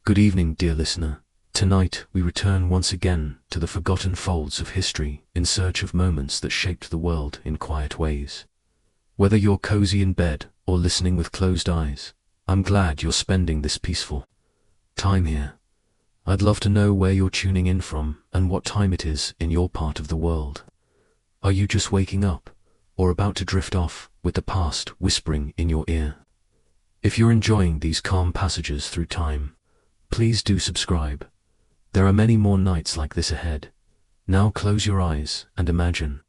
Good evening, dear listener. Tonight we return once again to the forgotten folds of history in search of moments that shaped the world in quiet ways. Whether you're cozy in bed or listening with closed eyes, I'm glad you're spending this peaceful time here. I'd love to know where you're tuning in from and what time it is in your part of the world. Are you just waking up, or about to drift off with the past whispering in your ear? If you're enjoying these calm passages through time, please do subscribe. There are many more nights like this ahead. Now close your eyes and imagine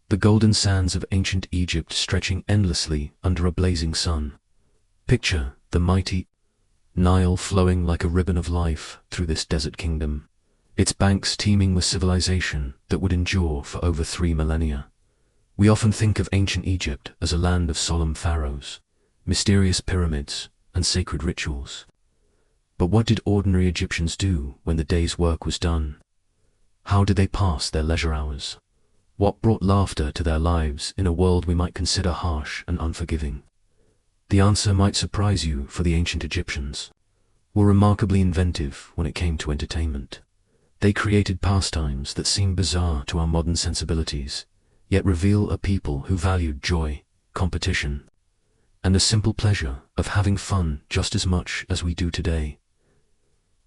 the golden sands of ancient Egypt stretching endlessly under a blazing sun. Picture the mighty Nile flowing like a ribbon of life through this desert kingdom, its banks teeming with civilization that would endure for over 3 millennia. We often think of ancient Egypt as a land of solemn pharaohs, mysterious pyramids, and sacred rituals. But what did ordinary Egyptians do when the day's work was done? How did they pass their leisure hours? What brought laughter to their lives in a world we might consider harsh and unforgiving? The answer might surprise you, for the ancient Egyptians were remarkably inventive when it came to entertainment. They created pastimes that seem bizarre to our modern sensibilities, yet reveal a people who valued joy, competition, and the simple pleasure of having fun just as much as we do today.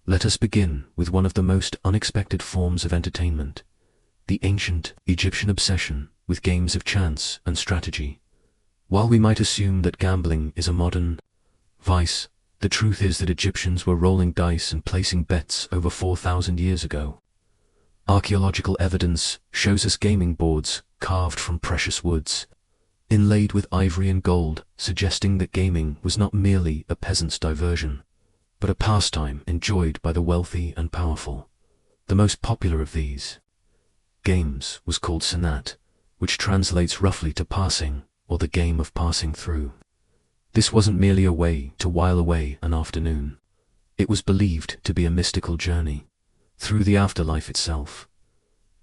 Let us begin with one of the most unexpected forms of entertainment, the ancient Egyptian obsession with games of chance and strategy. While we might assume that gambling is a modern vice, the truth is that Egyptians were rolling dice and placing bets over 4,000 years ago. Archaeological evidence shows us gaming boards carved from precious woods, inlaid with ivory and gold, suggesting that gaming was not merely a peasant's diversion, but a pastime enjoyed by the wealthy and powerful. The most popular of these games was called sanat, which translates roughly to passing, or the game of passing through. This wasn't merely a way to while away an afternoon. It was believed to be a mystical journey through the afterlife itself.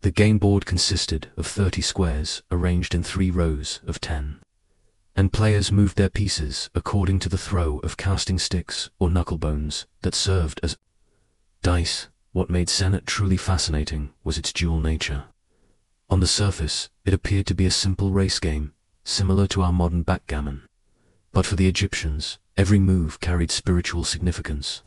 The game board consisted of 30 squares arranged in 3 rows of 10. And players moved their pieces according to the throw of casting sticks or knucklebones that served as dice. What made Senet truly fascinating was its dual nature. On the surface, it appeared to be a simple race game, similar to our modern backgammon. But for the Egyptians, every move carried spiritual significance.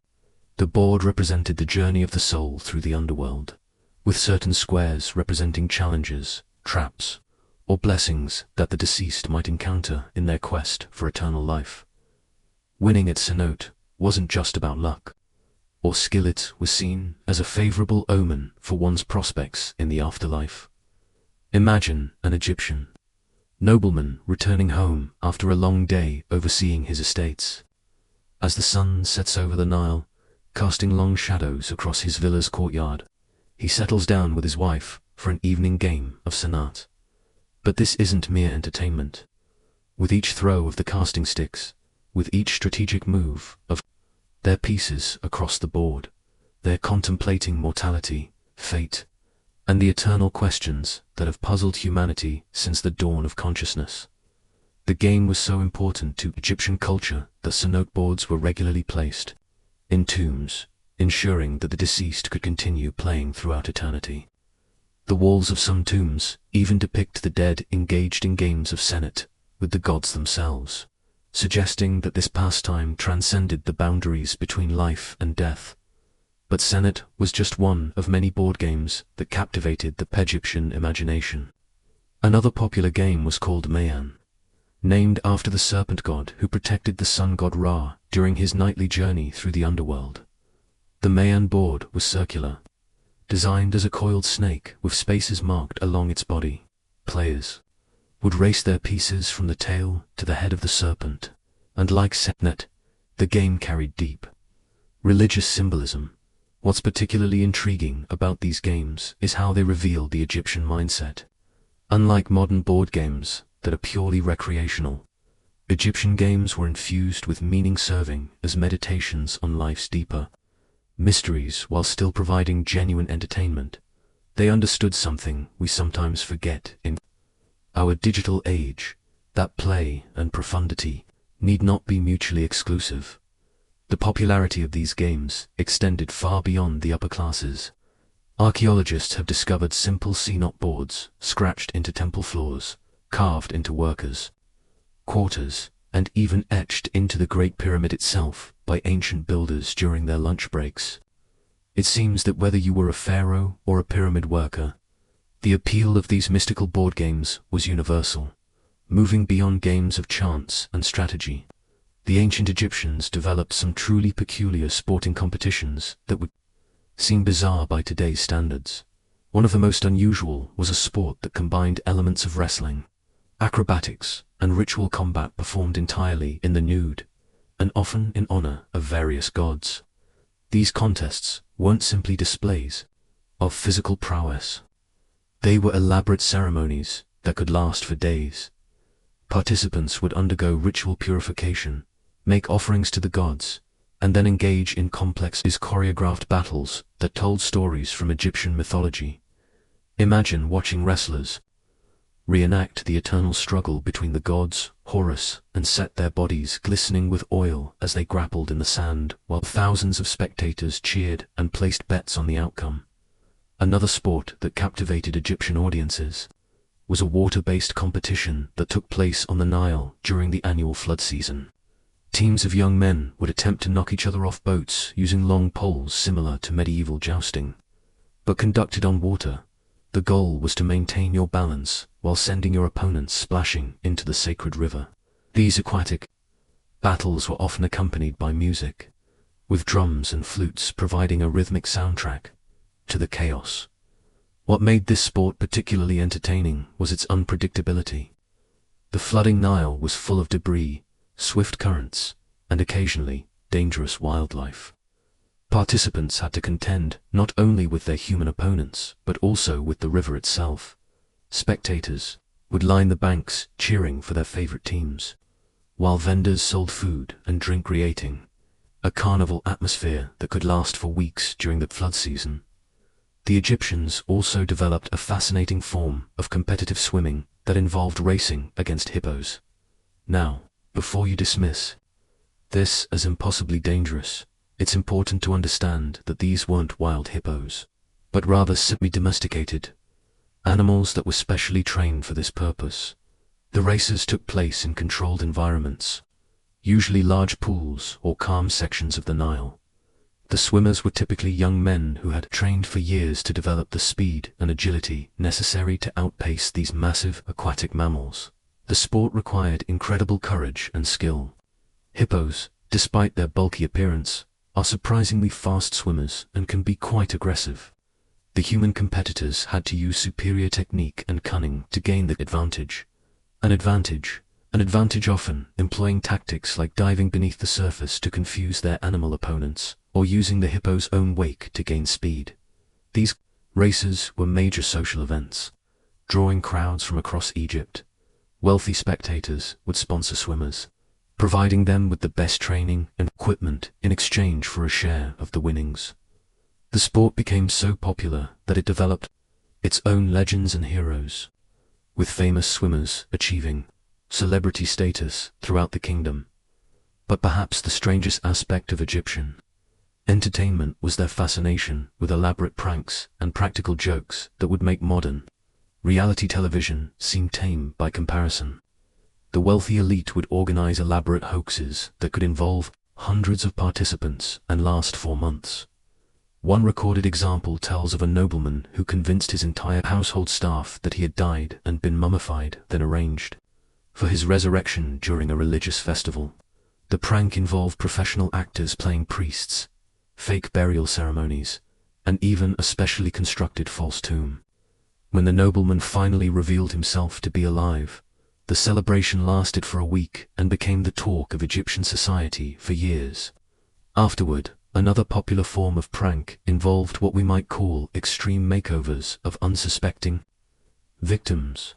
The board represented the journey of the soul through the underworld, with certain squares representing challenges, traps, or blessings that the deceased might encounter in their quest for eternal life. Winning at Senet wasn't just about luck or skill, it was seen as a favorable omen for one's prospects in the afterlife. Imagine an Egyptian nobleman returning home after a long day overseeing his estates. As the sun sets over the Nile, casting long shadows across his villa's courtyard, he settles down with his wife for an evening game of Senet. But this isn't mere entertainment. With each throw of the casting sticks, with each strategic move of their pieces across the board, they're contemplating mortality, fate, and the eternal questions that have puzzled humanity since the dawn of consciousness. The game was so important to Egyptian culture that Senet boards were regularly placed in tombs, ensuring that the deceased could continue playing throughout eternity. The walls of some tombs even depict the dead engaged in games of Senet with the gods themselves, suggesting that this pastime transcended the boundaries between life and death. But Senet was just one of many board games that captivated the Egyptian imagination. Another popular game was called Mayan, named after the serpent god who protected the sun god Ra during his nightly journey through the underworld. The Mayan board was circular, designed as a coiled snake with spaces marked along its body. Players would race their pieces from the tail to the head of the serpent, and like Senet, the game carried deep religious symbolism. What's particularly intriguing about these games is how they reveal the Egyptian mindset. Unlike modern board games that are purely recreational, Egyptian games were infused with meaning, serving as meditations on life's deeper mysteries while still providing genuine entertainment. They understood something we sometimes forget in our digital age, that play and profundity need not be mutually exclusive. The popularity of these games extended far beyond the upper classes. Archaeologists have discovered simple C-knot boards scratched into temple floors, carved into workers' quarters, and even etched into the Great Pyramid itself by ancient builders during their lunch breaks. It seems that whether you were a pharaoh or a pyramid worker, the appeal of these mystical board games was universal, moving beyond games of chance and strategy. The ancient Egyptians developed some truly peculiar sporting competitions that would seem bizarre by today's standards. One of the most unusual was a sport that combined elements of wrestling, acrobatics, and ritual combat performed entirely in the nude, and often in honor of various gods. These contests weren't simply displays of physical prowess. They were elaborate ceremonies that could last for days. Participants would undergo ritual purification, make offerings to the gods, and then engage in complex choreographed battles that told stories from Egyptian mythology. Imagine watching wrestlers reenact the eternal struggle between the gods, Horus and Set, their bodies glistening with oil as they grappled in the sand, while thousands of spectators cheered and placed bets on the outcome. Another sport that captivated Egyptian audiences was a water-based competition that took place on the Nile during the annual flood season. Teams of young men would attempt to knock each other off boats using long poles similar to medieval jousting. But conducted on water, the goal was to maintain your balance while sending your opponents splashing into the sacred river. These aquatic battles were often accompanied by music, with drums and flutes providing a rhythmic soundtrack to the chaos. What made this sport particularly entertaining was its unpredictability. The flooding Nile was full of debris, swift currents, and occasionally dangerous wildlife. Participants had to contend not only with their human opponents, but also with the river itself. Spectators would line the banks cheering for their favorite teams, while vendors sold food and drink, creating a carnival atmosphere that could last for weeks during the flood season. The Egyptians also developed a fascinating form of competitive swimming that involved racing against hippos. Now, before you dismiss this as impossibly dangerous, it's important to understand that these weren't wild hippos, but rather semi-domesticated animals that were specially trained for this purpose. The races took place in controlled environments, usually large pools or calm sections of the Nile. The swimmers were typically young men who had trained for years to develop the speed and agility necessary to outpace these massive aquatic mammals. The sport required incredible courage and skill. Hippos, despite their bulky appearance, are surprisingly fast swimmers and can be quite aggressive. The human competitors had to use superior technique and cunning to gain the advantage. An advantage often employing tactics like diving beneath the surface to confuse their animal opponents, or using the hippo's own wake to gain speed. These races were major social events, drawing crowds from across Egypt. Wealthy spectators would sponsor swimmers, providing them with the best training and equipment in exchange for a share of the winnings. The sport became so popular that it developed its own legends and heroes, with famous swimmers achieving celebrity status throughout the kingdom. But perhaps the strangest aspect of Egyptian entertainment was their fascination with elaborate pranks and practical jokes that would make modern reality television seem tame by comparison. The wealthy elite would organize elaborate hoaxes that could involve hundreds of participants and last 4 months. One recorded example tells of a nobleman who convinced his entire household staff that he had died and been mummified, then arranged for his resurrection during a religious festival. The prank involved professional actors playing priests, fake burial ceremonies, and even a specially constructed false tomb. When the nobleman finally revealed himself to be alive, the celebration lasted for a week and became the talk of Egyptian society for years. Afterward, another popular form of prank involved what we might call extreme makeovers of unsuspecting victims.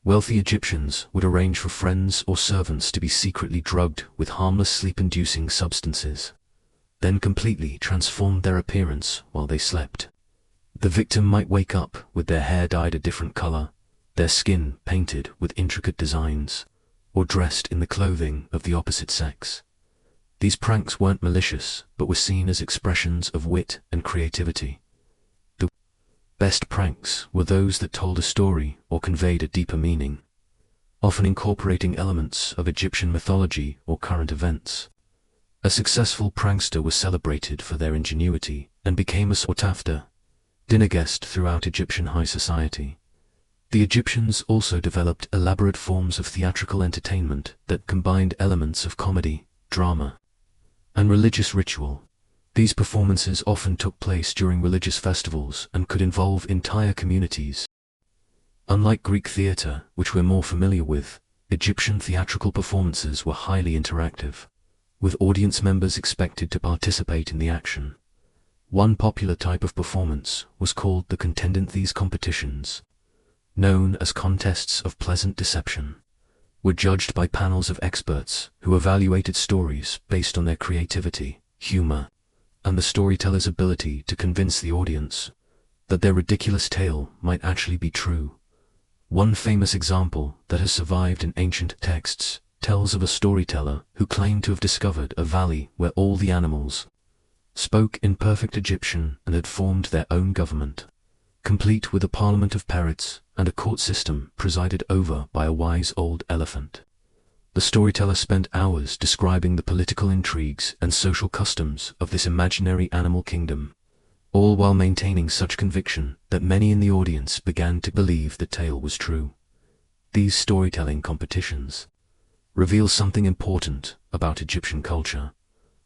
Wealthy Egyptians would arrange for friends or servants to be secretly drugged with harmless sleep-inducing substances, then completely transformed their appearance while they slept. The victim might wake up with their hair dyed a different color, their skin painted with intricate designs, or dressed in the clothing of the opposite sex. These pranks weren't malicious, but were seen as expressions of wit and creativity. The best pranks were those that told a story or conveyed a deeper meaning, often incorporating elements of Egyptian mythology or current events. A successful prankster was celebrated for their ingenuity and became a sought-after dinner guest throughout Egyptian high society. The Egyptians also developed elaborate forms of theatrical entertainment that combined elements of comedy, drama, and religious ritual. These performances often took place during religious festivals and could involve entire communities. Unlike Greek theatre, which we're more familiar with, Egyptian theatrical performances were highly interactive, with audience members expected to participate in the action. One popular type of performance was called the contendentes competitions, known as contests of pleasant deception, were judged by panels of experts who evaluated stories based on their creativity, humor, and the storyteller's ability to convince the audience that their ridiculous tale might actually be true. One famous example that has survived in ancient texts tells of a storyteller who claimed to have discovered a valley where all the animals spoke in perfect Egyptian and had formed their own government, complete with a parliament of parrots and a court system presided over by a wise old elephant. The storyteller spent hours describing the political intrigues and social customs of this imaginary animal kingdom, all while maintaining such conviction that many in the audience began to believe the tale was true. These storytelling competitions reveal something important about Egyptian culture: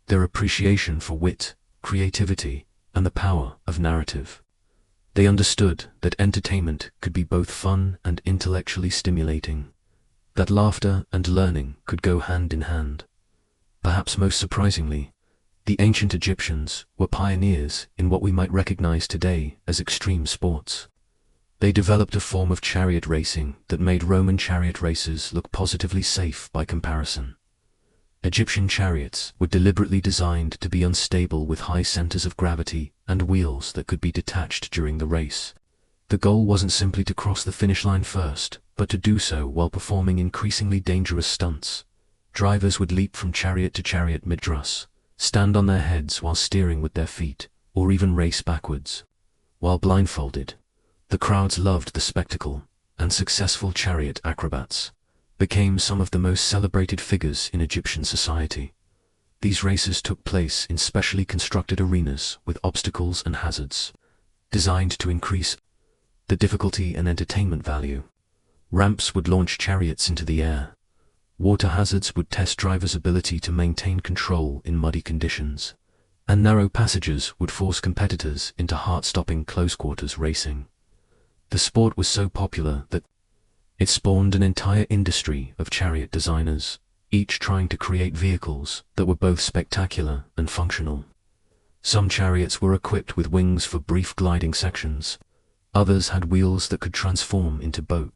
their appreciation for wit, creativity, and the power of narrative. They understood that entertainment could be both fun and intellectually stimulating, that laughter and learning could go hand in hand. Perhaps most surprisingly, the ancient Egyptians were pioneers in what we might recognize today as extreme sports. They developed a form of chariot racing that made Roman chariot races look positively safe by comparison. Egyptian chariots were deliberately designed to be unstable, with high centers of gravity and wheels that could be detached during the race. The goal wasn't simply to cross the finish line first, but to do so while performing increasingly dangerous stunts. Drivers would leap from chariot to chariot mid-truss, stand on their heads while steering with their feet, or even race backwards while blindfolded. The crowds loved the spectacle, and successful chariot acrobats became some of the most celebrated figures in Egyptian society. These races took place in specially constructed arenas with obstacles and hazards, designed to increase the difficulty and entertainment value. Ramps would launch chariots into the air. Water hazards would test drivers' ability to maintain control in muddy conditions, and narrow passages would force competitors into heart-stopping close-quarters racing. The sport was so popular that it spawned an entire industry of chariot designers, each trying to create vehicles that were both spectacular and functional. Some chariots were equipped with wings for brief gliding sections. Others had wheels that could transform into boat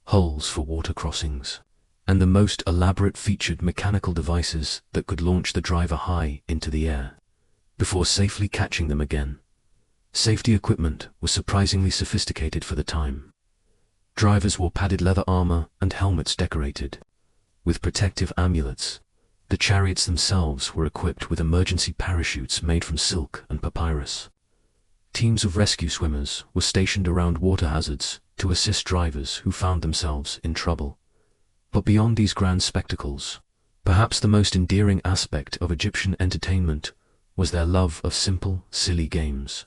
hulls for water crossings, and the most elaborate featured mechanical devices that could launch the driver high into the air before safely catching them again. Safety equipment was surprisingly sophisticated for the time. Drivers wore padded leather armor and helmets decorated with protective amulets. The chariots themselves were equipped with emergency parachutes made from silk and papyrus. Teams of rescue swimmers were stationed around water hazards to assist drivers who found themselves in trouble. But beyond these grand spectacles, perhaps the most endearing aspect of Egyptian entertainment was their love of simple, silly games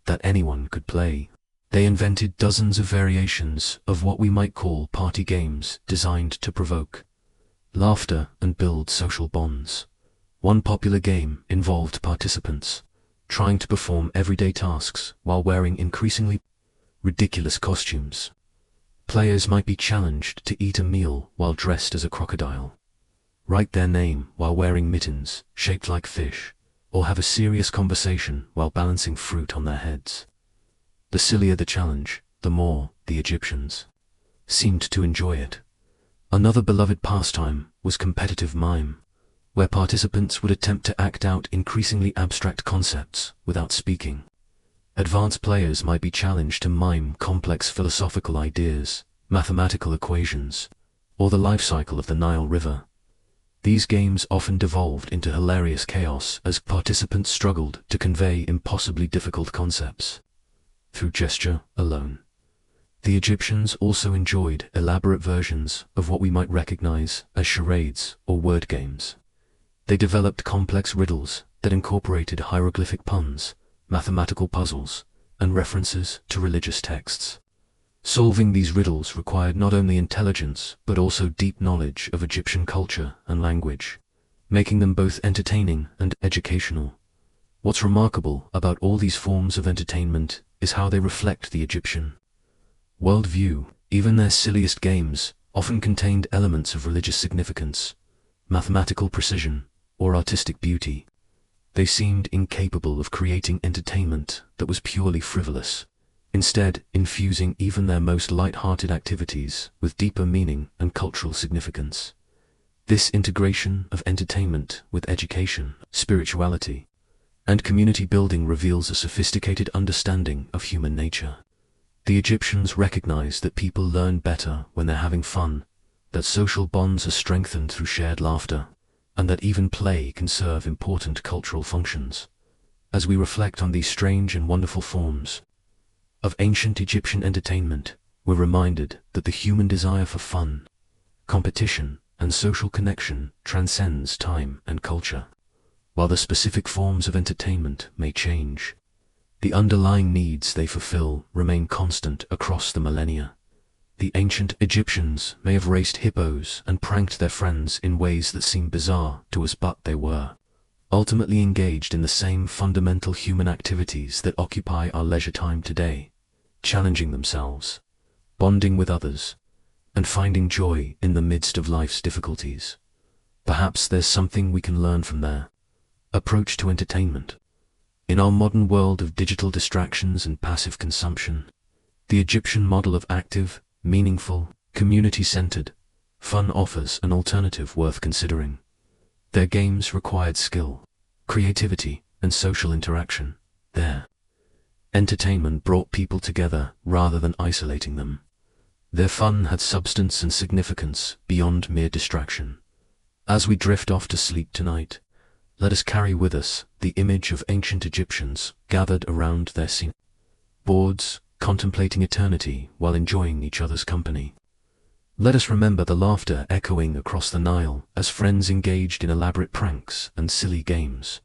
that anyone could play. They invented dozens of variations of what we might call party games designed to provoke laughter and build social bonds. One popular game involved participants trying to perform everyday tasks while wearing increasingly ridiculous costumes. Players might be challenged to eat a meal while dressed as a crocodile, write their name while wearing mittens shaped like fish, or have a serious conversation while balancing fruit on their heads. The sillier the challenge, the more the Egyptians seemed to enjoy it. Another beloved pastime was competitive mime, where participants would attempt to act out increasingly abstract concepts without speaking. Advanced players might be challenged to mime complex philosophical ideas, mathematical equations, or the life cycle of the Nile River. These games often devolved into hilarious chaos as participants struggled to convey impossibly difficult concepts through gesture alone. The Egyptians also enjoyed elaborate versions of what we might recognize as charades or word games. They developed complex riddles that incorporated hieroglyphic puns, mathematical puzzles, and references to religious texts. Solving these riddles required not only intelligence but also deep knowledge of Egyptian culture and language, making them both entertaining and educational. What's remarkable about all these forms of entertainment is how they reflect the Egyptian worldview. Even their silliest games often contained elements of religious significance, mathematical precision, or artistic beauty. They seemed incapable of creating entertainment that was purely frivolous, instead infusing even their most light-hearted activities with deeper meaning and cultural significance. This integration of entertainment with education, spirituality, and community building reveals a sophisticated understanding of human nature. The Egyptians recognized that people learn better when they're having fun, that social bonds are strengthened through shared laughter, and that even play can serve important cultural functions. As we reflect on these strange and wonderful forms of ancient Egyptian entertainment, we're reminded that the human desire for fun, competition, and social connection transcends time and culture. While the specific forms of entertainment may change, the underlying needs they fulfill remain constant across the millennia. The ancient Egyptians may have raced hippos and pranked their friends in ways that seem bizarre to us, but they were ultimately engaged in the same fundamental human activities that occupy our leisure time today, challenging themselves, bonding with others, and finding joy in the midst of life's difficulties. Perhaps there's something we can learn from their approach to entertainment. In our modern world of digital distractions and passive consumption, the Egyptian model of active, meaningful, community-centered fun offers an alternative worth considering. Their games required skill, creativity, and social interaction. Their entertainment brought people together rather than isolating them. Their fun had substance and significance beyond mere distraction. As we drift off to sleep tonight, let us carry with us the image of ancient Egyptians gathered around their scene boards, contemplating eternity while enjoying each other's company. Let us remember the laughter echoing across the Nile as friends engaged in elaborate pranks and silly games.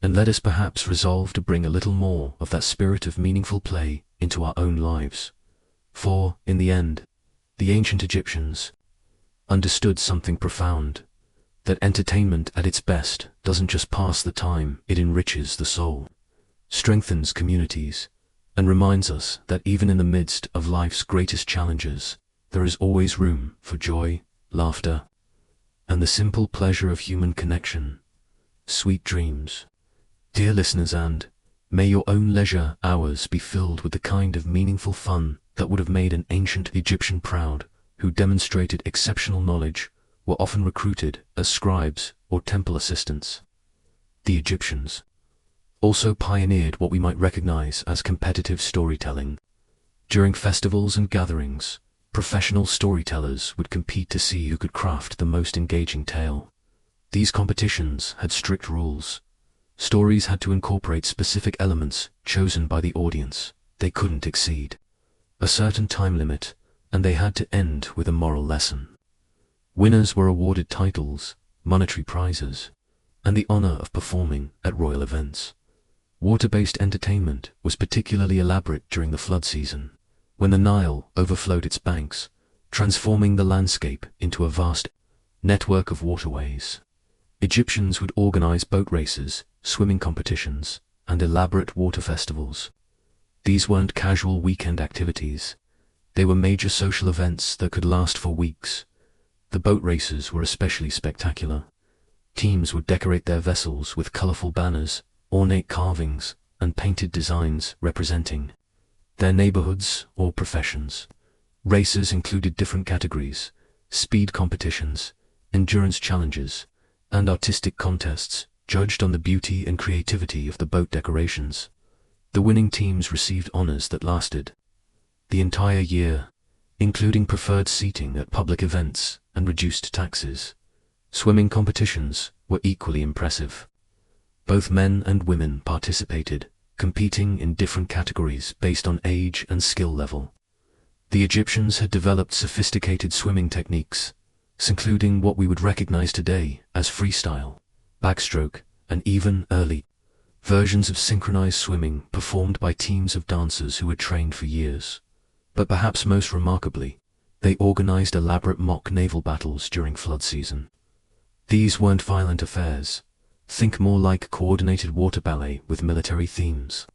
And let us perhaps resolve to bring a little more of that spirit of meaningful play into our own lives. For, in the end, the ancient Egyptians understood something profound, that entertainment at its best doesn't just pass the time, it enriches the soul, strengthens communities, and reminds us that even in the midst of life's greatest challenges, there is always room for joy, laughter, and the simple pleasure of human connection. Sweet dreams, dear listeners, and may your own leisure hours be filled with the kind of meaningful fun that would have made an ancient Egyptian proud, who demonstrated exceptional knowledge, were often recruited as scribes or temple assistants. The Egyptians also pioneered what we might recognize as competitive storytelling. During festivals and gatherings, professional storytellers would compete to see who could craft the most engaging tale. These competitions had strict rules. Stories had to incorporate specific elements chosen by the audience. They couldn't exceed a certain time limit, and they had to end with a moral lesson. Winners were awarded titles, monetary prizes, and the honor of performing at royal events. Water-based entertainment was particularly elaborate during the flood season, when the Nile overflowed its banks, transforming the landscape into a vast network of waterways. Egyptians would organize boat races, swimming competitions, and elaborate water festivals. These weren't casual weekend activities. They were major social events that could last for weeks. The boat races were especially spectacular. Teams would decorate their vessels with colorful banners, ornate carvings, and painted designs representing their neighborhoods or professions. Races included different categories: speed competitions, endurance challenges, and artistic contests, judged on the beauty and creativity of the boat decorations. The winning teams received honors that lasted the entire year, including preferred seating at public events and reduced taxes. Swimming competitions were equally impressive. Both men and women participated, competing in different categories based on age and skill level. The Egyptians had developed sophisticated swimming techniques, including what we would recognize today as freestyle, backstroke, and even early versions of synchronized swimming performed by teams of dancers who had trained for years. But perhaps most remarkably, they organized elaborate mock naval battles during flood season. These weren't violent affairs. Think more like coordinated water ballet with military themes.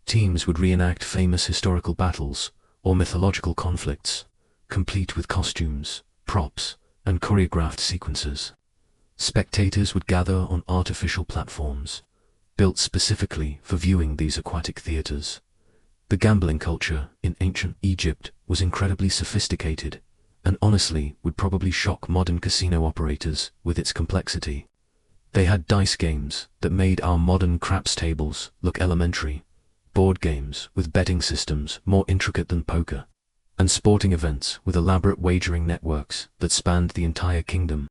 Teams would reenact famous historical battles or mythological conflicts, complete with costumes, props, and choreographed sequences. Spectators would gather on artificial platforms, built specifically for viewing these aquatic theaters. The gambling culture in ancient Egypt was incredibly sophisticated, and honestly would probably shock modern casino operators with its complexity. They had dice games that made our modern craps tables look elementary, board games with betting systems more intricate than poker, and sporting events with elaborate wagering networks that spanned the entire kingdom.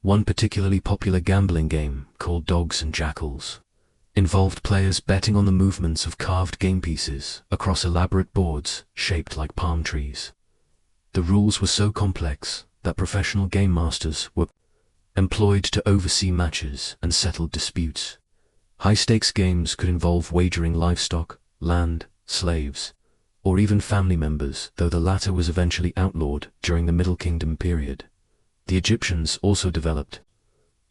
One particularly popular gambling game, called Dogs and Jackals, involved players betting on the movements of carved game pieces across elaborate boards shaped like palm trees. The rules were so complex that professional game masters were employed to oversee matches and settle disputes. High-stakes games could involve wagering livestock, land, slaves, or even family members, though the latter was eventually outlawed during the Middle Kingdom period. The Egyptians also developed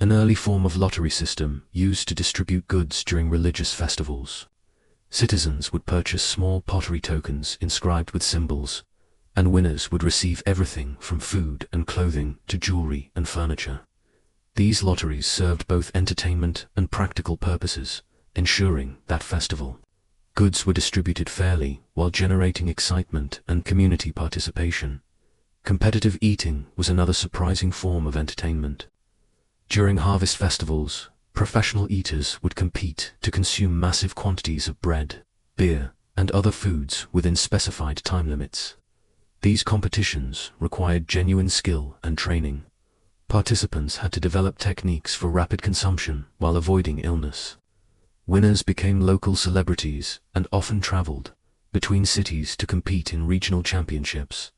an early form of lottery system used to distribute goods during religious festivals. Citizens would purchase small pottery tokens inscribed with symbols, and winners would receive everything from food and clothing to jewelry and furniture. These lotteries served both entertainment and practical purposes, ensuring that festival goods were distributed fairly while generating excitement and community participation. Competitive eating was another surprising form of entertainment. During harvest festivals, professional eaters would compete to consume massive quantities of bread, beer, and other foods within specified time limits. These competitions required genuine skill and training. Participants had to develop techniques for rapid consumption while avoiding illness. Winners became local celebrities and often traveled between cities to compete in regional championships.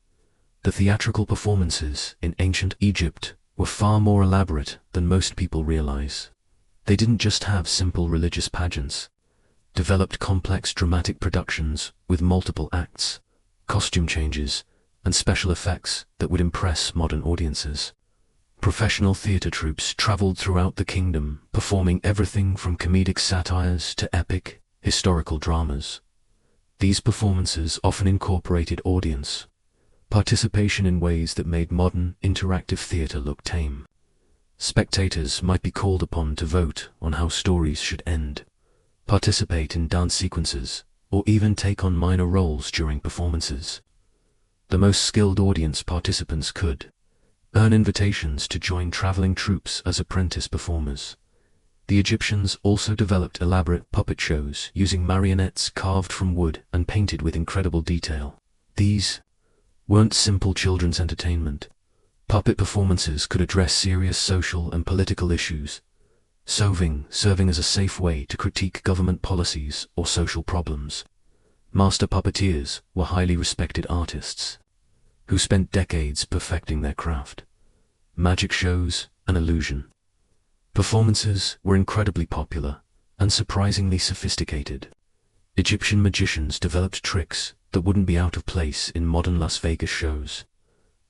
The theatrical performances in ancient Egypt were far more elaborate than most people realize. They didn't just have simple religious pageants, developed complex dramatic productions with multiple acts, costume changes, and special effects that would impress modern audiences. Professional theater troupes traveled throughout the kingdom, performing everything from comedic satires to epic, historical dramas. These performances often incorporated audience participation in ways that made modern, interactive theater look tame. Spectators might be called upon to vote on how stories should end, participate in dance sequences, or even take on minor roles during performances. The most skilled audience participants could earn invitations to join traveling troupes as apprentice performers. The Egyptians also developed elaborate puppet shows using marionettes carved from wood and painted with incredible detail. These weren't simple children's entertainment. Puppet performances could address serious social and political issues, serving as a safe way to critique government policies or social problems. Master puppeteers were highly respected artists who spent decades perfecting their craft. Magic shows and illusion performances were incredibly popular and surprisingly sophisticated. Egyptian magicians developed tricks that wouldn't be out of place in modern Las Vegas shows.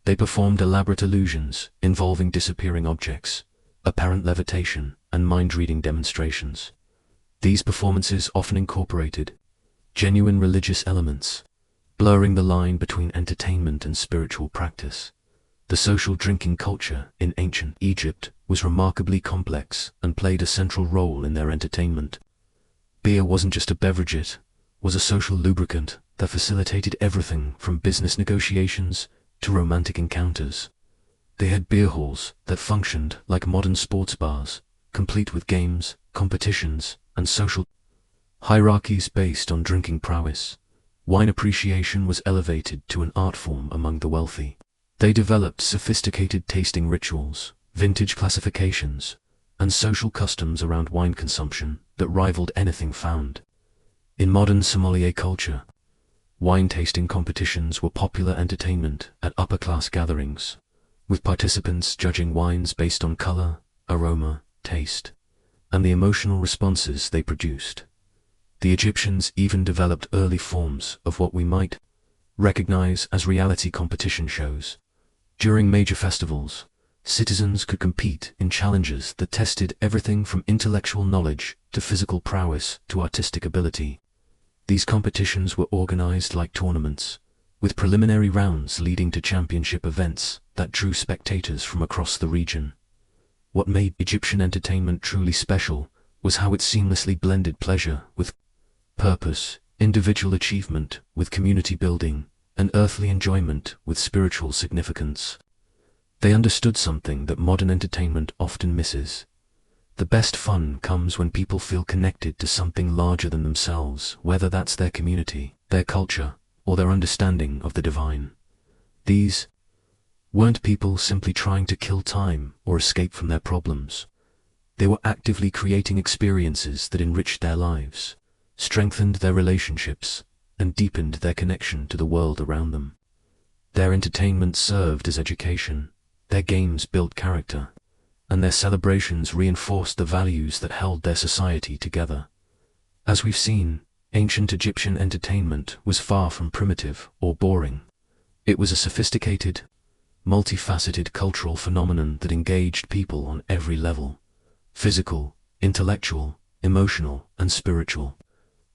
They performed elaborate illusions involving disappearing objects, apparent levitation, and mind-reading demonstrations. These performances often incorporated genuine religious elements, blurring the line between entertainment and spiritual practice. The social drinking culture in ancient Egypt was remarkably complex and played a central role in their entertainment. Beer wasn't just a beverage, it was a social lubricant that facilitated everything from business negotiations to romantic encounters. They had beer halls that functioned like modern sports bars, complete with games, competitions, and social hierarchies based on drinking prowess. Wine appreciation was elevated to an art form among the wealthy. They developed sophisticated tasting rituals, vintage classifications, and social customs around wine consumption that rivaled anything found. In modern sommelier culture, wine tasting competitions were popular entertainment at upper-class gatherings, with participants judging wines based on color, aroma, taste, and the emotional responses they produced. The Egyptians even developed early forms of what we might recognize as reality competition shows. During major festivals, citizens could compete in challenges that tested everything from intellectual knowledge to physical prowess to artistic ability. These competitions were organized like tournaments, with preliminary rounds leading to championship events that drew spectators from across the region. What made Egyptian entertainment truly special was how it seamlessly blended pleasure with purpose, individual achievement with community building, and earthly enjoyment with spiritual significance. They understood something that modern entertainment often misses. The best fun comes when people feel connected to something larger than themselves, whether that's their community, their culture, or their understanding of the divine. These weren't people simply trying to kill time or escape from their problems. They were actively creating experiences that enriched their lives, strengthened their relationships, and deepened their connection to the world around them. Their entertainment served as education, their games built character, and their celebrations reinforced the values that held their society together. As we've seen, ancient Egyptian entertainment was far from primitive or boring. It was a sophisticated, multifaceted cultural phenomenon that engaged people on every level: physical, intellectual, emotional, and spiritual.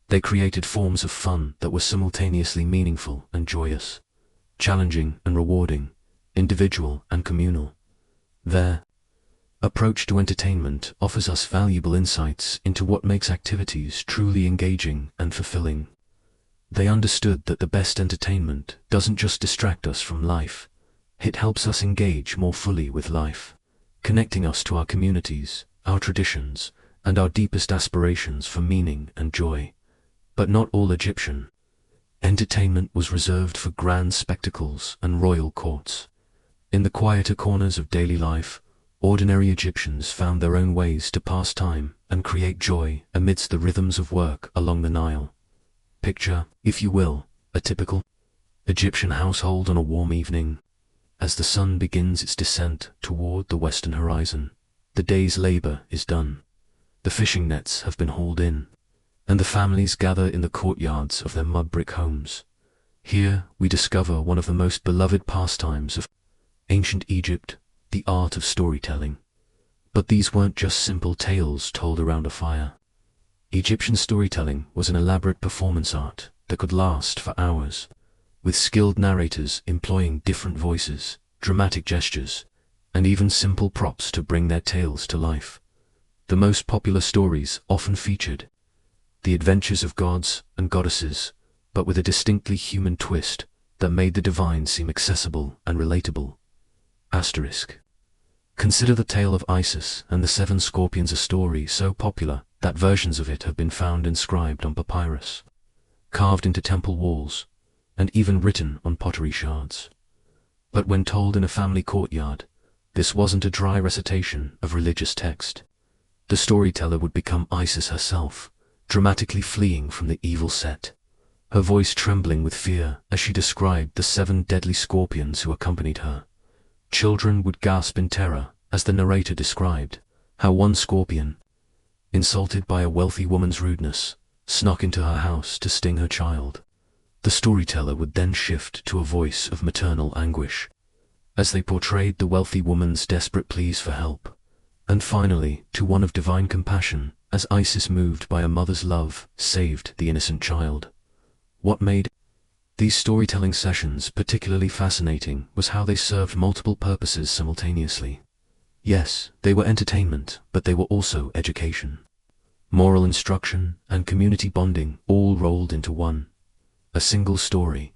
They created forms of fun that were simultaneously meaningful and joyous, challenging and rewarding, individual and communal. Their approach to entertainment offers us valuable insights into what makes activities truly engaging and fulfilling. They understood that the best entertainment doesn't just distract us from life, it helps us engage more fully with life, connecting us to our communities, our traditions, and our deepest aspirations for meaning and joy. But not all Egyptian entertainment was reserved for grand spectacles and royal courts. In the quieter corners of daily life, ordinary Egyptians found their own ways to pass time and create joy amidst the rhythms of work along the Nile. Picture, if you will, a typical Egyptian household on a warm evening. As the sun begins its descent toward the western horizon, the day's labor is done. The fishing nets have been hauled in, and the families gather in the courtyards of their mud-brick homes. Here we discover one of the most beloved pastimes of ancient Egypt, the art of storytelling. But these weren't just simple tales told around a fire. Egyptian storytelling was an elaborate performance art that could last for hours, with skilled narrators employing different voices, dramatic gestures, and even simple props to bring their tales to life. The most popular stories often featured the adventures of gods and goddesses, but with a distinctly human twist that made the divine seem accessible and relatable. Asterisk. Consider the tale of Isis and the 7 Scorpions, a story so popular that versions of it have been found inscribed on papyrus, carved into temple walls, and even written on pottery shards. But when told in a family courtyard, this wasn't a dry recitation of religious text. The storyteller would become Isis herself, dramatically fleeing from the evil Set, her voice trembling with fear as she described the 7 deadly scorpions who accompanied her. Children would gasp in terror as the narrator described how one scorpion, insulted by a wealthy woman's rudeness, snuck into her house to sting her child. The storyteller would then shift to a voice of maternal anguish, as they portrayed the wealthy woman's desperate pleas for help, and finally to one of divine compassion, as Isis, moved by a mother's love, saved the innocent child. What made these storytelling sessions particularly fascinating was how they served multiple purposes simultaneously. Yes, they were entertainment, but they were also education, moral instruction, and community bonding all rolled into one. A single story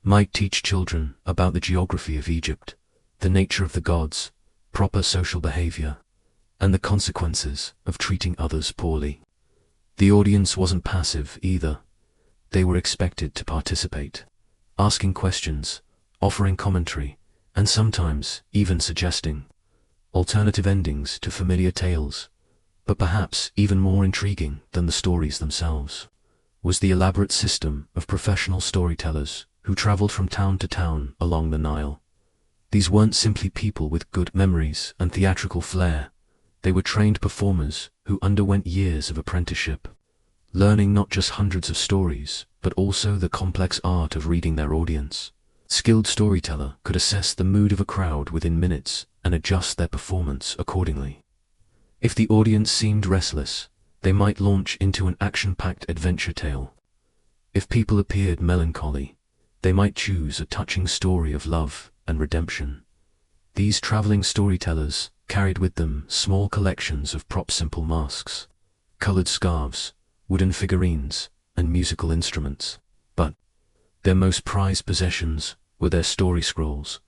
might teach children about the geography of Egypt, the nature of the gods, proper social behavior, and the consequences of treating others poorly. The audience wasn't passive either. They were expected to participate, asking questions, offering commentary, and sometimes even suggesting alternative endings to familiar tales. But perhaps even more intriguing than the stories themselves was the elaborate system of professional storytellers who traveled from town to town along the Nile. These weren't simply people with good memories and theatrical flair. They were trained performers who underwent years of apprenticeship, learning not just hundreds of stories, but also the complex art of reading their audience. A skilled storyteller could assess the mood of a crowd within minutes and adjust their performance accordingly. If the audience seemed restless, they might launch into an action-packed adventure tale. If people appeared melancholy, they might choose a touching story of love and redemption. These traveling storytellers carried with them small collections of simple masks, colored scarves, wooden figurines, and musical instruments. But their most prized possessions were their story scrolls,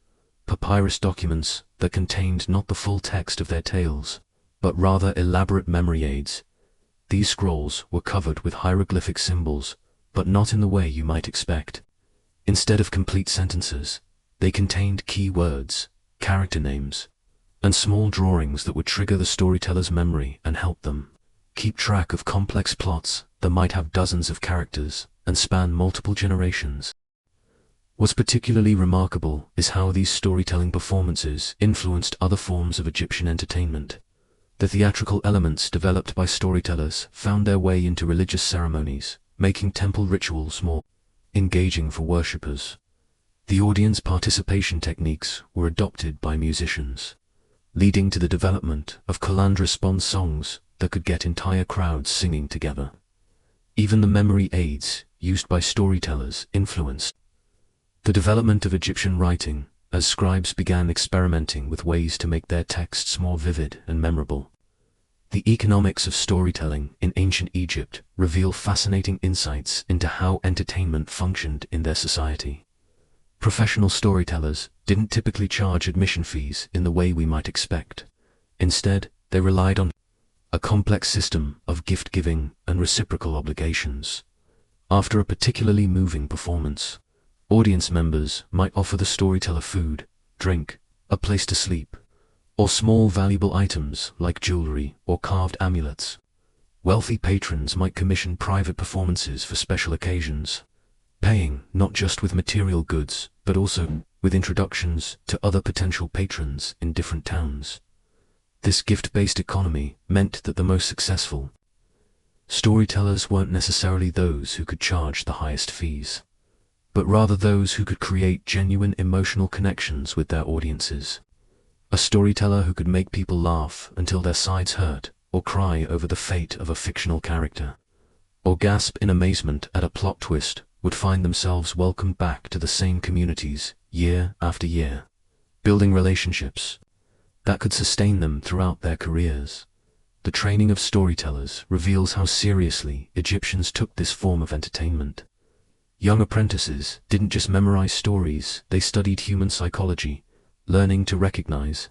papyrus documents that contained not the full text of their tales, but rather elaborate memory aids. These scrolls were covered with hieroglyphic symbols, but not in the way you might expect. Instead of complete sentences, they contained key words, character names, and small drawings that would trigger the storyteller's memory and help them keep track of complex plots that might have dozens of characters and span multiple generations. What's particularly remarkable is how these storytelling performances influenced other forms of Egyptian entertainment. The theatrical elements developed by storytellers found their way into religious ceremonies, making temple rituals more engaging for worshippers. The audience participation techniques were adopted by musicians, leading to the development of call and response songs that could get entire crowds singing together. Even the memory aids used by storytellers influenced the development of Egyptian writing, as scribes began experimenting with ways to make their texts more vivid and memorable. The economics of storytelling in ancient Egypt reveal fascinating insights into how entertainment functioned in their society. Professional storytellers didn't typically charge admission fees in the way we might expect. Instead, they relied on a complex system of gift-giving and reciprocal obligations. After a particularly moving performance, audience members might offer the storyteller food, drink, a place to sleep, or small valuable items like jewelry or carved amulets. Wealthy patrons might commission private performances for special occasions, paying not just with material goods, but also with introductions to other potential patrons in different towns. This gift-based economy meant that the most successful storytellers weren't necessarily those who could charge the highest fees, but rather those who could create genuine emotional connections with their audiences. A storyteller who could make people laugh until their sides hurt, or cry over the fate of a fictional character, or gasp in amazement at a plot twist, would find themselves welcomed back to the same communities year after year, building relationships that could sustain them throughout their careers. The training of storytellers reveals how seriously Egyptians took this form of entertainment. Young apprentices didn't just memorize stories, they studied human psychology, learning to recognize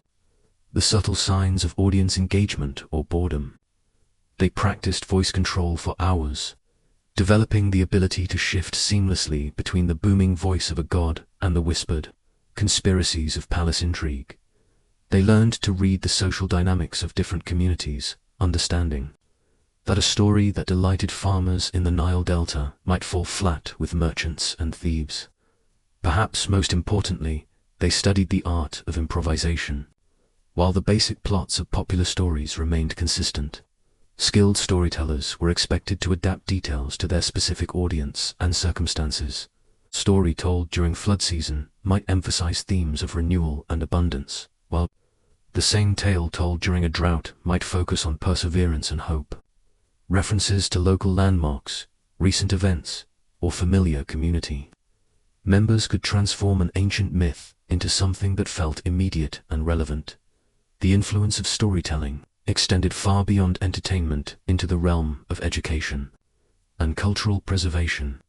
the subtle signs of audience engagement or boredom. They practiced voice control for hours, developing the ability to shift seamlessly between the booming voice of a god and the whispered conspiracies of palace intrigue. They learned to read the social dynamics of different communities, understanding that a story that delighted farmers in the Nile Delta might fall flat with merchants and thieves. Perhaps most importantly, they studied the art of improvisation. While the basic plots of popular stories remained consistent, skilled storytellers were expected to adapt details to their specific audience and circumstances. A story told during flood season might emphasize themes of renewal and abundance, while the same tale told during a drought might focus on perseverance and hope. References to local landmarks, recent events, or familiar community members could transform an ancient myth into something that felt immediate and relevant. The influence of storytelling extended far beyond entertainment into the realm of education and cultural preservation.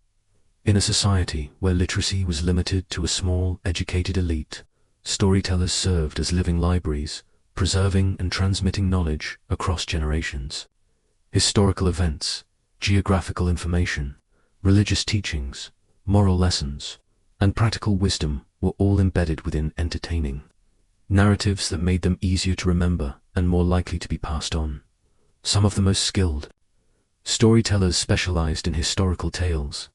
In a society where literacy was limited to a small, educated elite, storytellers served as living libraries, preserving and transmitting knowledge across generations. Historical events, geographical information, religious teachings, moral lessons, and practical wisdom were all embedded within entertaining narratives that made them easier to remember and more likely to be passed on. Some of the most skilled storytellers specialized in historical tales,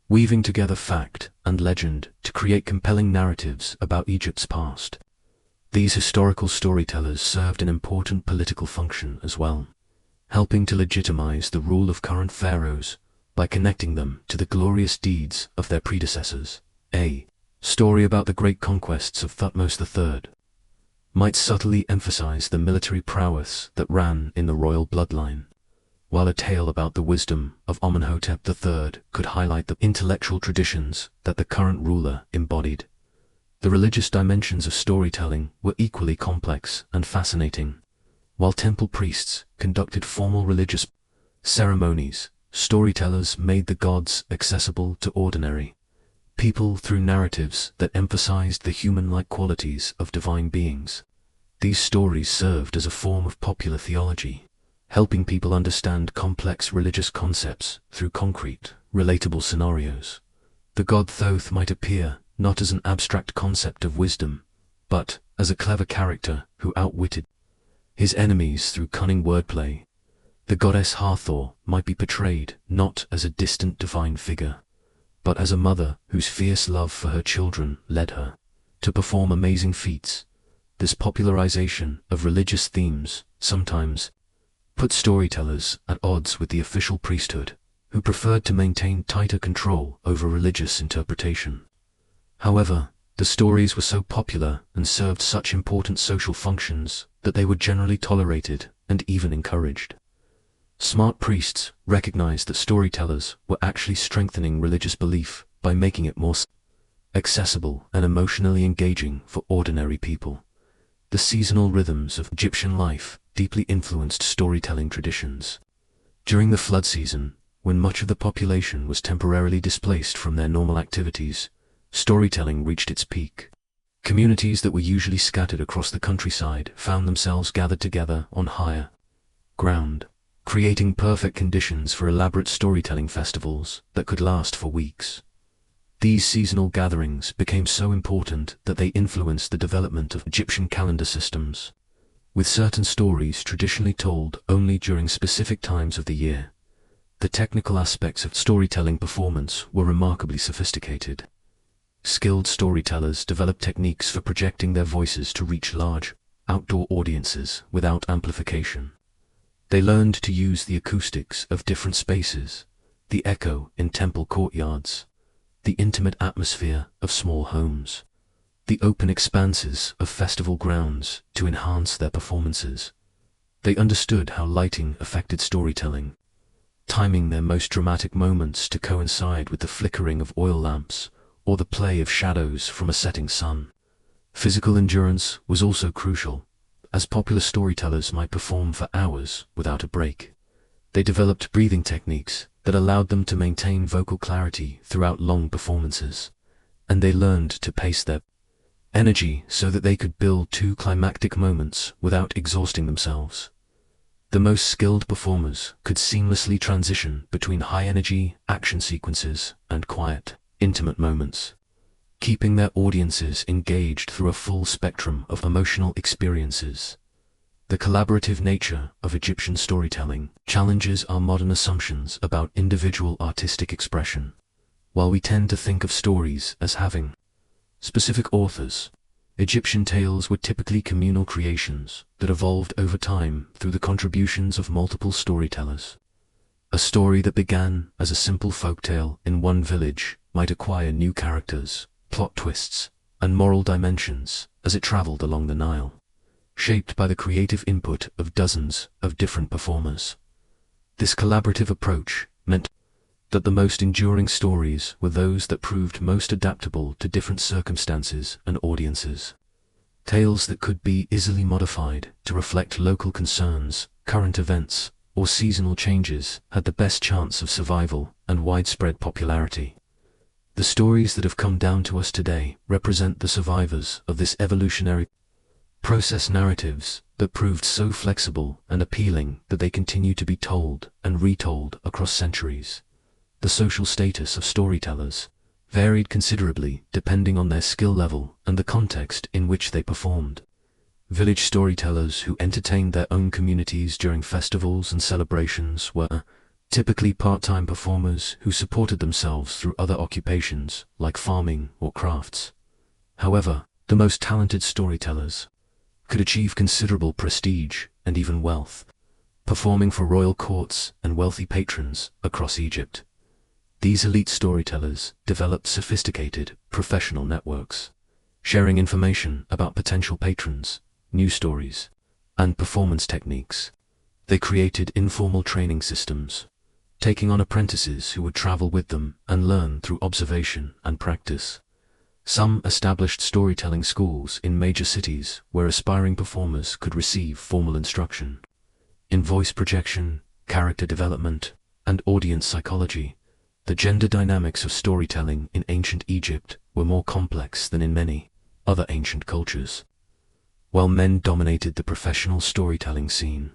weaving together fact and legend to create compelling narratives about Egypt's past. These historical storytellers served an important political function as well, helping to legitimize the rule of current pharaohs by connecting them to the glorious deeds of their predecessors. A story about the great conquests of Thutmose III might subtly emphasize the military prowess that ran in the royal bloodline, while a tale about the wisdom of Amenhotep III could highlight the intellectual traditions that the current ruler embodied. The religious dimensions of storytelling were equally complex and fascinating. While temple priests conducted formal religious ceremonies, storytellers made the gods accessible to ordinary people through narratives that emphasized the human-like qualities of divine beings. These stories served as a form of popular theology, helping people understand complex religious concepts through concrete, relatable scenarios. The god Thoth might appear not as an abstract concept of wisdom, but as a clever character who outwitted his enemies through cunning wordplay. The goddess Hathor might be portrayed not as a distant divine figure, but as a mother whose fierce love for her children led her to perform amazing feats. This popularization of religious themes sometimes put storytellers at odds with the official priesthood, who preferred to maintain tighter control over religious interpretation. However, the stories were so popular and served such important social functions that they were generally tolerated and even encouraged. Smart priests recognized that storytellers were actually strengthening religious belief by making it more accessible and emotionally engaging for ordinary people. The seasonal rhythms of Egyptian life deeply influenced storytelling traditions. During the flood season, when much of the population was temporarily displaced from their normal activities, storytelling reached its peak. Communities that were usually scattered across the countryside found themselves gathered together on higher ground, creating perfect conditions for elaborate storytelling festivals that could last for weeks. These seasonal gatherings became so important that they influenced the development of Egyptian calendar systems, with certain stories traditionally told only during specific times of the year. The technical aspects of storytelling performance were remarkably sophisticated. Skilled storytellers developed techniques for projecting their voices to reach large, outdoor audiences without amplification. They learned to use the acoustics of different spaces, the echo in temple courtyards, the intimate atmosphere of small homes, the open expanses of festival grounds to enhance their performances. They understood how lighting affected storytelling, timing their most dramatic moments to coincide with the flickering of oil lamps or the play of shadows from a setting sun. Physical endurance was also crucial, as popular storytellers might perform for hours without a break. They developed breathing techniques that allowed them to maintain vocal clarity throughout long performances, and they learned to pace their energy so that they could build two climactic moments without exhausting themselves. The most skilled performers could seamlessly transition between high-energy action sequences and quiet, intimate moments, keeping their audiences engaged through a full spectrum of emotional experiences. The collaborative nature of Egyptian storytelling challenges our modern assumptions about individual artistic expression. While we tend to think of stories as having specific authors, Egyptian tales were typically communal creations that evolved over time through the contributions of multiple storytellers. A story that began as a simple folktale in one village might acquire new characters, plot twists, and moral dimensions as it traveled along the Nile, shaped by the creative input of dozens of different performers. This collaborative approach meant that the most enduring stories were those that proved most adaptable to different circumstances and audiences. Tales that could be easily modified to reflect local concerns, current events, or seasonal changes had the best chance of survival and widespread popularity. The stories that have come down to us today represent the survivors of this evolutionary process, narratives that proved so flexible and appealing that they continue to be told and retold across centuries. The social status of storytellers varied considerably depending on their skill level and the context in which they performed. Village storytellers who entertained their own communities during festivals and celebrations were typically part-time performers who supported themselves through other occupations like farming or crafts. However, the most talented storytellers could achieve considerable prestige and even wealth, performing for royal courts and wealthy patrons across Egypt. These elite storytellers developed sophisticated, professional networks, sharing information about potential patrons, news stories, and performance techniques. They created informal training systems, taking on apprentices who would travel with them and learn through observation and practice. Some established storytelling schools in major cities where aspiring performers could receive formal instruction in voice projection, character development, and audience psychology. The gender dynamics of storytelling in ancient Egypt were more complex than in many other ancient cultures. While men dominated the professional storytelling scene,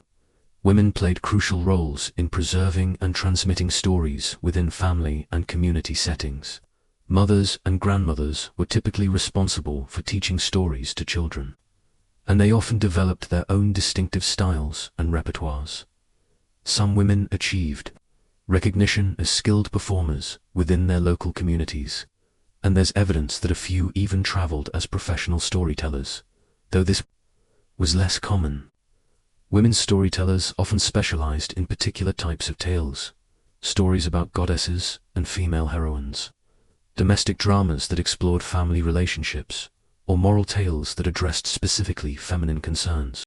women played crucial roles in preserving and transmitting stories within family and community settings. Mothers and grandmothers were typically responsible for teaching stories to children, and they often developed their own distinctive styles and repertoires. Some women achieved recognition as skilled performers within their local communities, and there's evidence that a few even traveled as professional storytellers, though this was less common. Women storytellers often specialized in particular types of tales, stories about goddesses and female heroines, domestic dramas that explored family relationships, or moral tales that addressed specifically feminine concerns.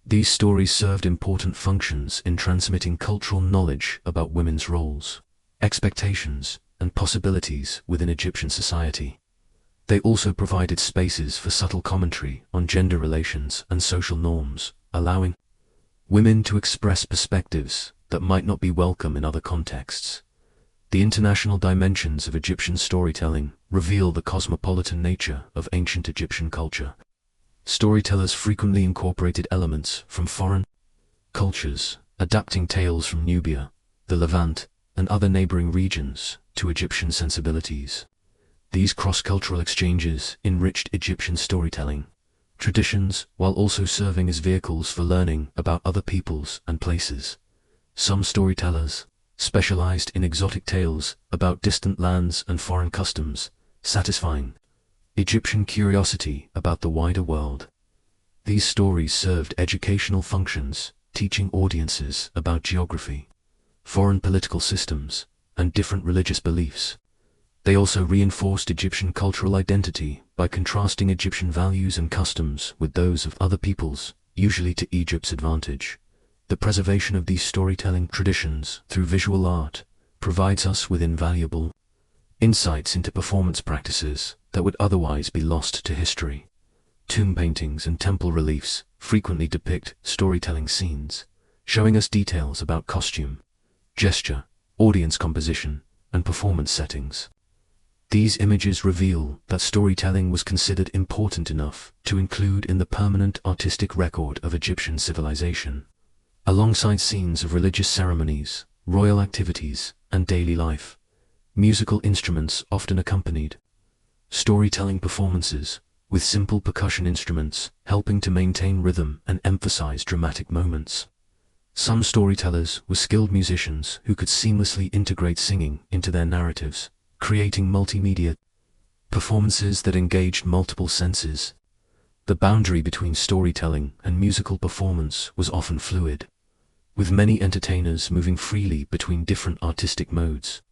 These stories served important functions in transmitting cultural knowledge about women's roles, expectations, and possibilities within Egyptian society. They also provided spaces for subtle commentary on gender relations and social norms, allowing women to express perspectives that might not be welcome in other contexts. The international dimensions of Egyptian storytelling reveal the cosmopolitan nature of ancient Egyptian culture. Storytellers frequently incorporated elements from foreign cultures, adapting tales from Nubia, the Levant, and other neighboring regions to Egyptian sensibilities. These cross-cultural exchanges enriched Egyptian storytelling traditions while also serving as vehicles for learning about other peoples and places. Some storytellers specialized in exotic tales about distant lands and foreign customs, satisfying Egyptian curiosity about the wider world. These stories served educational functions, teaching audiences about geography, foreign political systems, and different religious beliefs. They also reinforced Egyptian cultural identity by contrasting Egyptian values and customs with those of other peoples, usually to Egypt's advantage. The preservation of these storytelling traditions through visual art provides us with invaluable insights into performance practices that would otherwise be lost to history. Tomb paintings and temple reliefs frequently depict storytelling scenes, showing us details about costume, gesture, audience composition, and performance settings. These images reveal that storytelling was considered important enough to include in the permanent artistic record of Egyptian civilization. Alongside scenes of religious ceremonies, royal activities, and daily life, musical instruments often accompanied storytelling performances, with simple percussion instruments helping to maintain rhythm and emphasize dramatic moments. Some storytellers were skilled musicians who could seamlessly integrate singing into their narratives, creating multimedia performances that engaged multiple senses. The boundary between storytelling and musical performance was often fluid, with many entertainers moving freely between different artistic modes,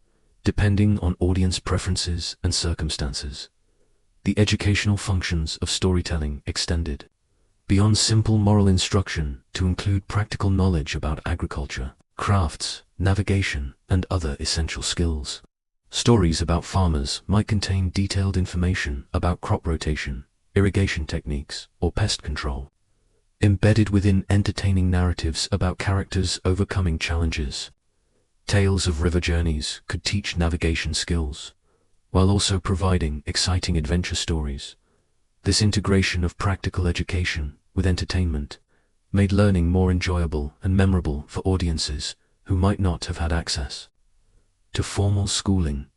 depending on audience preferences and circumstances. The educational functions of storytelling extended beyond simple moral instruction to include practical knowledge about agriculture, crafts, navigation, and other essential skills. Stories about farmers might contain detailed information about crop rotation, irrigation techniques, or pest control, embedded within entertaining narratives about characters overcoming challenges. Tales of river journeys could teach navigation skills, while also providing exciting adventure stories. This integration of practical education with entertainment made learning more enjoyable and memorable for audiences who might not have had access to formal schooling.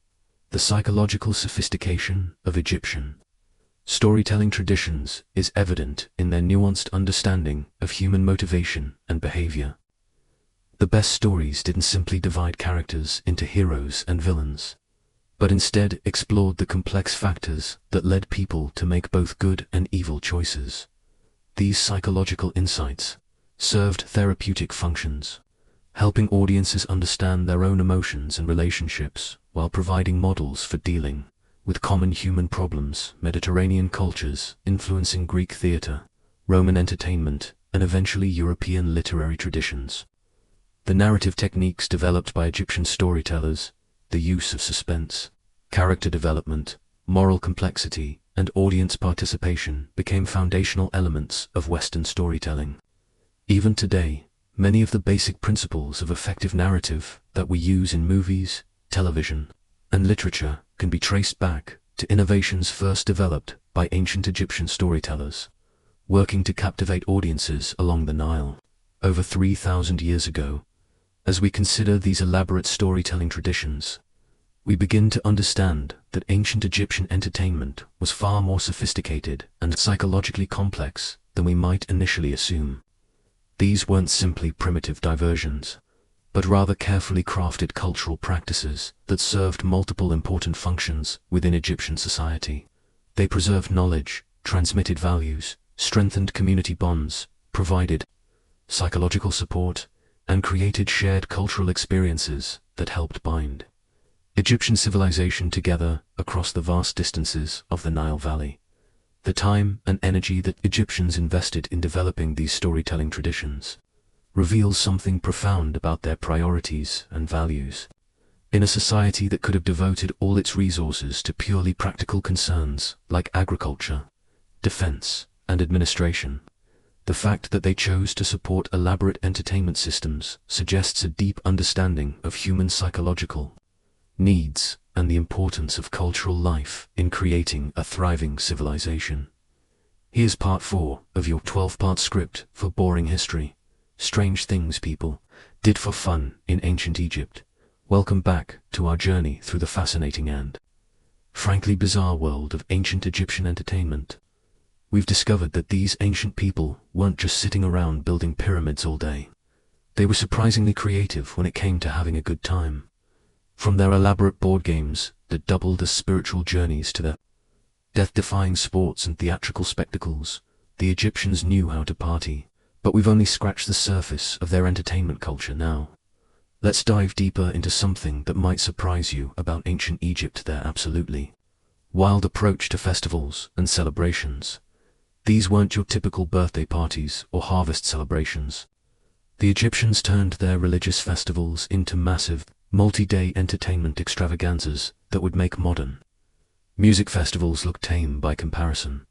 The psychological sophistication of Egyptian storytelling traditions is evident in their nuanced understanding of human motivation and behavior. The best stories didn't simply divide characters into heroes and villains, but instead explored the complex factors that led people to make both good and evil choices. These psychological insights served therapeutic functions, helping audiences understand their own emotions and relationships while providing models for dealing with common human problems. Mediterranean cultures influencing Greek theatre, Roman entertainment, and eventually European literary traditions. The narrative techniques developed by Egyptian storytellers, the use of suspense, character development, moral complexity, and audience participation became foundational elements of Western storytelling. Even today, many of the basic principles of effective narrative that we use in movies, television, and literature can be traced back to innovations first developed by ancient Egyptian storytellers, working to captivate audiences along the Nile over 3,000 years ago. As we consider these elaborate storytelling traditions, we begin to understand that ancient Egyptian entertainment was far more sophisticated and psychologically complex than we might initially assume. These weren't simply primitive diversions, but rather carefully crafted cultural practices that served multiple important functions within Egyptian society. They preserved knowledge, transmitted values, strengthened community bonds, provided psychological support, and created shared cultural experiences that helped bind Egyptian civilization together across the vast distances of the Nile Valley. The time and energy that Egyptians invested in developing these storytelling traditions reveals something profound about their priorities and values. In a society that could have devoted all its resources to purely practical concerns like agriculture, defense, and administration, the fact that they chose to support elaborate entertainment systems suggests a deep understanding of human psychological needs and the importance of cultural life in creating a thriving civilization. Here's part 4 of your 12-part script for boring history: Strange Things People Did for Fun in Ancient Egypt. Welcome back to our journey through the fascinating and frankly bizarre world of ancient Egyptian entertainment. We've discovered that these ancient people weren't just sitting around building pyramids all day. They were surprisingly creative when it came to having a good time. From their elaborate board games that doubled as spiritual journeys to their death-defying sports and theatrical spectacles, the Egyptians knew how to party. But we've only scratched the surface of their entertainment culture now. Let's dive deeper into something that might surprise you about ancient Egypt: their absolutely wild approach to festivals and celebrations. These weren't your typical birthday parties or harvest celebrations. The Egyptians turned their religious festivals into massive, multi-day entertainment extravaganzas that would make modern music festivals look tame by comparison.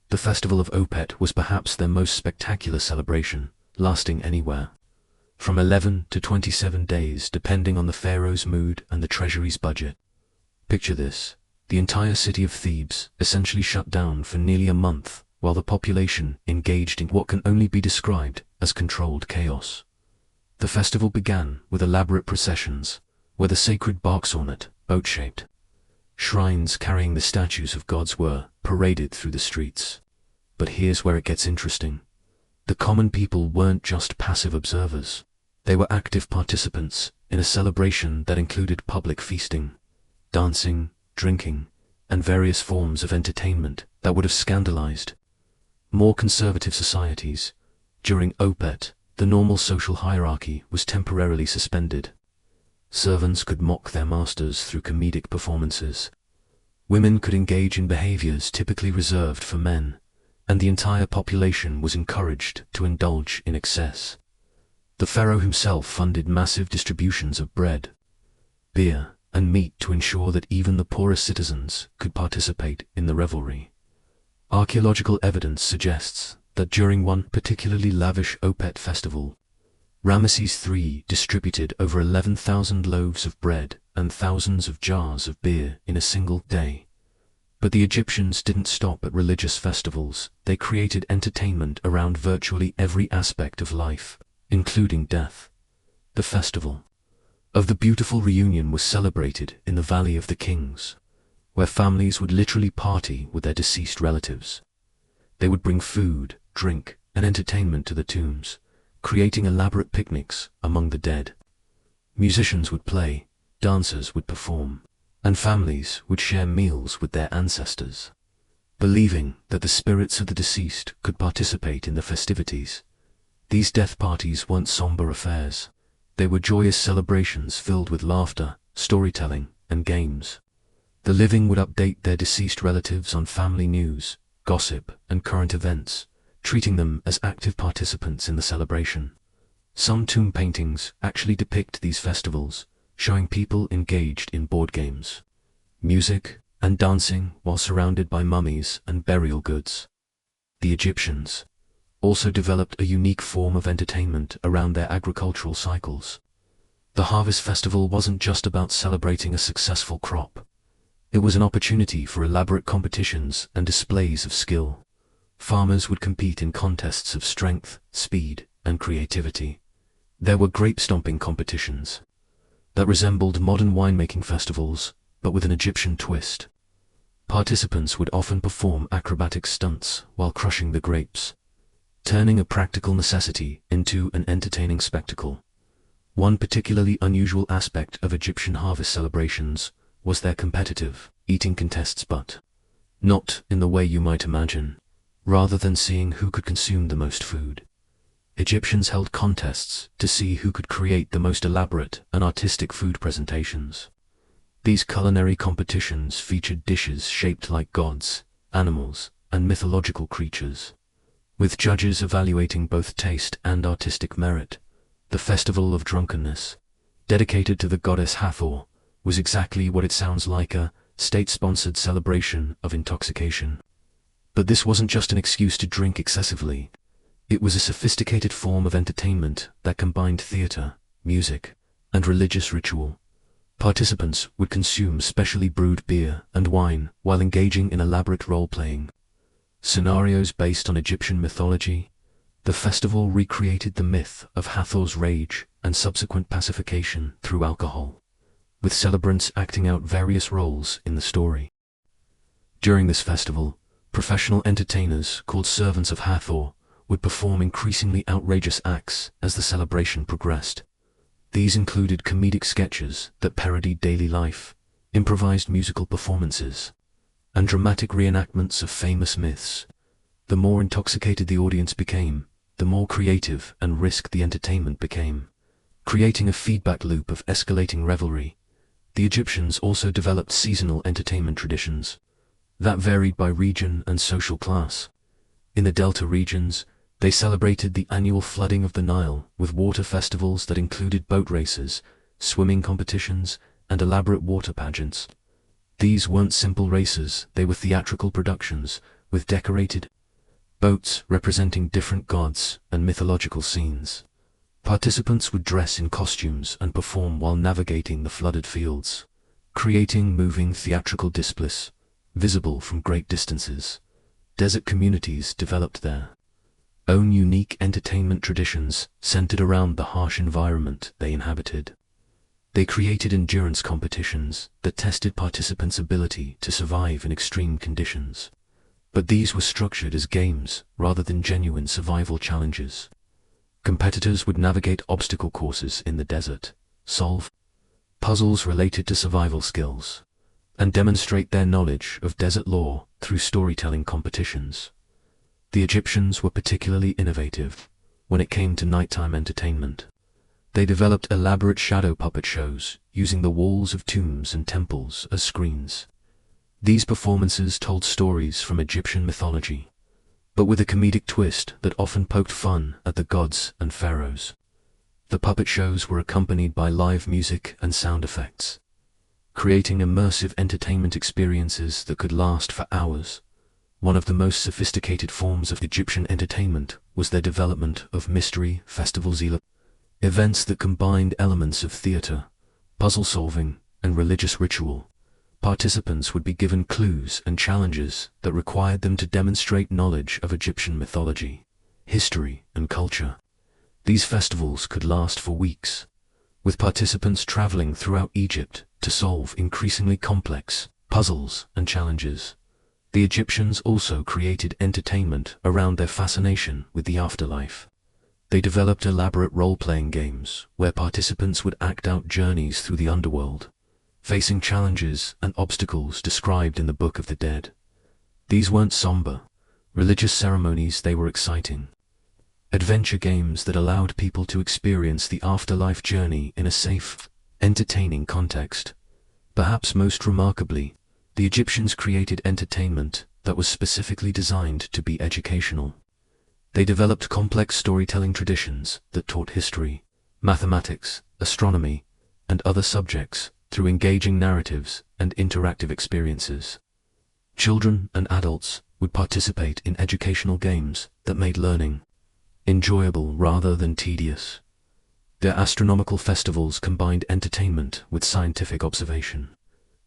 The Festival of Opet was perhaps their most spectacular celebration, lasting anywhere from 11 to 27 days depending on the pharaoh's mood and the treasury's budget. Picture this: the entire city of Thebes essentially shut down for nearly a month while the population engaged in what can only be described as controlled chaos. The festival began with elaborate processions, where the sacred barks ornate, boat-shaped shrines carrying the statues of gods were paraded through the streets. But here's where it gets interesting. The common people weren't just passive observers. They were active participants in a celebration that included public feasting, dancing, drinking, and various forms of entertainment that would have scandalized more conservative societies. During Opet, the normal social hierarchy was temporarily suspended. Servants could mock their masters through comedic performances. Women could engage in behaviors typically reserved for men, and the entire population was encouraged to indulge in excess. The pharaoh himself funded massive distributions of bread, beer, and meat to ensure that even the poorest citizens could participate in the revelry. Archaeological evidence suggests that during one particularly lavish Opet festival, Ramesses III distributed over 11,000 loaves of bread and thousands of jars of beer in a single day. But the Egyptians didn't stop at religious festivals. They created entertainment around virtually every aspect of life, including death. The Festival of the Beautiful Reunion was celebrated in the Valley of the Kings, where families would literally party with their deceased relatives. They would bring food, drink, and entertainment to the tombs, creating elaborate picnics among the dead. Musicians would play, dancers would perform, and families would share meals with their ancestors. Believing that the spirits of the deceased could participate in the festivities, these death parties weren't somber affairs. They were joyous celebrations filled with laughter, storytelling, and games. The living would update their deceased relatives on family news, gossip, and current events, treating them as active participants in the celebration. Some tomb paintings actually depict these festivals, showing people engaged in board games, music, and dancing while surrounded by mummies and burial goods. The Egyptians also developed a unique form of entertainment around their agricultural cycles. The harvest festival wasn't just about celebrating a successful crop. It was an opportunity for elaborate competitions and displays of skill. Farmers would compete in contests of strength, speed, and creativity. There were grape-stomping competitions that resembled modern winemaking festivals, but with an Egyptian twist. Participants would often perform acrobatic stunts while crushing the grapes, turning a practical necessity into an entertaining spectacle. One particularly unusual aspect of Egyptian harvest celebrations was their competitive eating contests, but not in the way you might imagine. Rather than seeing who could consume the most food, Egyptians held contests to see who could create the most elaborate and artistic food presentations. These culinary competitions featured dishes shaped like gods, animals, and mythological creatures, with judges evaluating both taste and artistic merit. The Festival of Drunkenness, dedicated to the goddess Hathor, was exactly what it sounds like, a state-sponsored celebration of intoxication. But this wasn't just an excuse to drink excessively. It was a sophisticated form of entertainment that combined theater, music, and religious ritual. Participants would consume specially brewed beer and wine while engaging in elaborate role-playing scenarios based on Egyptian mythology. The festival recreated the myth of Hathor's rage and subsequent pacification through alcohol, with celebrants acting out various roles in the story. During this festival, professional entertainers called servants of Hathor would perform increasingly outrageous acts as the celebration progressed. These included comedic sketches that parodied daily life, improvised musical performances, and dramatic reenactments of famous myths. The more intoxicated the audience became, the more creative and risked the entertainment became, creating a feedback loop of escalating revelry. The Egyptians also developed seasonal entertainment traditions that varied by region and social class. In the Delta regions, they celebrated the annual flooding of the Nile with water festivals that included boat races, swimming competitions, and elaborate water pageants. These weren't simple races, they were theatrical productions, with decorated boats representing different gods and mythological scenes. Participants would dress in costumes and perform while navigating the flooded fields, creating moving theatrical displays visible from great distances. Desert communities developed their own unique entertainment traditions centered around the harsh environment they inhabited. They created endurance competitions that tested participants' ability to survive in extreme conditions. But these were structured as games rather than genuine survival challenges. Competitors would navigate obstacle courses in the desert, solve puzzles related to survival skills, and demonstrate their knowledge of desert lore through storytelling competitions. The Egyptians were particularly innovative when it came to nighttime entertainment. They developed elaborate shadow puppet shows using the walls of tombs and temples as screens. These performances told stories from Egyptian mythology, but with a comedic twist that often poked fun at the gods and pharaohs. The puppet shows were accompanied by live music and sound effects, creating immersive entertainment experiences that could last for hours. One of the most sophisticated forms of Egyptian entertainment was their development of mystery festivals, events that combined elements of theater, puzzle solving, and religious ritual. Participants would be given clues and challenges that required them to demonstrate knowledge of Egyptian mythology, history, and culture. These festivals could last for weeks, with participants traveling throughout Egypt to solve increasingly complex puzzles, and challenges. The Egyptians also created entertainment around their fascination with the afterlife. They developed elaborate role-playing games where participants would act out journeys through the underworld, facing challenges and obstacles described in the Book of the Dead. These weren't somber, religious ceremonies, they were exciting adventure games that allowed people to experience the afterlife journey in a safe, entertaining context. Perhaps most remarkably, the Egyptians created entertainment that was specifically designed to be educational. They developed complex storytelling traditions that taught history, mathematics, astronomy, and other subjects through engaging narratives and interactive experiences. Children and adults would participate in educational games that made learning enjoyable rather than tedious. Their astronomical festivals combined entertainment with scientific observation.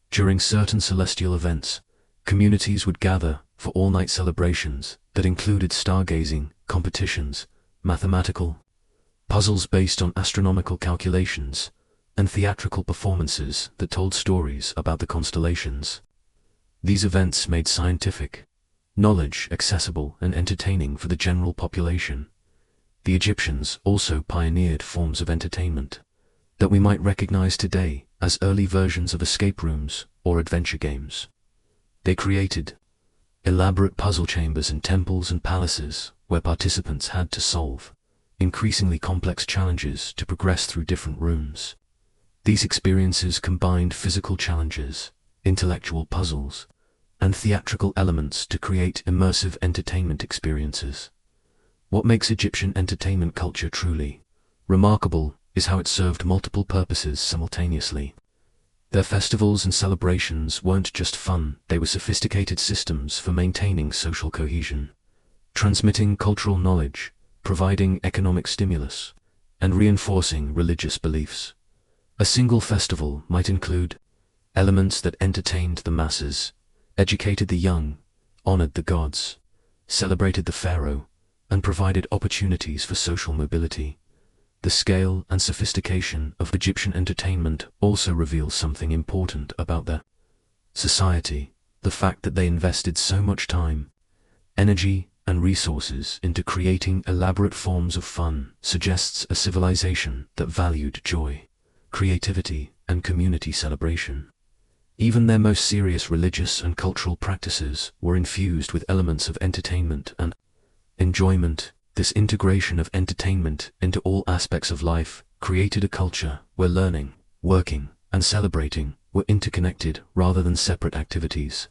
During certain celestial events, communities would gather for all-night celebrations that included stargazing competitions, mathematical puzzles based on astronomical calculations, and theatrical performances that told stories about the constellations. These events made scientific knowledge accessible and entertaining for the general population. The Egyptians also pioneered forms of entertainment that we might recognize today as early versions of escape rooms or adventure games. They created elaborate puzzle chambers in temples and palaces where participants had to solve increasingly complex challenges to progress through different rooms. These experiences combined physical challenges, intellectual puzzles, and theatrical elements to create immersive entertainment experiences. What makes Egyptian entertainment culture truly remarkable is how it served multiple purposes simultaneously. Their festivals and celebrations weren't just fun, they were sophisticated systems for maintaining social cohesion, transmitting cultural knowledge, providing economic stimulus, and reinforcing religious beliefs. A single festival might include elements that entertained the masses, educated the young, honored the gods, celebrated the pharaoh, and provided opportunities for social mobility. The scale and sophistication of Egyptian entertainment also reveals something important about their society. The fact that they invested so much time, energy, and resources into creating elaborate forms of fun suggests a civilization that valued joy, creativity, and community celebration. Even their most serious religious and cultural practices were infused with elements of entertainment and enjoyment. This integration of entertainment into all aspects of life created a culture where learning, working, and celebrating were interconnected rather than separate activities.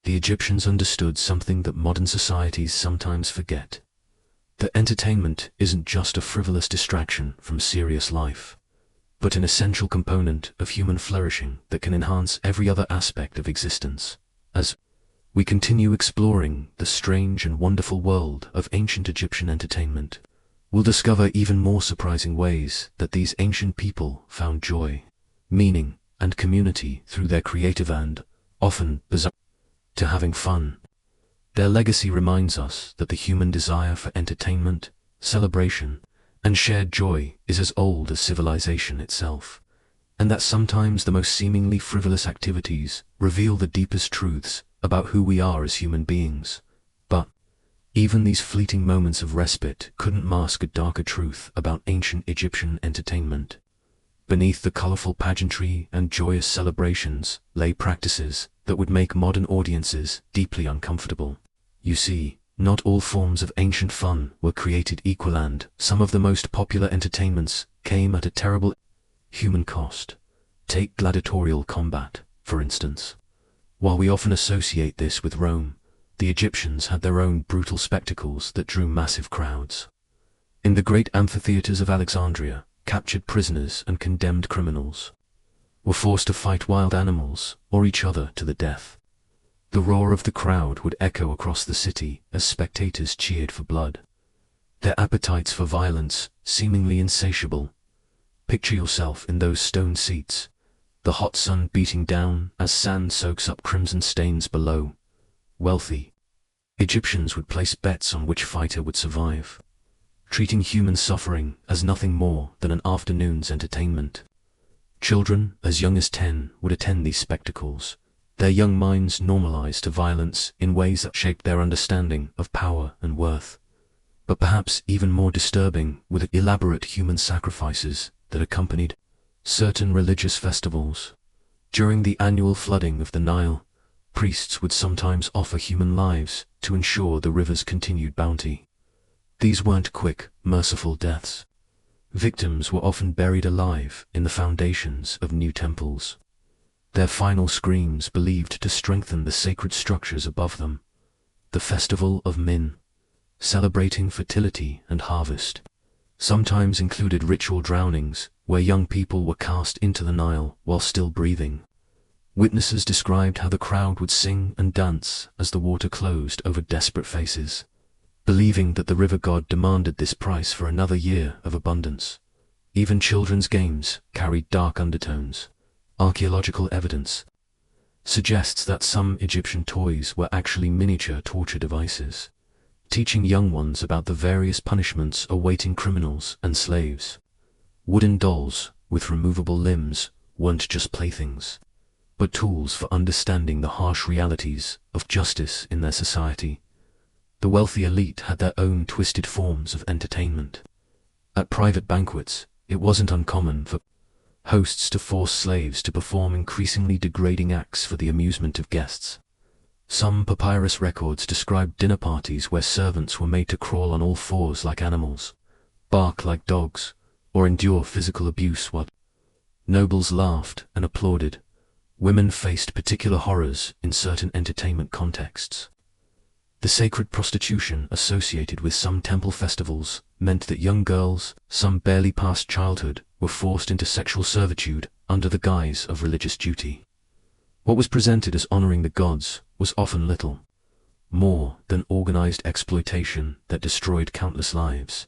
The Egyptians understood something that modern societies sometimes forget: that entertainment isn't just a frivolous distraction from serious life, but an essential component of human flourishing that can enhance every other aspect of existence. As we continue exploring the strange and wonderful world of ancient Egyptian entertainment, we'll discover even more surprising ways that these ancient people found joy, meaning, and community through their creative and, often bizarre, to having fun. Their legacy reminds us that the human desire for entertainment, celebration, and shared joy is as old as civilization itself, and that sometimes the most seemingly frivolous activities reveal the deepest truths about who we are as human beings. But even these fleeting moments of respite couldn't mask a darker truth about ancient Egyptian entertainment. Beneath the colorful pageantry and joyous celebrations lay practices that would make modern audiences deeply uncomfortable. You see, not all forms of ancient fun were created equal, and some of the most popular entertainments came at a terrible human cost. Take gladiatorial combat, for instance. While we often associate this with Rome, the Egyptians had their own brutal spectacles that drew massive crowds. In the great amphitheaters of Alexandria, captured prisoners and condemned criminals were forced to fight wild animals or each other to the death. The roar of the crowd would echo across the city as spectators cheered for blood, their appetites for violence seemingly insatiable. Picture yourself in those stone seats, the hot sun beating down as sand soaks up crimson stains below. Wealthy Egyptians would place bets on which fighter would survive, treating human suffering as nothing more than an afternoon's entertainment. Children as young as 10 would attend these spectacles, Their young minds normalized to violence in ways that shaped their understanding of power and worth. But perhaps even more disturbing were the elaborate human sacrifices that accompanied certain religious festivals. During the annual flooding of the Nile, priests would sometimes offer human lives to ensure the river's continued bounty. These weren't quick, merciful deaths. Victims were often buried alive in the foundations of new temples, their final screams believed to strengthen the sacred structures above them. The festival of Min, celebrating fertility and harvest, sometimes included ritual drownings where young people were cast into the Nile while still breathing. Witnesses described how the crowd would sing and dance as the water closed over desperate faces, believing that the river god demanded this price for another year of abundance. Even children's games carried dark undertones. Archaeological evidence suggests that some Egyptian toys were actually miniature torture devices, teaching young ones about the various punishments awaiting criminals and slaves. Wooden dolls with removable limbs weren't just playthings, but tools for understanding the harsh realities of justice in their society. The wealthy elite had their own twisted forms of entertainment. At private banquets, it wasn't uncommon for hosts to force slaves to perform increasingly degrading acts for the amusement of guests. Some papyrus records describe dinner parties where servants were made to crawl on all fours like animals, bark like dogs, or endure physical abuse while nobles laughed and applauded. Women faced particular horrors in certain entertainment contexts. The sacred prostitution associated with some temple festivals meant that young girls, some barely past childhood, were forced into sexual servitude under the guise of religious duty. What was presented as honoring the gods was often little more than organized exploitation that destroyed countless lives.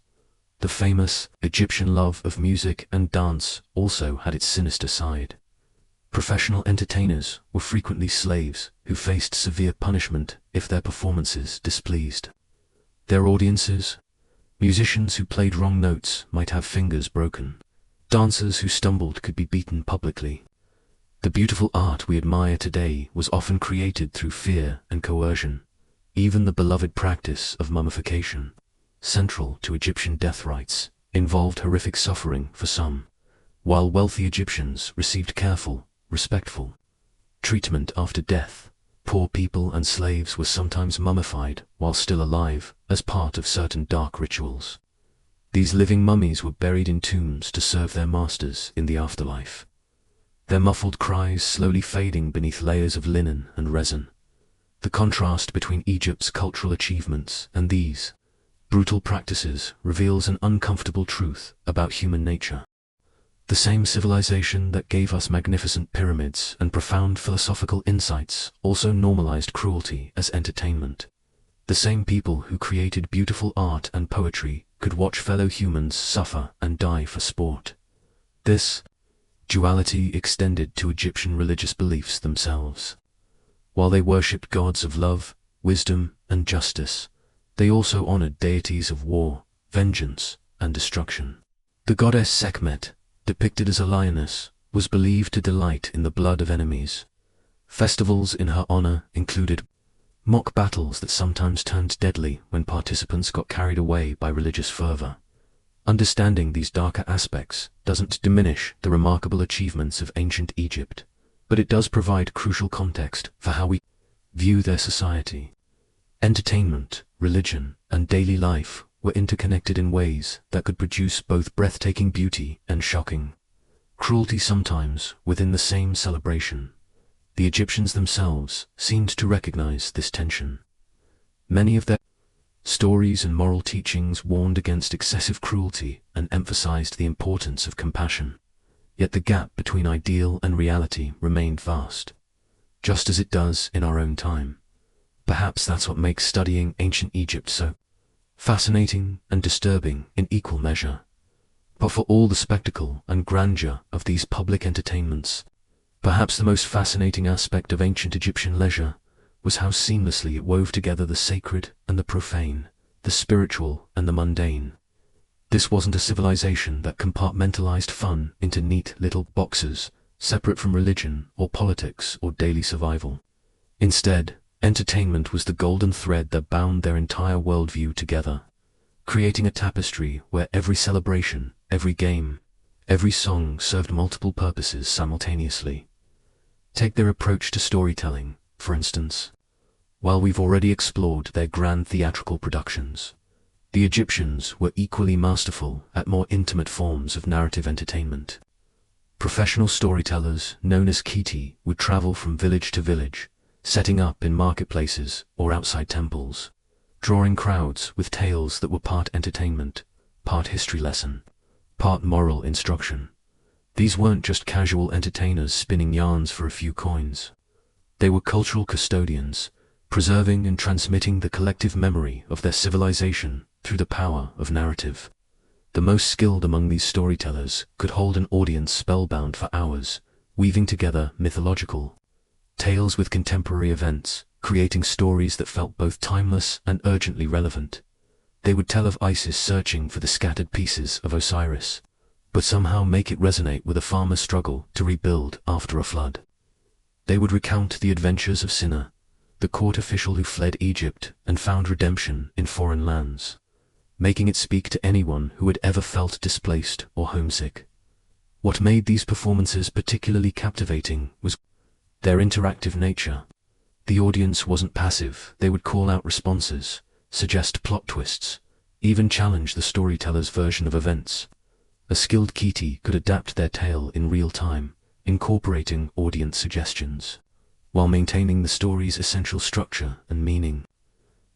The famous Egyptian love of music and dance also had its sinister side. Professional entertainers were frequently slaves who faced severe punishment if their performances displeased their audiences. Musicians who played wrong notes might have fingers broken. Dancers who stumbled could be beaten publicly. The beautiful art we admire today was often created through fear and coercion. Even the beloved practice of mummification, central to Egyptian death rites, involved horrific suffering for some, while wealthy Egyptians received careful, respectful treatment after death. Poor people and slaves were sometimes mummified while still alive as part of certain dark rituals. These living mummies were buried in tombs to serve their masters in the afterlife, their muffled cries slowly fading beneath layers of linen and resin. The contrast between Egypt's cultural achievements and these brutal practices reveals an uncomfortable truth about human nature. The same civilization that gave us magnificent pyramids and profound philosophical insights also normalized cruelty as entertainment. The same people who created beautiful art and poetry could watch fellow humans suffer and die for sport. This duality extended to Egyptian religious beliefs themselves. While they worshipped gods of love, wisdom, and justice, they also honored deities of war, vengeance, and destruction. The goddess Sekhmet, depicted as a lioness, was believed to delight in the blood of enemies. Festivals in her honor included mock battles that sometimes turned deadly when participants got carried away by religious fervor. Understanding these darker aspects doesn't diminish the remarkable achievements of ancient Egypt, but it does provide crucial context for how we view their society. Entertainment, religion, and daily life were interconnected in ways that could produce both breathtaking beauty and shocking cruelty sometimes within the same celebration. The Egyptians themselves seemed to recognize this tension. Many of their stories and moral teachings warned against excessive cruelty and emphasized the importance of compassion. Yet the gap between ideal and reality remained vast, just as it does in our own time. Perhaps that's what makes studying ancient Egypt so fascinating and disturbing in equal measure. But for all the spectacle and grandeur of these public entertainments, perhaps the most fascinating aspect of ancient Egyptian leisure was how seamlessly it wove together the sacred and the profane, the spiritual and the mundane. This wasn't a civilization that compartmentalized fun into neat little boxes, separate from religion or politics or daily survival. Instead, entertainment was the golden thread that bound their entire worldview together, creating a tapestry where every celebration, every game, every song served multiple purposes simultaneously. Take their approach to storytelling, for instance. While we've already explored their grand theatrical productions, the Egyptians were equally masterful at more intimate forms of narrative entertainment. Professional storytellers, known as kiti, would travel from village to village, setting up in marketplaces or outside temples, drawing crowds with tales that were part entertainment, part history lesson, part moral instruction. These weren't just casual entertainers spinning yarns for a few coins. They were cultural custodians, preserving and transmitting the collective memory of their civilization through the power of narrative. The most skilled among these storytellers could hold an audience spellbound for hours, weaving together mythological tales with contemporary events, creating stories that felt both timeless and urgently relevant. They would tell of Isis searching for the scattered pieces of Osiris, but somehow make it resonate with a farmer's struggle to rebuild after a flood. They would recount the adventures of Sinna, the court official who fled Egypt and found redemption in foreign lands, making it speak to anyone who had ever felt displaced or homesick. What made these performances particularly captivating was their interactive nature. The audience wasn't passive. They would call out responses, suggest plot twists, even challenge the storyteller's version of events. A skilled kiti could adapt their tale in real time, incorporating audience suggestions, while maintaining the story's essential structure and meaning.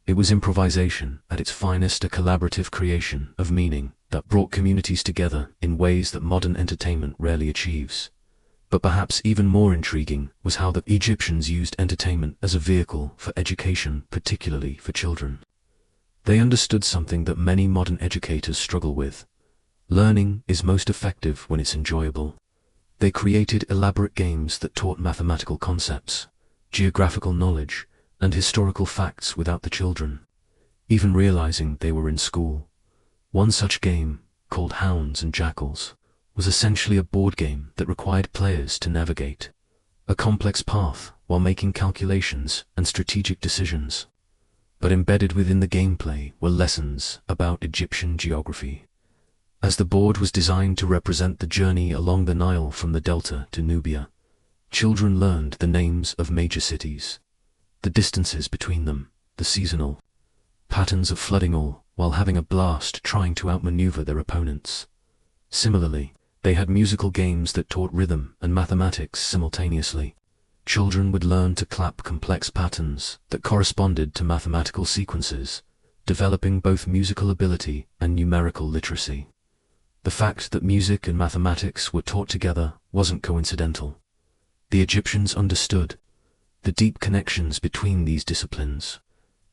It was improvisation at its finest, a collaborative creation of meaning that brought communities together in ways that modern entertainment rarely achieves. But perhaps even more intriguing was how the Egyptians used entertainment as a vehicle for education, particularly for children. They understood something that many modern educators struggle with. Learning is most effective when it's enjoyable. They created elaborate games that taught mathematical concepts, geographical knowledge, and historical facts without the children even realizing they were in school. One such game, called Hounds and Jackals, was essentially a board game that required players to navigate a complex path while making calculations and strategic decisions. But embedded within the gameplay were lessons about Egyptian geography, as the board was designed to represent the journey along the Nile from the Delta to Nubia. Children learned the names of major cities, the distances between them, the seasonal patterns of flooding, all while having a blast trying to outmaneuver their opponents. Similarly, they had musical games that taught rhythm and mathematics simultaneously. Children would learn to clap complex patterns that corresponded to mathematical sequences, developing both musical ability and numerical literacy. The fact that music and mathematics were taught together wasn't coincidental. The Egyptians understood the deep connections between these disciplines.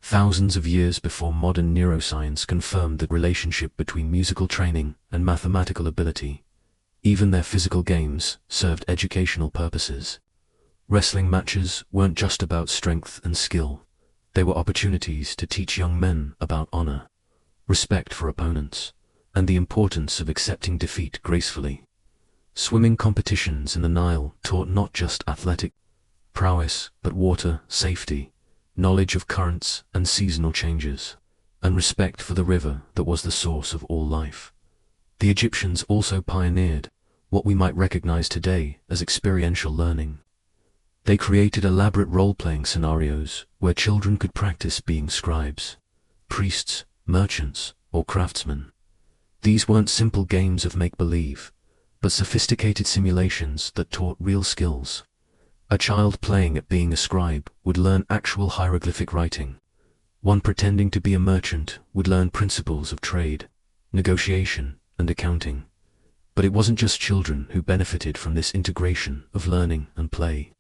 Thousands of years before modern neuroscience confirmed the relationship between musical training and mathematical ability. Even their physical games served educational purposes. Wrestling matches weren't just about strength and skill. They were opportunities to teach young men about honor, respect for opponents, and the importance of accepting defeat gracefully. Swimming competitions in the Nile taught not just athletic prowess, but water safety, knowledge of currents and seasonal changes, and respect for the river that was the source of all life. The Egyptians also pioneered what we might recognize today as experiential learning. They created elaborate role-playing scenarios where children could practice being scribes, priests, merchants, or craftsmen. These weren't simple games of make-believe, but sophisticated simulations that taught real skills. A child playing at being a scribe would learn actual hieroglyphic writing. One pretending to be a merchant would learn principles of trade, negotiation, and accounting. But it wasn't just children who benefited from this integration of learning and play.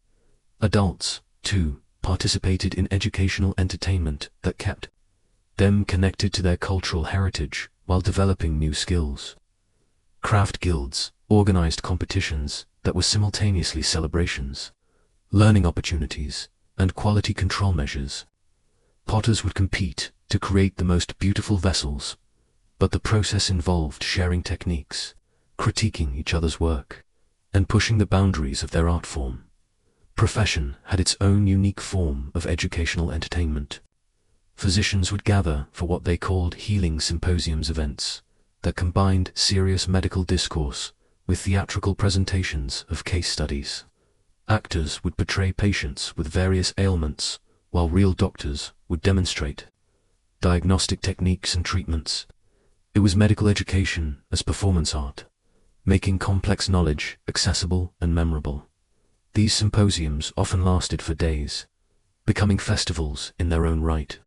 Adults, too, participated in educational entertainment that kept them connected to their cultural heritage while developing new skills. Craft guilds organized competitions that were simultaneously celebrations, learning opportunities, and quality control measures. Potters would compete to create the most beautiful vessels, but the process involved sharing techniques, critiquing each other's work, and pushing the boundaries of their art form. Profession had its own unique form of educational entertainment. Physicians would gather for what they called healing symposiums events that combined serious medical discourse with theatrical presentations of case studies. Actors would portray patients with various ailments, while real doctors would demonstrate diagnostic techniques and treatments. It was medical education as performance art, making complex knowledge accessible and memorable. These symposiums often lasted for days, becoming festivals in their own right.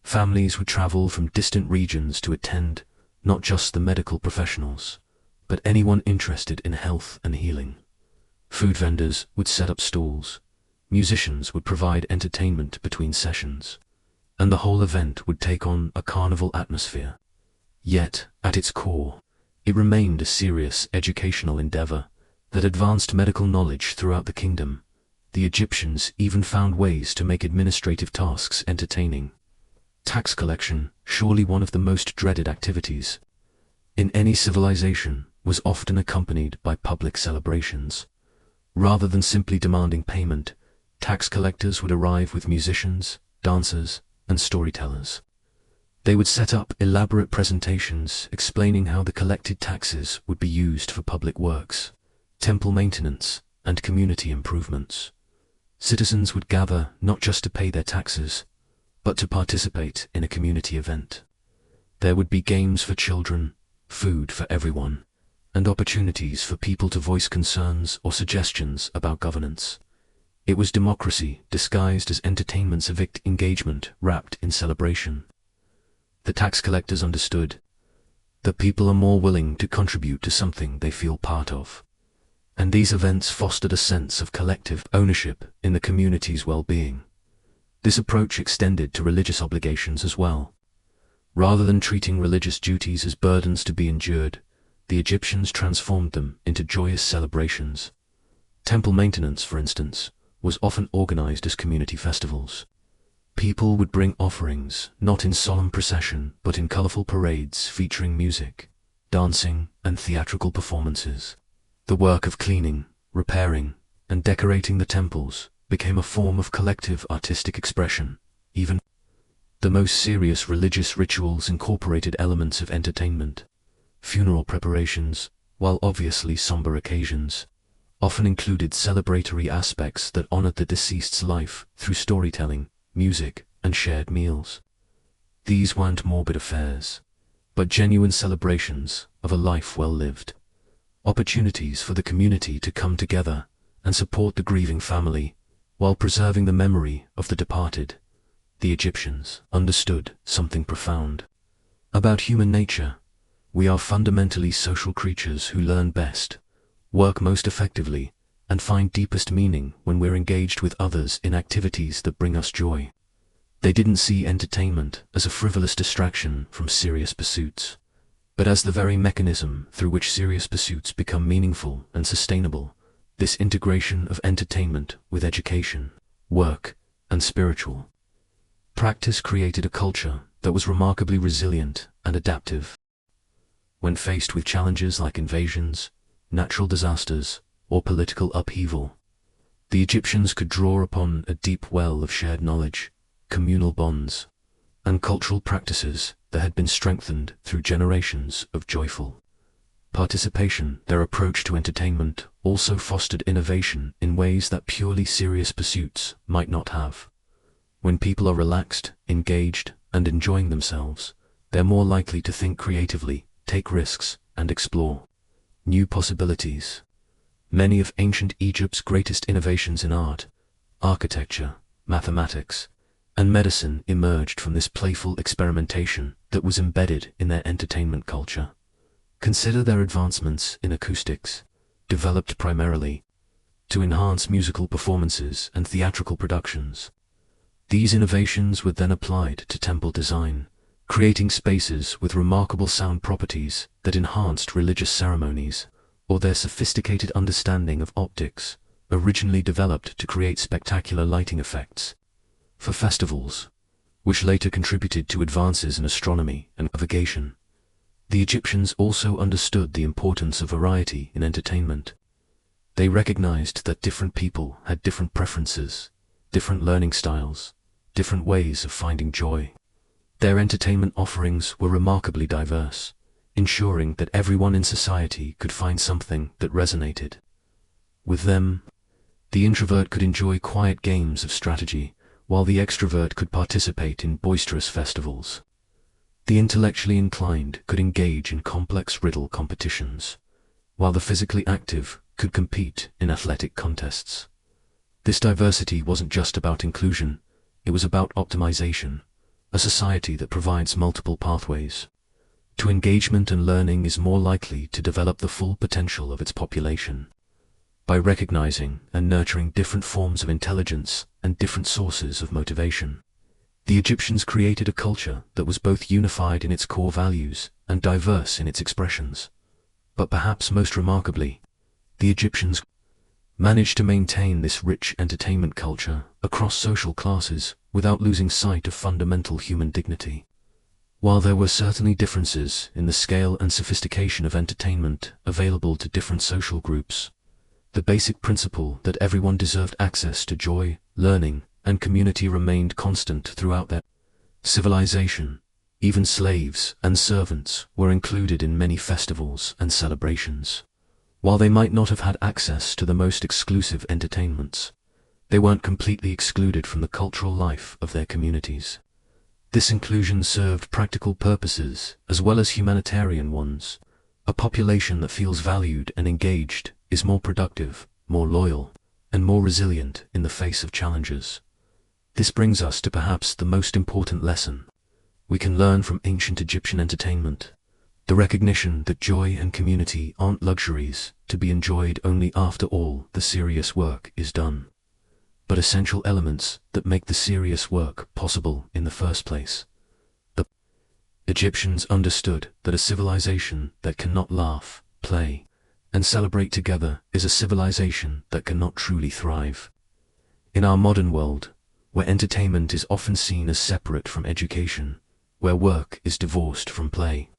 Families would travel from distant regions to attend not just the medical professionals, but anyone interested in health and healing. Food vendors would set up stalls, musicians would provide entertainment between sessions, and the whole event would take on a carnival atmosphere. Yet, at its core, it remained a serious educational endeavor that advanced medical knowledge throughout the kingdom. The Egyptians even found ways to make administrative tasks entertaining. Tax collection, surely one of the most dreaded activities in any civilization, was often accompanied by public celebrations. Rather than simply demanding payment, tax collectors would arrive with musicians, dancers, and storytellers. They would set up elaborate presentations explaining how the collected taxes would be used for public works, temple maintenance, and community improvements. Citizens would gather not just to pay their taxes, but to participate in a community event. There would be games for children, food for everyone, and opportunities for people to voice concerns or suggestions about governance. It was democracy disguised as entertainment, civic engagement wrapped in celebration. The tax collectors understood that people are more willing to contribute to something they feel part of, and these events fostered a sense of collective ownership in the community's well-being. This approach extended to religious obligations as well. Rather than treating religious duties as burdens to be endured, the Egyptians transformed them into joyous celebrations. Temple maintenance, for instance, was often organized as community festivals. People would bring offerings, not in solemn procession, but in colorful parades featuring music, dancing, and theatrical performances. The work of cleaning, repairing, and decorating the temples became a form of collective artistic expression. Even the most serious religious rituals incorporated elements of entertainment. Funeral preparations, while obviously somber occasions, often included celebratory aspects that honored the deceased's life through storytelling, music, and shared meals. These weren't morbid affairs, but genuine celebrations of a life well lived. Opportunities for the community to come together and support the grieving family while preserving the memory of the departed. The Egyptians understood something profound about human nature. We are fundamentally social creatures who learn best, work most effectively, and find deepest meaning when we're engaged with others in activities that bring us joy. They didn't see entertainment as a frivolous distraction from serious pursuits, but as the very mechanism through which serious pursuits become meaningful and sustainable. This integration of entertainment with education, work, and spiritual practice created a culture that was remarkably resilient and adaptive. When faced with challenges like invasions, natural disasters, or political upheaval, the Egyptians could draw upon a deep well of shared knowledge, communal bonds, and cultural practices that had been strengthened through generations of joyful participation. Their approach to entertainment also fostered innovation in ways that purely serious pursuits might not have. When people are relaxed, engaged, and enjoying themselves, they're more likely to think creatively, take risks, and explore new possibilities. Many of ancient Egypt's greatest innovations in art, architecture, mathematics, and medicine emerged from this playful experimentation that was embedded in their entertainment culture. Consider their advancements in acoustics, developed primarily to enhance musical performances and theatrical productions. These innovations were then applied to temple design, creating spaces with remarkable sound properties that enhanced religious ceremonies, or their sophisticated understanding of optics, originally developed to create spectacular lighting effects for festivals, which later contributed to advances in astronomy and navigation. The Egyptians also understood the importance of variety in entertainment. They recognized that different people had different preferences, different learning styles, different ways of finding joy. Their entertainment offerings were remarkably diverse, ensuring that everyone in society could find something that resonated with them. The introvert could enjoy quiet games of strategy, while the extrovert could participate in boisterous festivals. The intellectually inclined could engage in complex riddle competitions, while the physically active could compete in athletic contests. This diversity wasn't just about inclusion, it was about optimization, a society that provides multiple pathways to engagement and learning is more likely to develop the full potential of its population. By recognizing and nurturing different forms of intelligence and different sources of motivation, the Egyptians created a culture that was both unified in its core values and diverse in its expressions. But perhaps most remarkably, the Egyptians managed to maintain this rich entertainment culture across social classes without losing sight of fundamental human dignity. While there were certainly differences in the scale and sophistication of entertainment available to different social groups, the basic principle that everyone deserved access to joy, learning, and community remained constant throughout their civilization. Even slaves and servants were included in many festivals and celebrations. While they might not have had access to the most exclusive entertainments, they weren't completely excluded from the cultural life of their communities. This inclusion served practical purposes as well as humanitarian ones. A population that feels valued and engaged is more productive, more loyal, and more resilient in the face of challenges. This brings us to perhaps the most important lesson we can learn from ancient Egyptian entertainment: the recognition that joy and community aren't luxuries to be enjoyed only after all the serious work is done, but essential elements that make the serious work possible in the first place. The Egyptians understood that a civilization that cannot laugh, play, and celebrate together is a civilization that cannot truly thrive. In our modern world, where entertainment is often seen as separate from education, where work is divorced from play,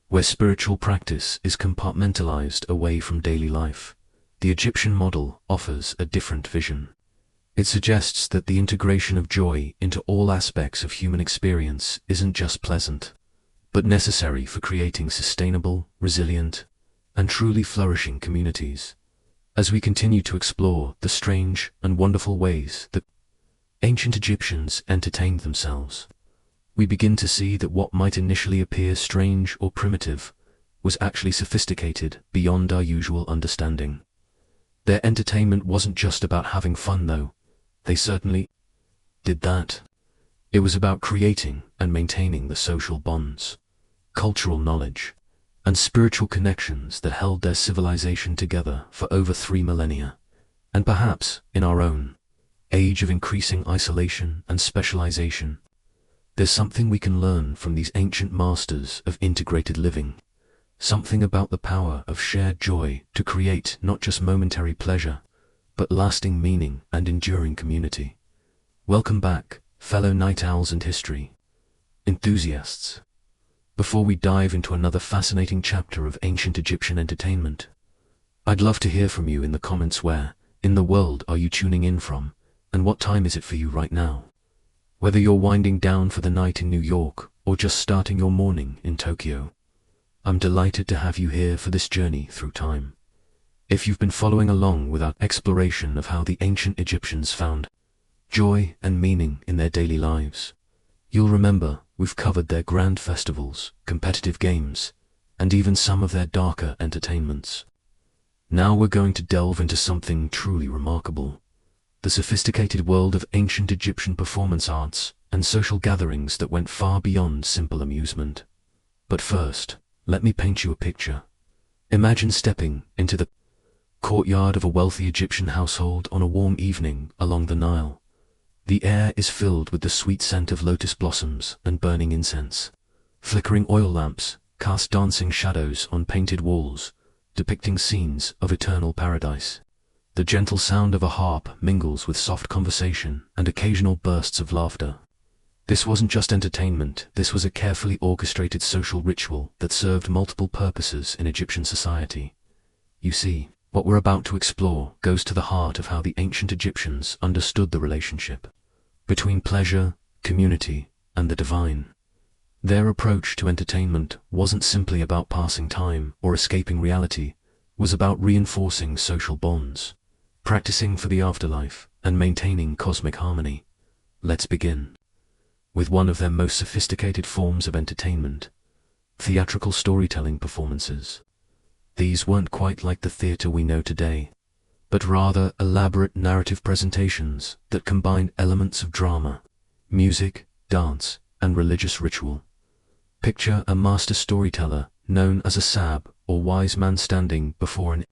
where spiritual practice is compartmentalized away from daily life, the Egyptian model offers a different vision. It suggests that the integration of joy into all aspects of human experience isn't just pleasant, but necessary for creating sustainable, resilient, and truly flourishing communities. As we continue to explore the strange and wonderful ways that ancient Egyptians entertained themselves, we begin to see that what might initially appear strange or primitive was actually sophisticated beyond our usual understanding. Their entertainment wasn't just about having fun, though. They certainly did that. It was about creating and maintaining the social bonds, cultural knowledge, and spiritual connections that held their civilization together for over 3 millennia. And perhaps, in our own age of increasing isolation and specialization, there's something we can learn from these ancient masters of integrated living, something about the power of shared joy to create not just momentary pleasure, but lasting meaning and enduring community. Welcome back, fellow night owls and history enthusiasts. Before we dive into another fascinating chapter of ancient Egyptian entertainment, I'd love to hear from you in the comments. Where in the world are you tuning in from, and what time is it for you right now? Whether you're winding down for the night in New York or just starting your morning in Tokyo, I'm delighted to have you here for this journey through time. If you've been following along with our exploration of how the ancient Egyptians found joy and meaning in their daily lives, you'll remember we've covered their grand festivals, competitive games, and even some of their darker entertainments. Now we're going to delve into something truly remarkable: the sophisticated world of ancient Egyptian performance arts and social gatherings that went far beyond simple amusement. But first, let me paint you a picture. Imagine stepping into the courtyard of a wealthy Egyptian household on a warm evening along the Nile. The air is filled with the sweet scent of lotus blossoms and burning incense. Flickering oil lamps cast dancing shadows on painted walls, depicting scenes of eternal paradise. The gentle sound of a harp mingles with soft conversation and occasional bursts of laughter. This wasn't just entertainment, this was a carefully orchestrated social ritual that served multiple purposes in Egyptian society. You see, What we're about to explore goes to the heart of how the ancient Egyptians understood the relationship between pleasure, community, and the divine. Their approach to entertainment wasn't simply about passing time or escaping reality, it was about reinforcing social bonds, practicing for the afterlife, and maintaining cosmic harmony. Let's begin with one of their most sophisticated forms of entertainment: theatrical storytelling performances. These weren't quite like the theater we know today, but rather elaborate narrative presentations that combined elements of drama, music, dance, and religious ritual. Picture a master storyteller, known as a sab, or wise man, standing before an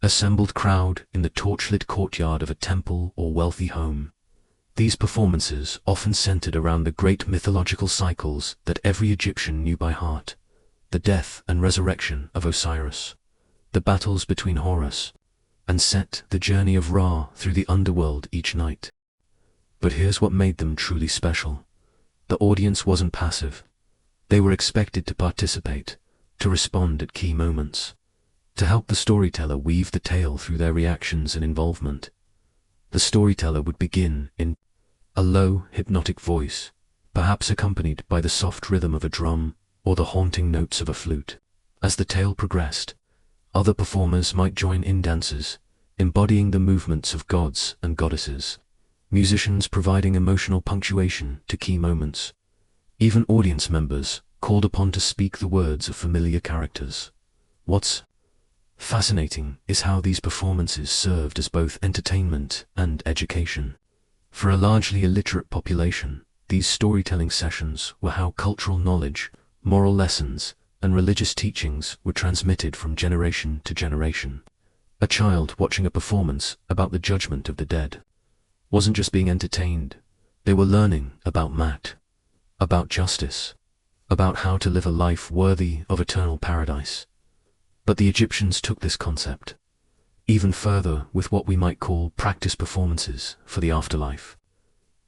assembled crowd in the torchlit courtyard of a temple or wealthy home. These performances often centered around the great mythological cycles that every Egyptian knew by heart: the death and resurrection of Osiris, the battles between Horus and Set, the journey of Ra through the underworld each night. But here's what made them truly special. The audience wasn't passive. They were expected to participate, to respond at key moments, to help the storyteller weave the tale through their reactions and involvement. The storyteller would begin in a low, hypnotic voice, perhaps accompanied by the soft rhythm of a drum or the haunting notes of a flute. As the tale progressed, other performers might join in dances, embodying the movements of gods and goddesses, musicians providing emotional punctuation to key moments, even audience members called upon to speak the words of familiar characters. What's fascinating is how these performances served as both entertainment and education. For a largely illiterate population, these storytelling sessions were how cultural knowledge, moral lessons, and religious teachings were transmitted from generation to generation. A child watching a performance about the judgment of the dead wasn't just being entertained, they were learning about Mat, about justice, about how to live a life worthy of eternal paradise. But the Egyptians took this concept even further with what we might call practice performances for the afterlife.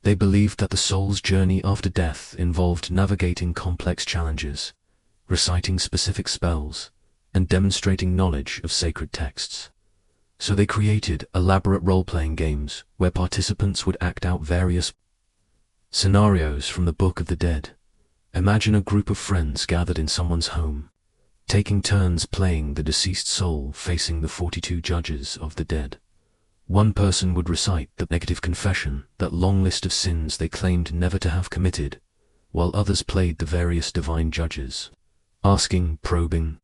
They believed that the soul's journey after death involved navigating complex challenges, reciting specific spells, and demonstrating knowledge of sacred texts. So they created elaborate role-playing games where participants would act out various scenarios from the Book of the Dead. Imagine a group of friends gathered in someone's home, taking turns playing the deceased soul facing the 42 judges of the dead. One person would recite the negative confession, that long list of sins they claimed never to have committed, while others played the various divine judges, asking probing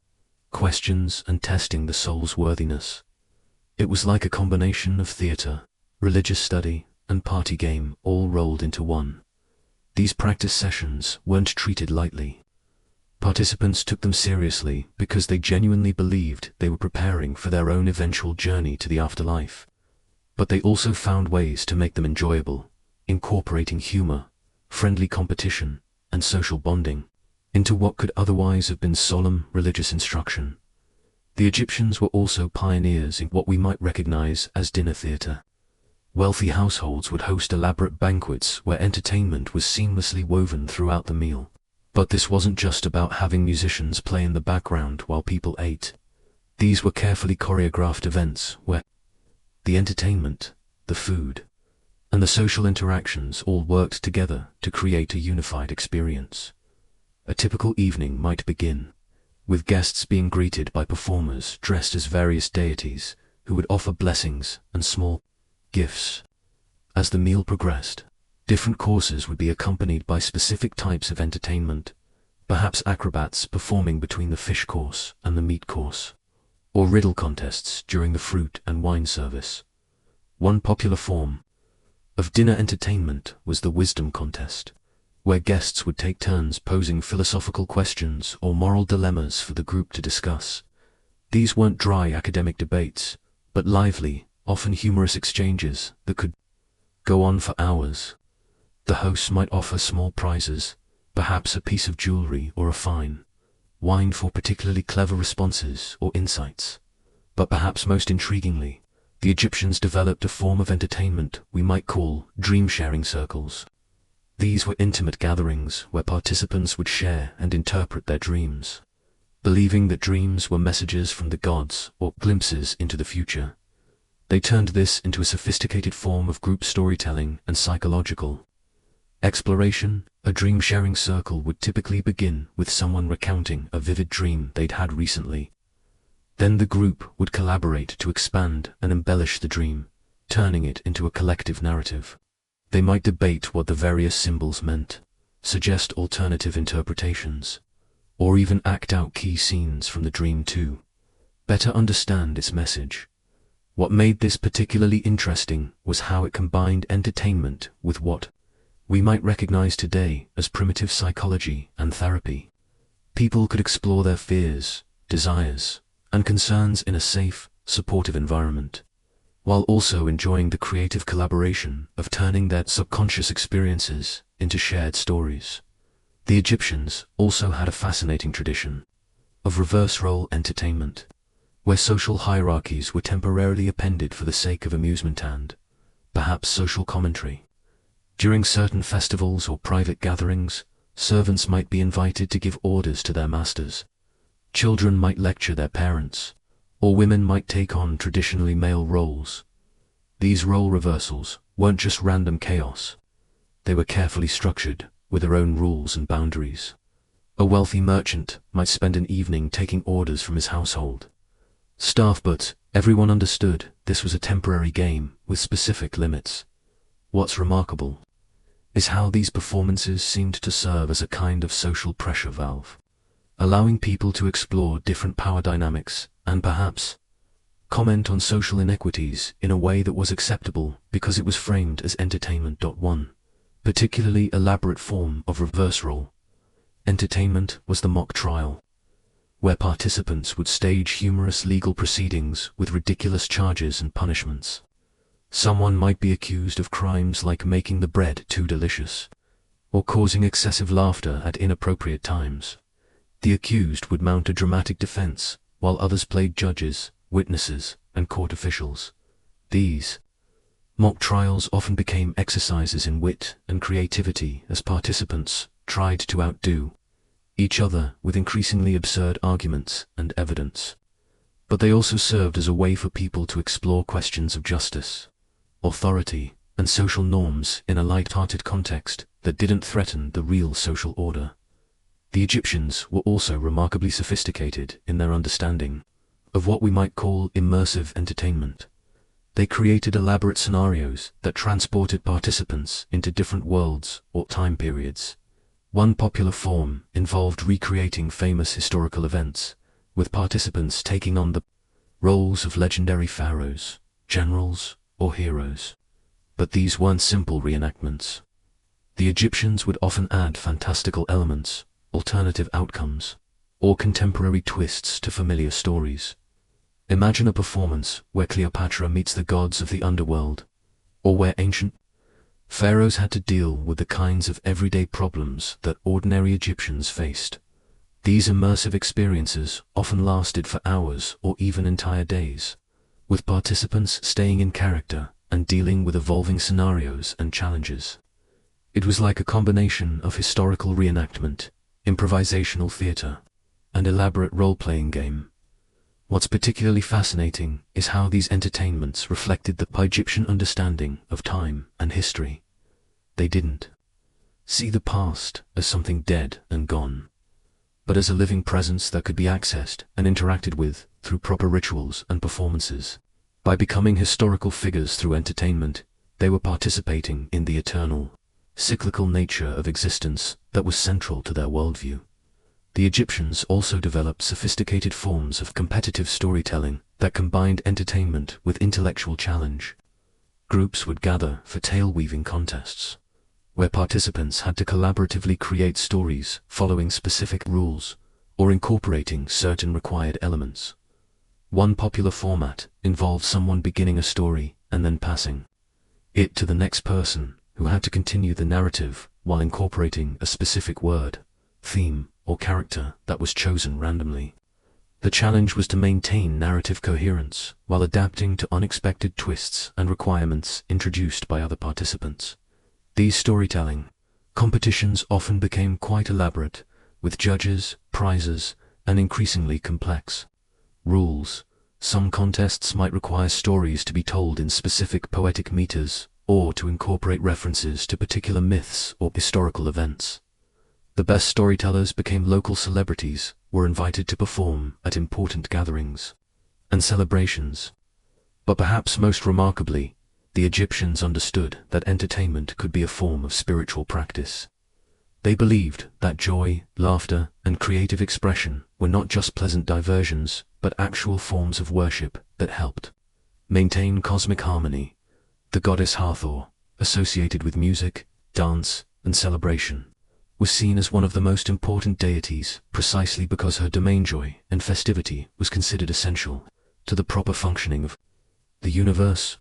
questions and testing the soul's worthiness. It was like a combination of theater, religious study, and party game all rolled into one. These practice sessions weren't treated lightly. Participants took them seriously because they genuinely believed they were preparing for their own eventual journey to the afterlife. But they also found ways to make them enjoyable, incorporating humor, friendly competition, and social bonding into what could otherwise have been solemn religious instruction. The Egyptians were also pioneers in what we might recognize as dinner theater. Wealthy households would host elaborate banquets where entertainment was seamlessly woven throughout the meal. But this wasn't just about having musicians play in the background while people ate. These were carefully choreographed events where the entertainment, the food, and the social interactions all worked together to create a unified experience. A typical evening might begin with guests being greeted by performers dressed as various deities who would offer blessings and small gifts. As the meal progressed, different courses would be accompanied by specific types of entertainment, perhaps acrobats performing between the fish course and the meat course, or riddle contests during the fruit and wine service. One popular form of dinner entertainment was the wisdom contest, where guests would take turns posing philosophical questions or moral dilemmas for the group to discuss. These weren't dry academic debates, but lively, often humorous exchanges that could go on for hours. The hosts might offer small prizes, perhaps a piece of jewelry or a fine wine for particularly clever responses or insights. But perhaps most intriguingly, the Egyptians developed a form of entertainment we might call dream-sharing circles. These were intimate gatherings where participants would share and interpret their dreams. believing that dreams were messages from the gods or glimpses into the future. They turned this into a sophisticated form of group storytelling and psychological exploration. A dream-sharing circle would typically begin with someone recounting a vivid dream they'd had recently. Then the group would collaborate to expand and embellish the dream, turning it into a collective narrative. They might debate what the various symbols meant, suggest alternative interpretations, or even act out key scenes from the dream to better understand its message. What made this particularly interesting was how it combined entertainment with what we might recognize today as primitive psychology and therapy. People could explore their fears, desires, and concerns in a safe, supportive environment, while also enjoying the creative collaboration of turning their subconscious experiences into shared stories. The Egyptians also had a fascinating tradition of reverse role entertainment, where social hierarchies were temporarily appended for the sake of amusement and, perhaps, social commentary. During certain festivals or private gatherings, servants might be invited to give orders to their masters. Children might lecture their parents, or women might take on traditionally male roles. These role reversals weren't just random chaos. They were carefully structured, with their own rules and boundaries. A wealthy merchant might spend an evening taking orders from his household staff, but everyone understood this was a temporary game with specific limits. What's remarkable is how these performances seemed to serve as a kind of social pressure valve, allowing people to explore different power dynamics and perhaps comment on social inequities in a way that was acceptable because it was framed as entertainment. One particularly elaborate form of reverse role entertainment was the mock trial, where participants would stage humorous legal proceedings with ridiculous charges and punishments. Someone might be accused of crimes like making the bread too delicious, or causing excessive laughter at inappropriate times. The accused would mount a dramatic defense, while others played judges, witnesses, and court officials. These mock trials often became exercises in wit and creativity as participants tried to outdo each other with increasingly absurd arguments and evidence. But they also served as a way for people to explore questions of justice, authority, and social norms in a light-hearted context that didn't threaten the real social order. The Egyptians were also remarkably sophisticated in their understanding of what we might call immersive entertainment. They created elaborate scenarios that transported participants into different worlds or time periods. One popular form involved recreating famous historical events, with participants taking on the roles of legendary pharaohs, generals, or heroes. But these weren't simple reenactments. The Egyptians would often add fantastical elements, alternative outcomes, or contemporary twists to familiar stories. Imagine a performance where Cleopatra meets the gods of the underworld, or where ancient pharaohs had to deal with the kinds of everyday problems that ordinary Egyptians faced. These immersive experiences often lasted for hours or even entire days, with participants staying in character and dealing with evolving scenarios and challenges. It was like a combination of historical reenactment, improvisational theater, and elaborate role-playing game. What's particularly fascinating is how these entertainments reflected the Egyptian understanding of time and history. They didn't see the past as something dead and gone, but as a living presence that could be accessed and interacted with through proper rituals and performances. By becoming historical figures through entertainment, they were participating in the eternal, cyclical nature of existence that was central to their worldview. The Egyptians also developed sophisticated forms of competitive storytelling that combined entertainment with intellectual challenge. Groups would gather for tale-weaving contests, where participants had to collaboratively create stories following specific rules or incorporating certain required elements. One popular format involved someone beginning a story and then passing it to the next person, who had to continue the narrative while incorporating a specific word, theme, or character that was chosen randomly. The challenge was to maintain narrative coherence while adapting to unexpected twists and requirements introduced by other participants. These storytelling competitions often became quite elaborate, with judges, prizes, and increasingly complex. Rules. Some contests might require stories to be told in specific poetic meters, or to incorporate references to particular myths or historical events. The best storytellers became local celebrities, were invited to perform at important gatherings and celebrations. But perhaps most remarkably, the Egyptians understood that entertainment could be a form of spiritual practice. They believed that joy, laughter, and creative expression were not just pleasant diversions, but actual forms of worship that helped maintain cosmic harmony. The goddess Hathor, associated with music, dance, and celebration, was seen as one of the most important deities precisely because her domain joy and festivity was considered essential to the proper functioning of the universe.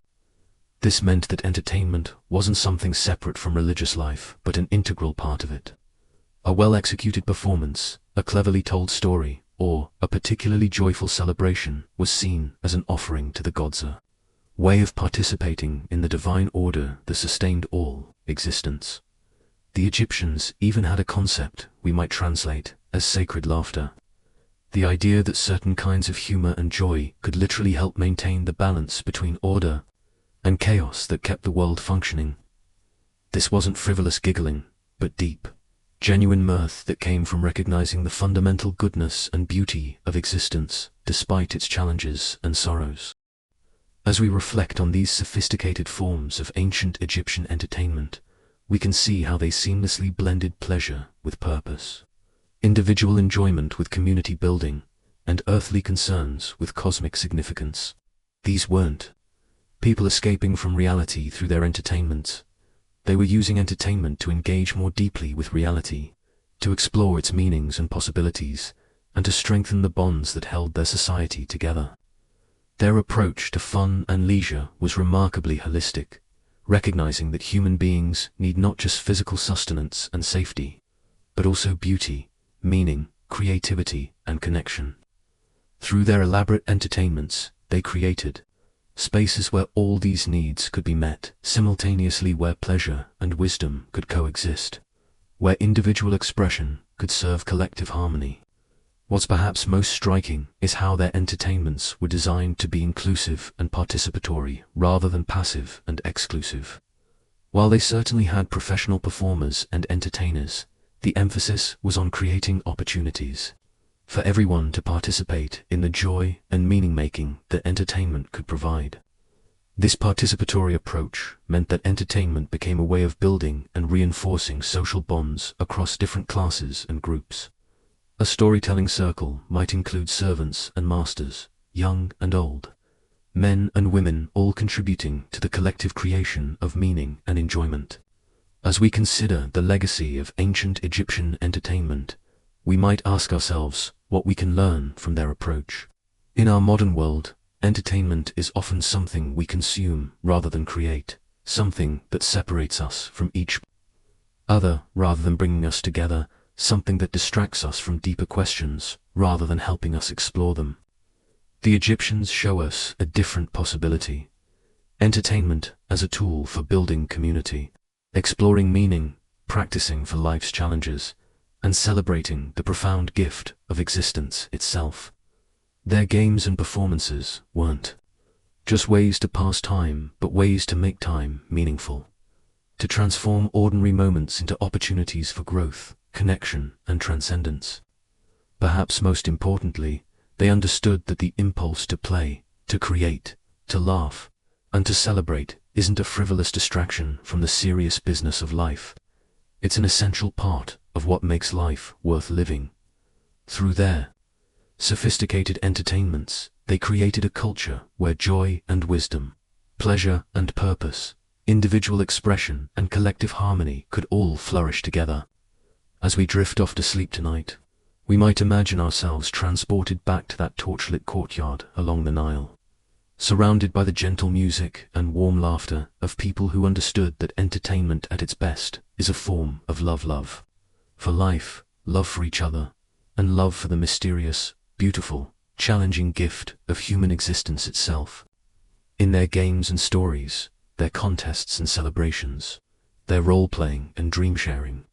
This meant that entertainment wasn't something separate from religious life, but an integral part of it. A well-executed performance, a cleverly told story, or a particularly joyful celebration was seen as an offering to the gods, a way of participating in the divine order that sustained all existence. The Egyptians even had a concept we might translate as sacred laughter. The idea that certain kinds of humor and joy could literally help maintain the balance between order and chaos that kept the world functioning. This wasn't frivolous giggling, but deep, genuine mirth that came from recognizing the fundamental goodness and beauty of existence, despite its challenges and sorrows. As we reflect on these sophisticated forms of ancient Egyptian entertainment, we can see how they seamlessly blended pleasure with purpose, individual enjoyment with community building, and earthly concerns with cosmic significance. These weren't people escaping from reality through their entertainment. They were using entertainment to engage more deeply with reality, to explore its meanings and possibilities, and to strengthen the bonds that held their society together. Their approach to fun and leisure was remarkably holistic, recognizing that human beings need not just physical sustenance and safety, but also beauty, meaning, creativity, and connection. Through their elaborate entertainments, they created spaces where all these needs could be met, simultaneously where pleasure and wisdom could coexist, where individual expression could serve collective harmony. What's perhaps most striking is how their entertainments were designed to be inclusive and participatory rather than passive and exclusive. While they certainly had professional performers and entertainers, the emphasis was on creating opportunities for everyone to participate in the joy and meaning-making that entertainment could provide. This participatory approach meant that entertainment became a way of building and reinforcing social bonds across different classes and groups. A storytelling circle might include servants and masters, young and old, men and women, all contributing to the collective creation of meaning and enjoyment. As we consider the legacy of ancient Egyptian entertainment, we might ask ourselves what we can learn from their approach. In our modern world, entertainment is often something we consume rather than create, something that separates us from each other rather than bringing us together, something that distracts us from deeper questions rather than helping us explore them. The Egyptians show us a different possibility: entertainment as a tool for building community, exploring meaning, practicing for life's challenges, and celebrating the profound gift of existence itself. Their games and performances weren't just ways to pass time, but ways to make time meaningful, to transform ordinary moments into opportunities for growth, connection, and transcendence. Perhaps most importantly, they understood that the impulse to play, to create, to laugh, and to celebrate isn't a frivolous distraction from the serious business of life. It's an essential part of what makes life worth living. Through their sophisticated entertainments, they created a culture where joy and wisdom, pleasure and purpose, individual expression and collective harmony could all flourish together. As we drift off to sleep tonight, we might imagine ourselves transported back to that torchlit courtyard along the Nile, surrounded by the gentle music and warm laughter of people who understood that entertainment at its best is a form of love for life, love for each other, and love for the mysterious, beautiful, challenging gift of human existence itself. In their games and stories, their contests and celebrations, their role-playing and dream-sharing,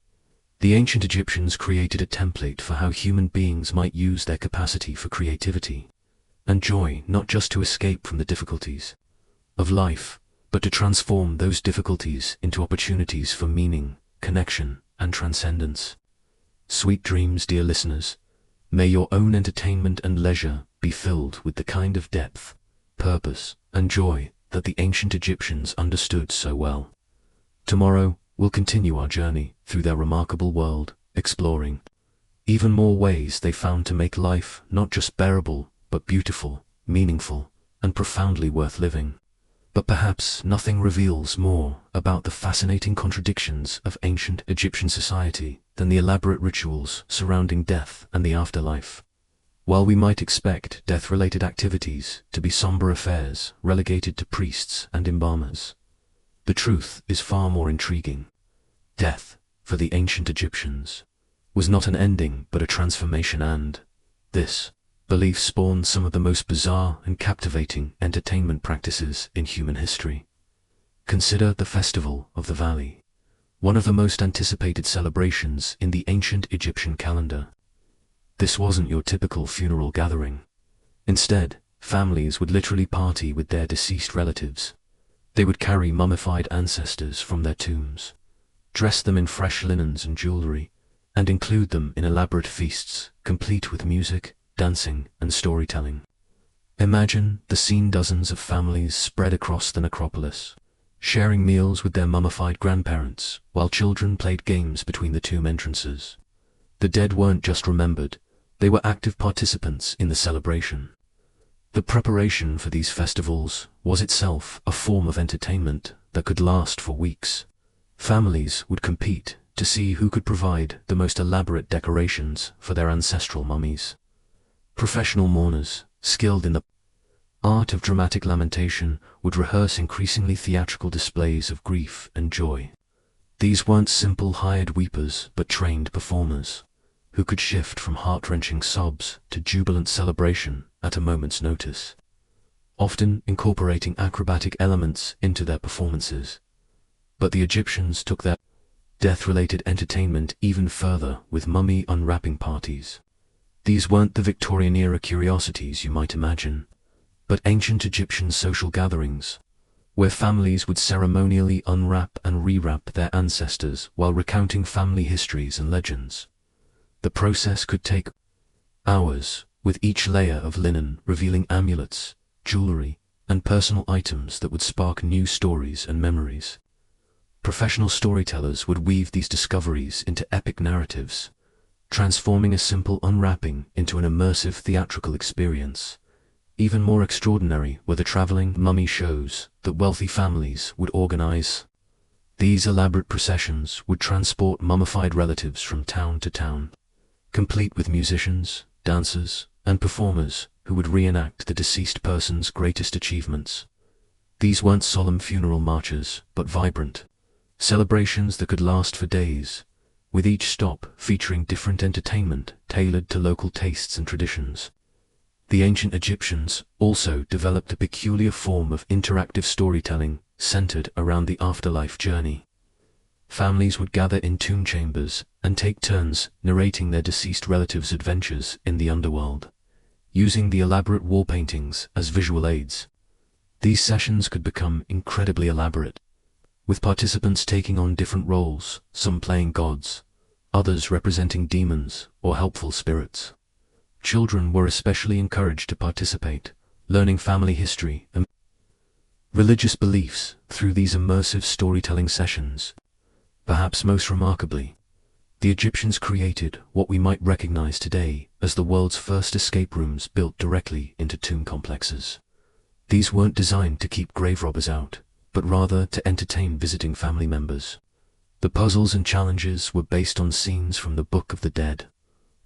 The ancient Egyptians created a template for how human beings might use their capacity for creativity and joy, not just to escape from the difficulties of life, but to transform those difficulties into opportunities for meaning, connection, and transcendence. Sweet dreams, dear listeners. May your own entertainment and leisure be filled with the kind of depth, purpose, and joy that the ancient Egyptians understood so well. Tomorrow, we'll continue our journey through their remarkable world, exploring even more ways they found to make life not just bearable, but beautiful, meaningful, and profoundly worth living. But perhaps nothing reveals more about the fascinating contradictions of ancient Egyptian society than the elaborate rituals surrounding death and the afterlife. While we might expect death-related activities to be somber affairs relegated to priests and embalmers, the truth is far more intriguing. Death, for the ancient Egyptians, was not an ending but a transformation, and this belief spawned some of the most bizarre and captivating entertainment practices in human history. Consider the Festival of the Valley, one of the most anticipated celebrations in the ancient Egyptian calendar. This wasn't your typical funeral gathering. Instead, families would literally party with their deceased relatives. They would carry mummified ancestors from their tombs, dress them in fresh linens and jewelry, and include them in elaborate feasts, complete with music, dancing, and storytelling. Imagine the scene: dozens of families spread across the necropolis, sharing meals with their mummified grandparents, while children played games between the tomb entrances. The dead weren't just remembered, they were active participants in the celebration. The preparation for these festivals was itself a form of entertainment that could last for weeks. Families would compete to see who could provide the most elaborate decorations for their ancestral mummies. Professional mourners, skilled in the art of dramatic lamentation, would rehearse increasingly theatrical displays of grief and joy. These weren't simple hired weepers, but trained performers, who could shift from heart-wrenching sobs to jubilant celebration at a moment's notice, often incorporating acrobatic elements into their performances. But the Egyptians took their death-related entertainment even further with mummy unwrapping parties. These weren't the Victorian-era curiosities you might imagine, but ancient Egyptian social gatherings, where families would ceremonially unwrap and rewrap their ancestors while recounting family histories and legends. The process could take hours, with each layer of linen revealing amulets, jewelry, and personal items that would spark new stories and memories. Professional storytellers would weave these discoveries into epic narratives, transforming a simple unwrapping into an immersive theatrical experience. Even more extraordinary were the traveling mummy shows that wealthy families would organize. These elaborate processions would transport mummified relatives from town to town, complete with musicians, dancers, and performers who would reenact the deceased person's greatest achievements. These weren't solemn funeral marches, but vibrant celebrations that could last for days, with each stop featuring different entertainment tailored to local tastes and traditions. The ancient Egyptians also developed a peculiar form of interactive storytelling centered around the afterlife journey. Families would gather in tomb chambers and take turns narrating their deceased relatives' adventures in the underworld, using the elaborate wall paintings as visual aids. These sessions could become incredibly elaborate, with participants taking on different roles, some playing gods, others representing demons or helpful spirits. Children were especially encouraged to participate, learning family history and religious beliefs through these immersive storytelling sessions. Perhaps most remarkably, the Egyptians created what we might recognize today as the world's first escape rooms built directly into tomb complexes. These weren't designed to keep grave robbers out, but rather to entertain visiting family members. The puzzles and challenges were based on scenes from the Book of the Dead,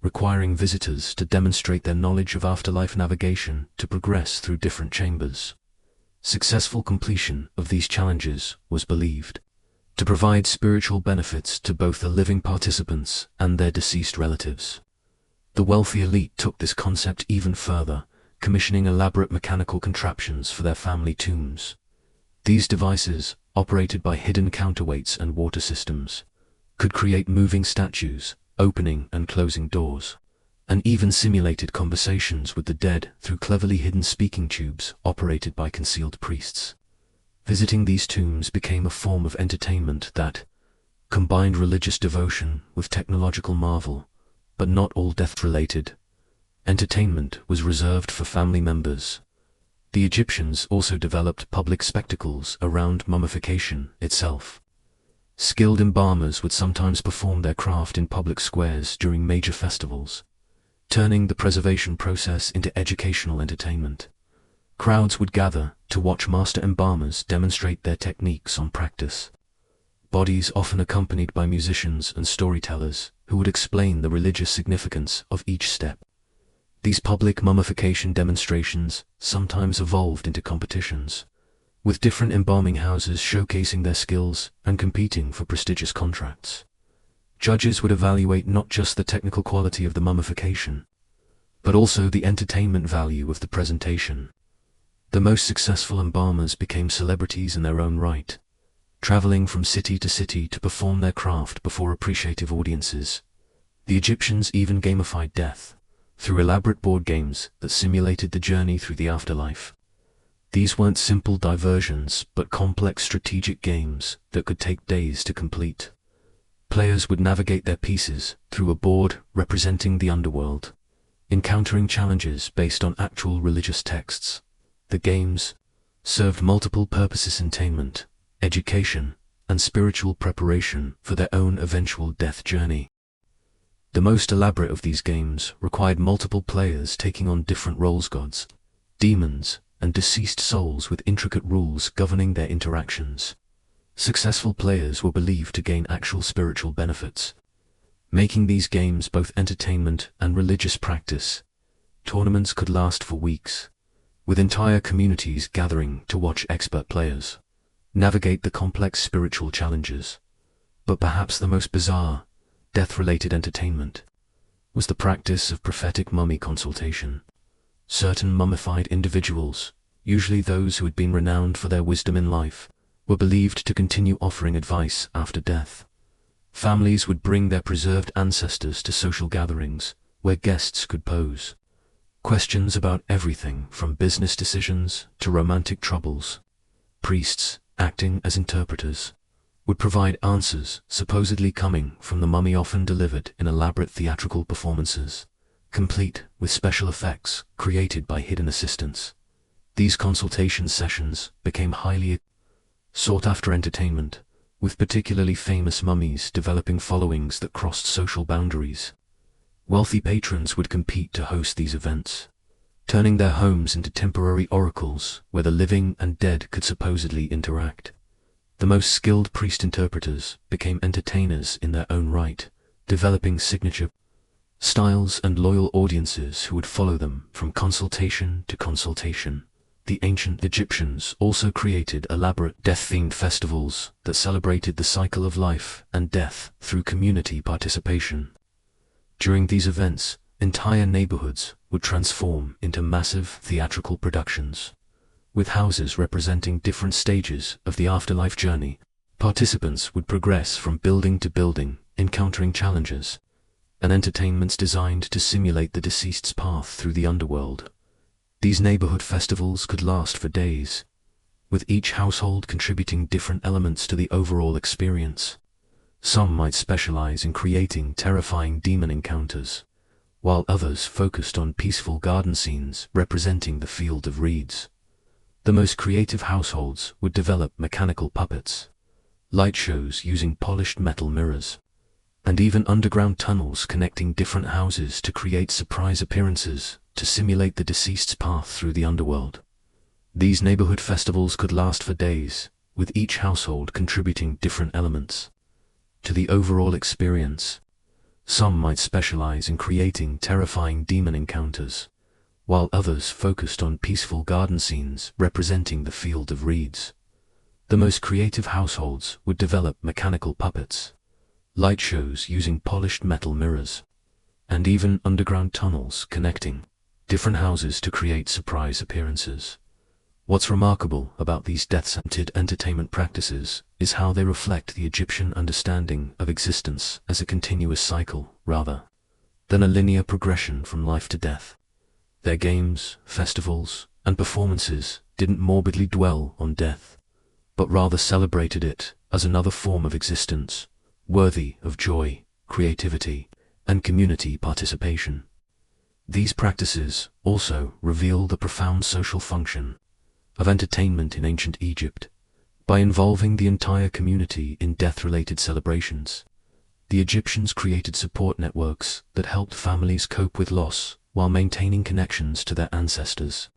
requiring visitors to demonstrate their knowledge of afterlife navigation to progress through different chambers. Successful completion of these challenges was believed to provide spiritual benefits to both the living participants and their deceased relatives. The wealthy elite took this concept even further, commissioning elaborate mechanical contraptions for their family tombs. These devices, operated by hidden counterweights and water systems, could create moving statues, opening and closing doors, and even simulated conversations with the dead through cleverly hidden speaking tubes operated by concealed priests. Visiting these tombs became a form of entertainment that combined religious devotion with technological marvel, but not all death-related. Entertainment was reserved for family members. The Egyptians also developed public spectacles around mummification itself. Skilled embalmers would sometimes perform their craft in public squares during major festivals, turning the preservation process into educational entertainment. Crowds would gather to watch master embalmers demonstrate their techniques on practice. Bodies often accompanied by musicians and storytellers who would explain the religious significance of each step. These public mummification demonstrations sometimes evolved into competitions, with different embalming houses showcasing their skills and competing for prestigious contracts. Judges would evaluate not just the technical quality of the mummification, but also the entertainment value of the presentation. The most successful embalmers became celebrities in their own right, traveling from city to city to perform their craft before appreciative audiences. The Egyptians even gamified death through elaborate board games that simulated the journey through the afterlife. These weren't simple diversions, but complex strategic games that could take days to complete. Players would navigate their pieces through a board representing the underworld, encountering challenges based on actual religious texts. The games served multiple purposes: entertainment, education, and spiritual preparation for their own eventual death journey. The most elaborate of these games required multiple players taking on different roles: gods, demons, and deceased souls, with intricate rules governing their interactions. Successful players were believed to gain actual spiritual benefits, making these games both entertainment and religious practice. Tournaments could last for weeks, with entire communities gathering to watch expert players navigate the complex spiritual challenges. But perhaps the most bizarre, death-related entertainment was the practice of prophetic mummy consultation. Certain mummified individuals, usually those who had been renowned for their wisdom in life, were believed to continue offering advice after death. Families would bring their preserved ancestors to social gatherings where guests could pose questions about everything from business decisions to romantic troubles. Priests, acting as interpreters, would provide answers supposedly coming from the mummy, often delivered in elaborate theatrical performances, complete with special effects created by hidden assistants. These consultation sessions became highly sought-after entertainment, with particularly famous mummies developing followings that crossed social boundaries. Wealthy patrons would compete to host these events, turning their homes into temporary oracles where the living and dead could supposedly interact. The most skilled priest-interpreters became entertainers in their own right, developing signature styles and loyal audiences who would follow them from consultation to consultation. The ancient Egyptians also created elaborate death-themed festivals that celebrated the cycle of life and death through community participation. During these events, entire neighborhoods would transform into massive theatrical productions, with houses representing different stages of the afterlife journey. Participants would progress from building to building, encountering challenges and entertainments designed to simulate the deceased's path through the underworld. These neighborhood festivals could last for days, with each household contributing different elements to the overall experience. Some might specialize in creating terrifying demon encounters, while others focused on peaceful garden scenes representing the field of reeds. The most creative households would develop mechanical puppets, light shows using polished metal mirrors, and even underground tunnels connecting different houses to create surprise appearances to simulate the deceased's path through the underworld. These neighborhood festivals could last for days, with each household contributing different elements to the overall experience. Some might specialize in creating terrifying demon encounters, while others focused on peaceful garden scenes representing the field of reeds. The most creative households would develop mechanical puppets, light shows using polished metal mirrors, and even underground tunnels connecting different houses to create surprise appearances. What's remarkable about these death-scented entertainment practices is how they reflect the Egyptian understanding of existence as a continuous cycle, rather than a linear progression from life to death. Their games, festivals, and performances didn't morbidly dwell on death, but rather celebrated it as another form of existence, worthy of joy, creativity, and community participation. These practices also reveal the profound social function of entertainment in ancient Egypt. By involving the entire community in death-related celebrations, the Egyptians created support networks that helped families cope with loss while maintaining connections to their ancestors.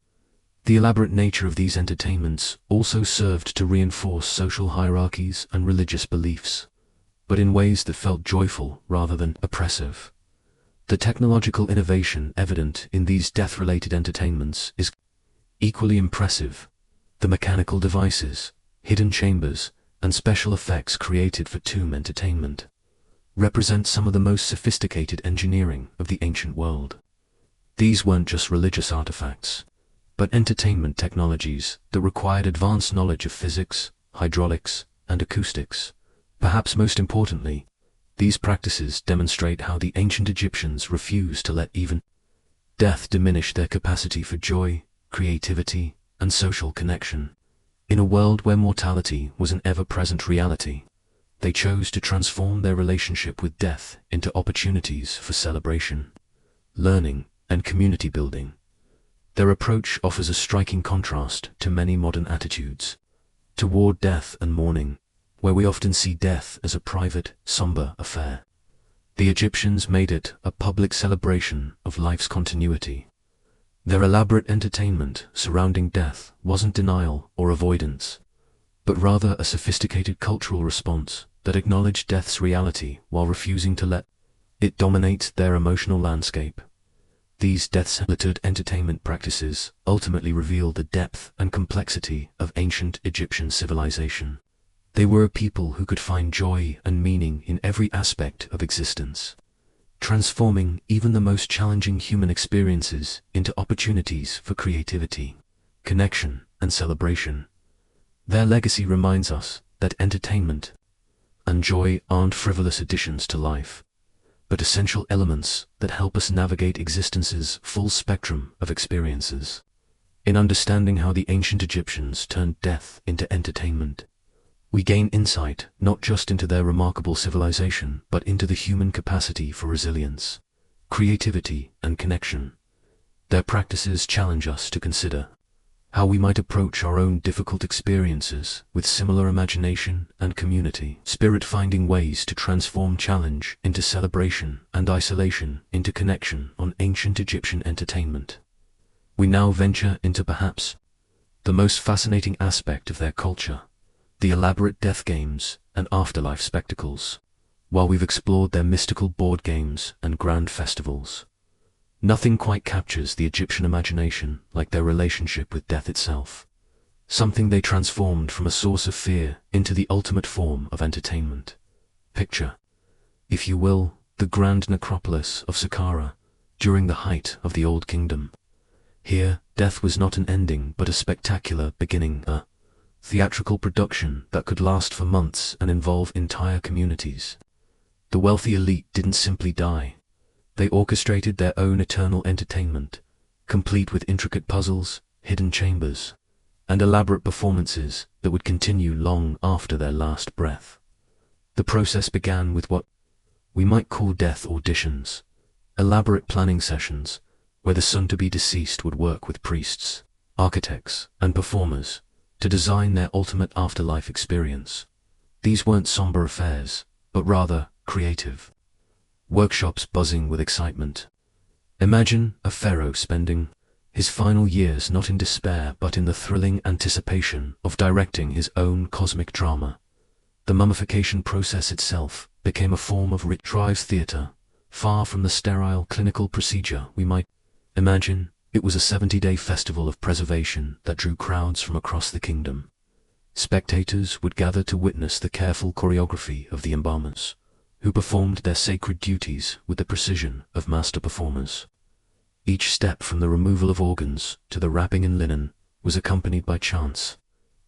The elaborate nature of these entertainments also served to reinforce social hierarchies and religious beliefs, but in ways that felt joyful rather than oppressive. The technological innovation evident in these death-related entertainments is equally impressive. The mechanical devices, hidden chambers, and special effects created for tomb entertainment represent some of the most sophisticated engineering of the ancient world. These weren't just religious artifacts, but entertainment technologies that required advanced knowledge of physics, hydraulics, and acoustics. Perhaps most importantly, these practices demonstrate how the ancient Egyptians refused to let even death diminish their capacity for joy, creativity, and social connection. In a world where mortality was an ever-present reality, they chose to transform their relationship with death into opportunities for celebration, learning, and community building. Their approach offers a striking contrast to many modern attitudes toward death and mourning, where we often see death as a private, somber affair. The Egyptians made it a public celebration of life's continuity. Their elaborate entertainment surrounding death wasn't denial or avoidance, but rather a sophisticated cultural response that acknowledged death's reality while refusing to let it dominate their emotional landscape. These death-centered entertainment practices ultimately reveal the depth and complexity of ancient Egyptian civilization. They were a people who could find joy and meaning in every aspect of existence, transforming even the most challenging human experiences into opportunities for creativity, connection, and celebration. Their legacy reminds us that entertainment and joy aren't frivolous additions to life, but essential elements that help us navigate existence's full spectrum of experiences. In understanding how the ancient Egyptians turned death into entertainment, we gain insight not just into their remarkable civilization, but into the human capacity for resilience, creativity, and connection. Their practices challenge us to consider how we might approach our own difficult experiences with similar imagination and community spirit, finding ways to transform challenge into celebration and isolation into connection on ancient Egyptian entertainment. We now venture into perhaps the most fascinating aspect of their culture, the elaborate death games and afterlife spectacles. While we've explored their mystical board games and grand festivals, nothing quite captures the Egyptian imagination like their relationship with death itself, something they transformed from a source of fear into the ultimate form of entertainment. Picture, if you will, the grand necropolis of Saqqara during the height of the Old Kingdom. Here, death was not an ending but a spectacular beginning, a theatrical production that could last for months and involve entire communities. The wealthy elite didn't simply die. They orchestrated their own eternal entertainment, complete with intricate puzzles, hidden chambers, and elaborate performances that would continue long after their last breath. The process began with what we might call death auditions, elaborate planning sessions where the soon-to-be deceased would work with priests, architects, and performers to design their ultimate afterlife experience. These weren't somber affairs, but rather creative workshops buzzing with excitement. Imagine a pharaoh spending his final years not in despair but in the thrilling anticipation of directing his own cosmic drama. The mummification process itself became a form of rich drive theater, far from the sterile clinical procedure we might imagine. It was a 70-day festival of preservation that drew crowds from across the kingdom. Spectators would gather to witness the careful choreography of the embalmers, who performed their sacred duties with the precision of master performers. Each step, from the removal of organs to the wrapping in linen, was accompanied by chants,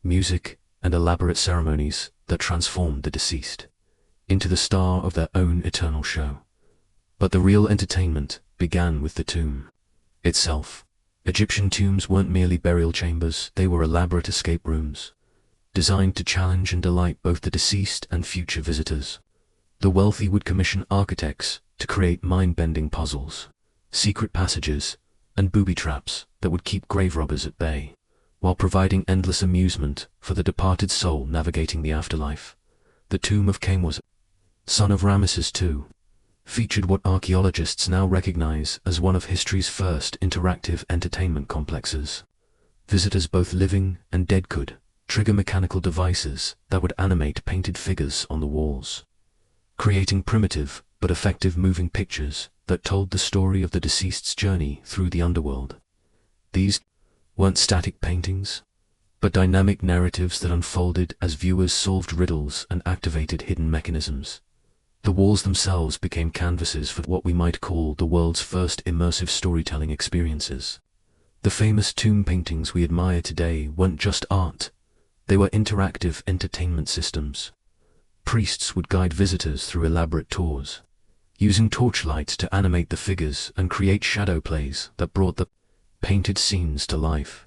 music, and elaborate ceremonies that transformed the deceased into the star of their own eternal show. But the real entertainment began with the tomb itself. Egyptian tombs weren't merely burial chambers, they were elaborate escape rooms, designed to challenge and delight both the deceased and future visitors. The wealthy would commission architects to create mind-bending puzzles, secret passages, and booby traps that would keep grave robbers at bay, while providing endless amusement for the departed soul navigating the afterlife. The tomb of Kamwas, son of Ramesses II, featured what archaeologists now recognize as one of history's first interactive entertainment complexes. Visitors, both living and dead, could trigger mechanical devices that would animate painted figures on the walls, creating primitive but effective moving pictures that told the story of the deceased's journey through the underworld. These weren't static paintings, but dynamic narratives that unfolded as viewers solved riddles and activated hidden mechanisms. The walls themselves became canvases for what we might call the world's first immersive storytelling experiences. The famous tomb paintings we admire today weren't just art, they were interactive entertainment systems. Priests would guide visitors through elaborate tours, using torchlights to animate the figures and create shadow plays that brought the painted scenes to life.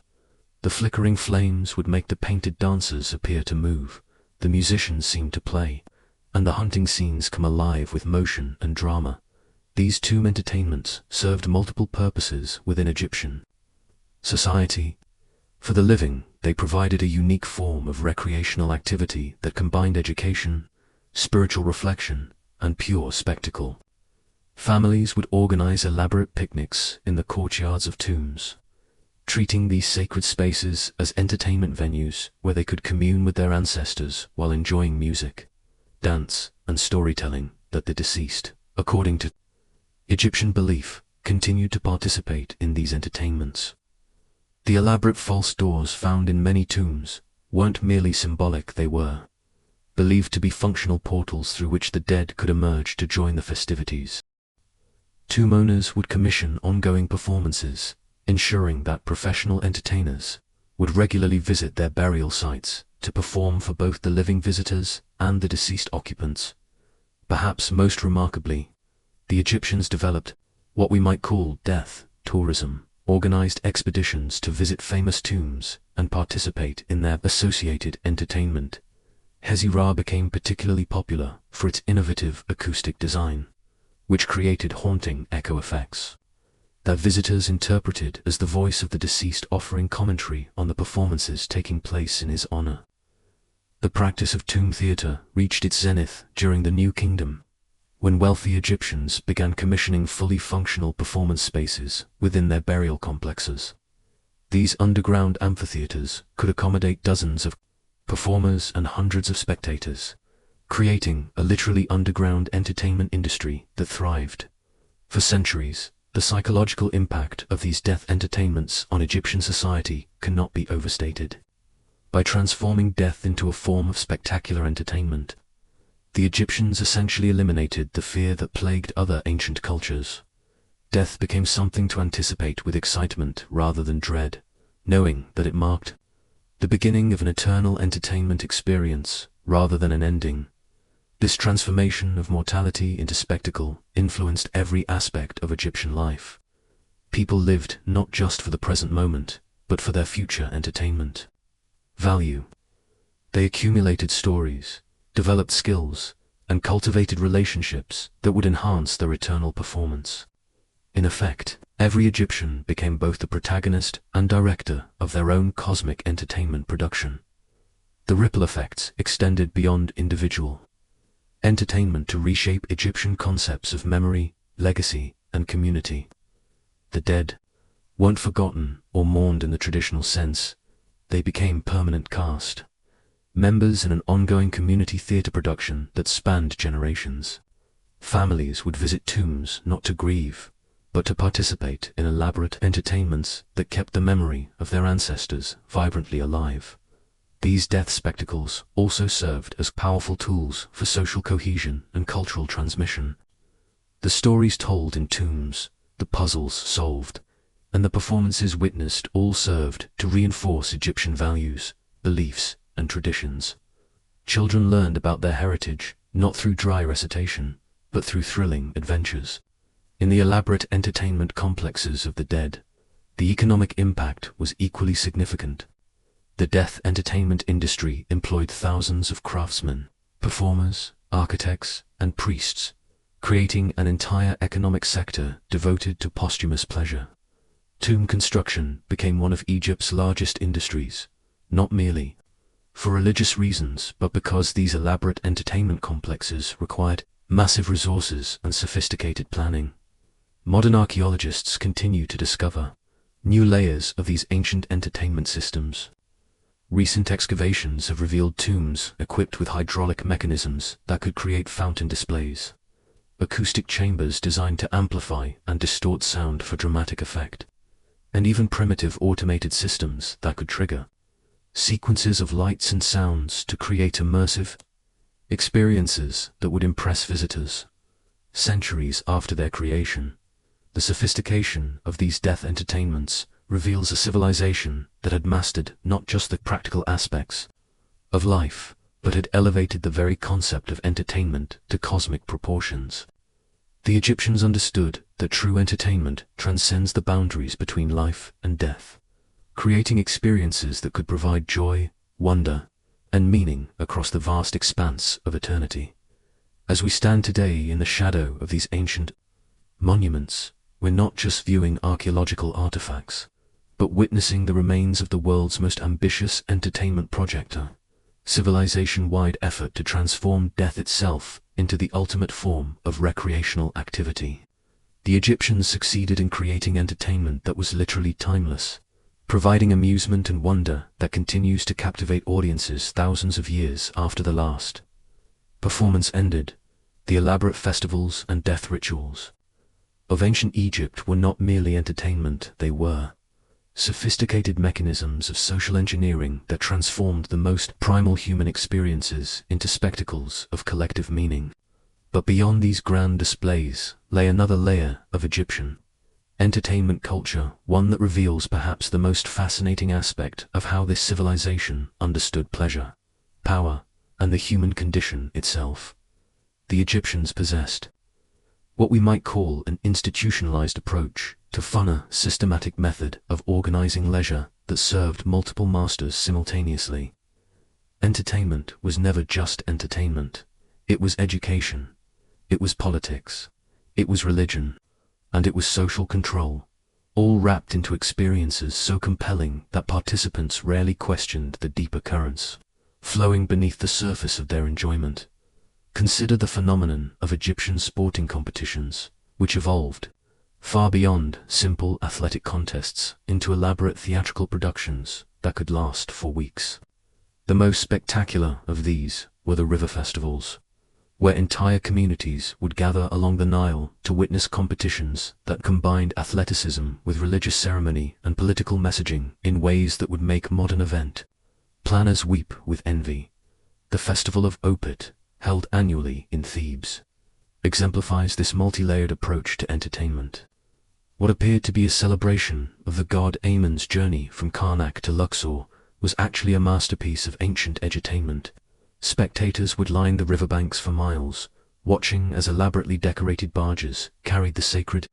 The flickering flames would make the painted dancers appear to move, the musicians seem to play, and the hunting scenes come alive with motion and drama. These tomb entertainments served multiple purposes within Egyptian society. For the living, they provided a unique form of recreational activity that combined education, spiritual reflection, and pure spectacle. Families would organize elaborate picnics in the courtyards of tombs, treating these sacred spaces as entertainment venues where they could commune with their ancestors while enjoying music, dance, and storytelling that the deceased, according to Egyptian belief, continued to participate in these entertainments. The elaborate false doors found in many tombs weren't merely symbolic, they were believed to be functional portals through which the dead could emerge to join the festivities. Tomb owners would commission ongoing performances, ensuring that professional entertainers would regularly visit their burial sites to perform for both the living visitors and the deceased occupants. Perhaps most remarkably, the Egyptians developed what we might call death tourism, organized expeditions to visit famous tombs and participate in their associated entertainment. Hezirah became particularly popular for its innovative acoustic design, which created haunting echo effects that visitors interpreted as the voice of the deceased offering commentary on the performances taking place in his honor. The practice of tomb theater reached its zenith during the New Kingdom, when wealthy Egyptians began commissioning fully functional performance spaces within their burial complexes. These underground amphitheaters could accommodate dozens of performers and hundreds of spectators, creating a literally underground entertainment industry that thrived. For centuries, the psychological impact of these death entertainments on Egyptian society cannot be overstated. By transforming death into a form of spectacular entertainment, the Egyptians essentially eliminated the fear that plagued other ancient cultures. Death became something to anticipate with excitement rather than dread, knowing that it marked the beginning of an eternal entertainment experience rather than an ending. This transformation of mortality into spectacle influenced every aspect of Egyptian life. People lived not just for the present moment, but for their future entertainment value. They accumulated stories, developed skills, and cultivated relationships that would enhance their eternal performance. In effect, every Egyptian became both the protagonist and director of their own cosmic entertainment production. The ripple effects extended beyond individual entertainment to reshape Egyptian concepts of memory, legacy, and community. The dead weren't forgotten or mourned in the traditional sense. They became permanent cast members in an ongoing community theater production that spanned generations. Families would visit tombs not to grieve, but to participate in elaborate entertainments that kept the memory of their ancestors vibrantly alive. These death spectacles also served as powerful tools for social cohesion and cultural transmission. The stories told in tombs, the puzzles solved, and the performances witnessed all served to reinforce Egyptian values, beliefs, and traditions. Children learned about their heritage, not through dry recitation, but through thrilling adventures. In the elaborate entertainment complexes of the dead, the economic impact was equally significant. The death entertainment industry employed thousands of craftsmen, performers, architects, and priests, creating an entire economic sector devoted to posthumous pleasure. Tomb construction became one of Egypt's largest industries, not merely for religious reasons, but because these elaborate entertainment complexes required massive resources and sophisticated planning. Modern archaeologists continue to discover new layers of these ancient entertainment systems. Recent excavations have revealed tombs equipped with hydraulic mechanisms that could create fountain displays, acoustic chambers designed to amplify and distort sound for dramatic effect, and even primitive automated systems that could trigger sequences of lights and sounds to create immersive experiences that would impress visitors. Centuries after their creation, the sophistication of these death entertainments reveals a civilization that had mastered not just the practical aspects of life, but had elevated the very concept of entertainment to cosmic proportions. The Egyptians understood that true entertainment transcends the boundaries between life and death, creating experiences that could provide joy, wonder, and meaning across the vast expanse of eternity. As we stand today in the shadow of these ancient monuments, we're not just viewing archaeological artifacts, but witnessing the remains of the world's most ambitious entertainment project, a civilization-wide effort to transform death itself into the ultimate form of recreational activity. The Egyptians succeeded in creating entertainment that was literally timeless, providing amusement and wonder that continues to captivate audiences thousands of years after the last performance ended. The elaborate festivals and death rituals of ancient Egypt were not merely entertainment, they were sophisticated mechanisms of social engineering that transformed the most primal human experiences into spectacles of collective meaning. But beyond these grand displays lay another layer of Egyptian entertainment culture, one that reveals perhaps the most fascinating aspect of how this civilization understood pleasure, power, and the human condition itself. The Egyptians possessed what we might call an institutionalized approach to fun, systematic method of organizing leisure that served multiple masters simultaneously. Entertainment was never just entertainment. It was education, it was politics, it was religion, and it was social control, all wrapped into experiences so compelling that participants rarely questioned the deeper currents flowing beneath the surface of their enjoyment. Consider the phenomenon of Egyptian sporting competitions, which evolved far beyond simple athletic contests into elaborate theatrical productions that could last for weeks. The most spectacular of these were the river festivals, where entire communities would gather along the Nile to witness competitions that combined athleticism with religious ceremony and political messaging in ways that would make modern event planners weep with envy. The Festival of Opet, held annually in Thebes, exemplifies this multi-layered approach to entertainment. What appeared to be a celebration of the god Amun's journey from Karnak to Luxor was actually a masterpiece of ancient edutainment. Spectators would line the riverbanks for miles, watching as elaborately decorated barges carried the sacred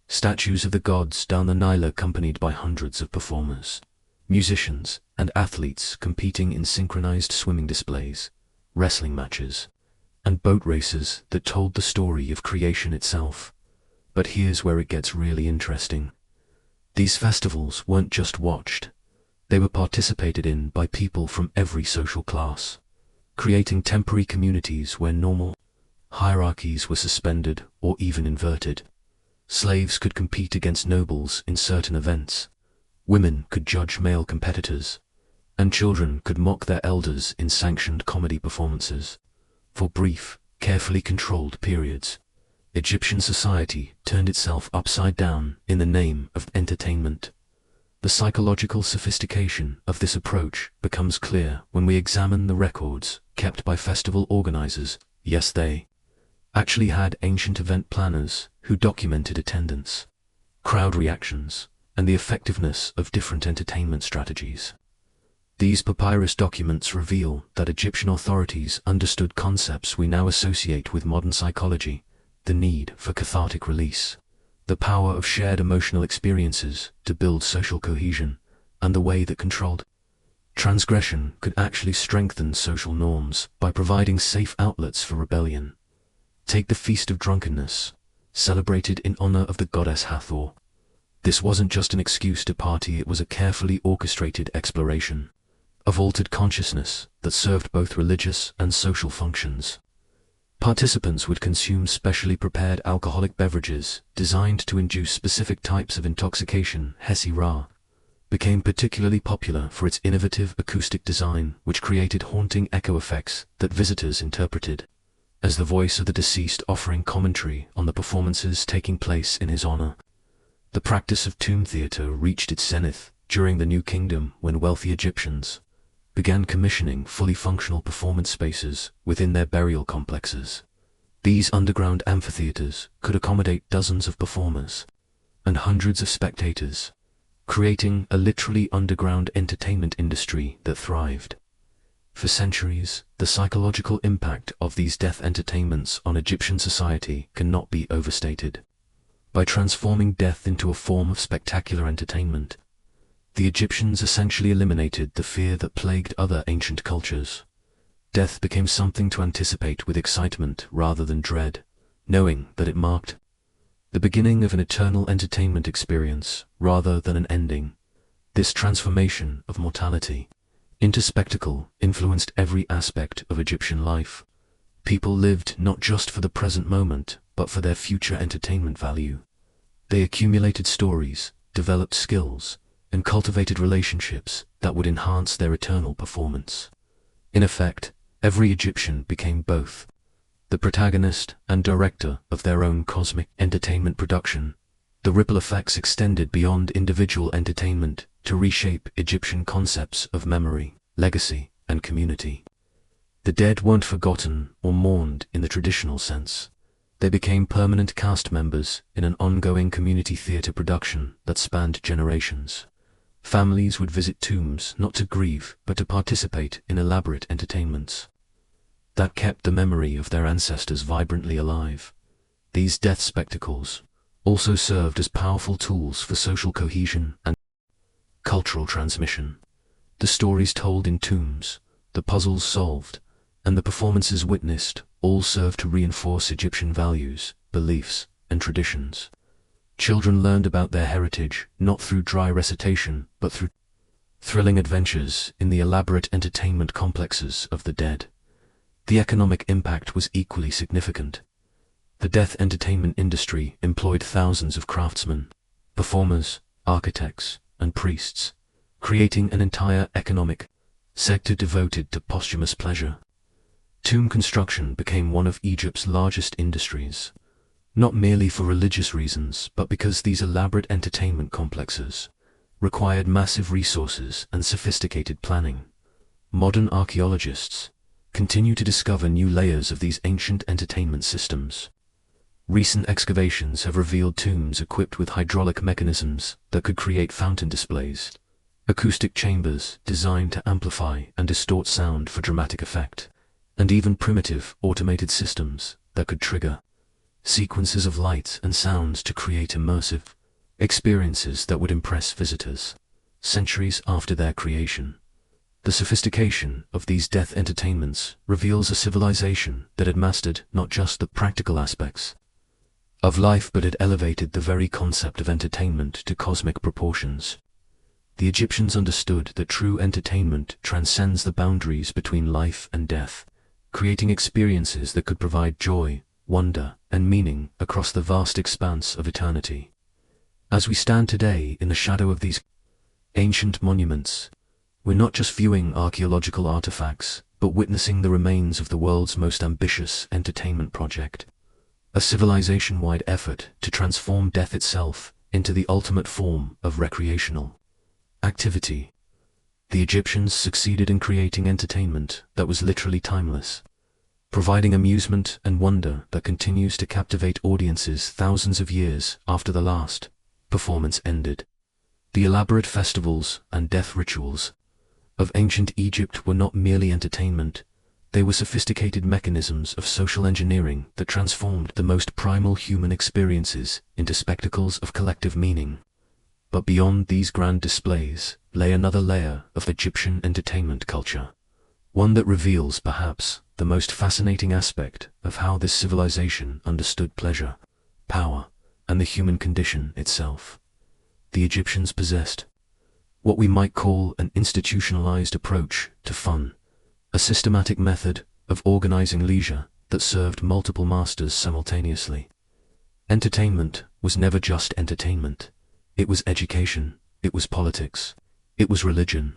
statues of the gods down the Nile, accompanied by hundreds of performers, musicians, and athletes competing in synchronized swimming displays, wrestling matches, and boat races that told the story of creation itself. But here's where it gets really interesting. These festivals weren't just watched, they were participated in by people from every social class, creating temporary communities where normal hierarchies were suspended or even inverted. Slaves could compete against nobles in certain events, women could judge male competitors, and children could mock their elders in sanctioned comedy performances. For brief, carefully controlled periods, Egyptian society turned itself upside down in the name of entertainment. The psychological sophistication of this approach becomes clear when we examine the records kept by festival organizers. Yes, they actually had ancient event planners who documented attendance, crowd reactions, and the effectiveness of different entertainment strategies. These papyrus documents reveal that Egyptian authorities understood concepts we now associate with modern psychology: the need for cathartic release, the power of shared emotional experiences to build social cohesion, and the way that controlled transgression could actually strengthen social norms by providing safe outlets for rebellion. Take the Feast of Drunkenness, celebrated in honor of the goddess Hathor. This wasn't just an excuse to party, it was a carefully orchestrated exploration of altered consciousness that served both religious and social functions. Participants would consume specially prepared alcoholic beverages designed to induce specific types of intoxication. Hesi-Ra became particularly popular for its innovative acoustic design, which created haunting echo effects that visitors interpreted as the voice of the deceased, offering commentary on the performances taking place in his honor. The practice of tomb theater reached its zenith during the New Kingdom, when wealthy Egyptians began commissioning fully functional performance spaces within their burial complexes. These underground amphitheaters could accommodate dozens of performers and hundreds of spectators, creating a literally underground entertainment industry that thrived. For centuries, the psychological impact of these death entertainments on Egyptian society cannot be overstated. By transforming death into a form of spectacular entertainment, the Egyptians essentially eliminated the fear that plagued other ancient cultures. Death became something to anticipate with excitement rather than dread, knowing that it marked the beginning of an eternal entertainment experience rather than an ending. This transformation of mortality into spectacle influenced every aspect of Egyptian life. People lived not just for the present moment, but for their future entertainment value. They accumulated stories, developed skills, and cultivated relationships that would enhance their eternal performance. In effect, every Egyptian became both the protagonist and director of their own cosmic entertainment production. The ripple effects extended beyond individual entertainment to reshape Egyptian concepts of memory, legacy, and community. The dead weren't forgotten or mourned in the traditional sense. They became permanent cast members in an ongoing community theater production that spanned generations. Families would visit tombs not to grieve, but to participate in elaborate entertainments that kept the memory of their ancestors vibrantly alive. These death spectacles also served as powerful tools for social cohesion and cultural transmission. The stories told in tombs, the puzzles solved, and the performances witnessed all served to reinforce Egyptian values, beliefs, and traditions. Children learned about their heritage not through dry recitation, but through thrilling adventures in the elaborate entertainment complexes of the dead. The economic impact was equally significant. The death entertainment industry employed thousands of craftsmen, performers, architects, and priests, creating an entire economic sector devoted to posthumous pleasure. Tomb construction became one of Egypt's largest industries, not merely for religious reasons, but because these elaborate entertainment complexes required massive resources and sophisticated planning. Modern archaeologists continue to discover new layers of these ancient entertainment systems. Recent excavations have revealed tombs equipped with hydraulic mechanisms that could create fountain displays, acoustic chambers designed to amplify and distort sound for dramatic effect, and even primitive automated systems that could trigger sequences of light and sounds to create immersive experiences that would impress visitors centuries after their creation. The sophistication of these death entertainments reveals a civilization that had mastered not just the practical aspects of life, but had elevated the very concept of entertainment to cosmic proportions. The Egyptians understood that true entertainment transcends the boundaries between life and death, creating experiences that could provide joy, wonder, and meaning across the vast expanse of eternity. As we stand today in the shadow of these ancient monuments, we're not just viewing archaeological artifacts, but witnessing the remains of the world's most ambitious entertainment project, a civilization-wide effort to transform death itself into the ultimate form of recreational activity. The Egyptians succeeded in creating entertainment that was literally timeless, providing amusement and wonder that continues to captivate audiences thousands of years after the last performance ended. The elaborate festivals and death rituals of ancient Egypt were not merely entertainment, they were sophisticated mechanisms of social engineering that transformed the most primal human experiences into spectacles of collective meaning. But beyond these grand displays lay another layer of Egyptian entertainment culture, one that reveals perhaps the most fascinating aspect of how this civilization understood pleasure, power, and the human condition itself. The Egyptians possessed what we might call an institutionalized approach to fun, a systematic method of organizing leisure that served multiple masters simultaneously. Entertainment was never just entertainment. It was education, it was politics, it was religion,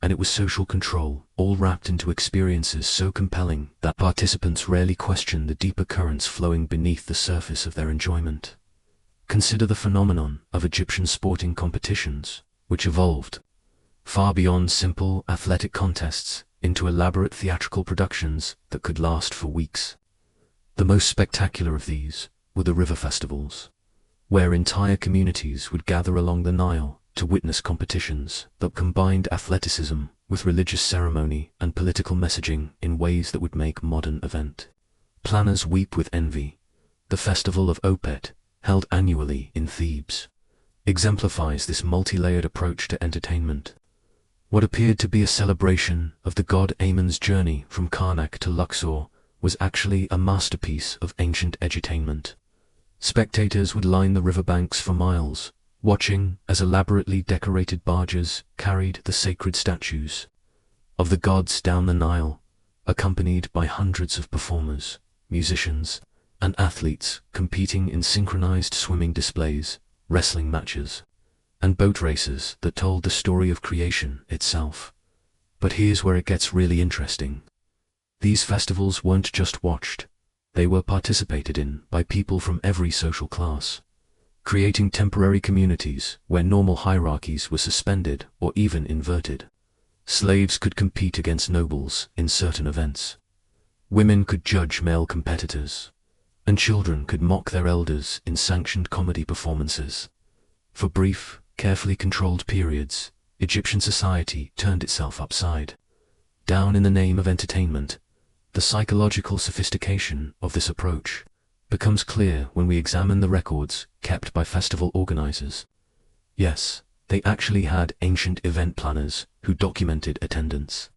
and it was social control, all wrapped into experiences so compelling that participants rarely questioned the deeper currents flowing beneath the surface of their enjoyment. Consider the phenomenon of Egyptian sporting competitions, which evolved far beyond simple athletic contests into elaborate theatrical productions that could last for weeks. The most spectacular of these were the river festivals, where entire communities would gather along the Nile to witness competitions that combined athleticism with religious ceremony and political messaging in ways that would make modern event planners weep with envy. The festival of Opet, held annually in Thebes, exemplifies this multi-layered approach to entertainment. What appeared to be a celebration of the god Amun's journey from Karnak to Luxor was actually a masterpiece of ancient edutainment. Spectators would line the riverbanks for miles, watching as elaborately decorated barges carried the sacred statues of the gods down the Nile, accompanied by hundreds of performers, musicians, and athletes competing in synchronized swimming displays, wrestling matches, and boat races that told the story of creation itself. But here's where it gets really interesting. These festivals weren't just watched, they were participated in by people from every social class, creating temporary communities where normal hierarchies were suspended or even inverted. Slaves could compete against nobles in certain events. Women could judge male competitors, and children could mock their elders in sanctioned comedy performances. For brief, carefully controlled periods, Egyptian society turned itself upside down in the name of entertainment. The psychological sophistication of this approach becomes clear when we examine the records kept by festival organizers. Yes, they actually had ancient event planners who documented attendance,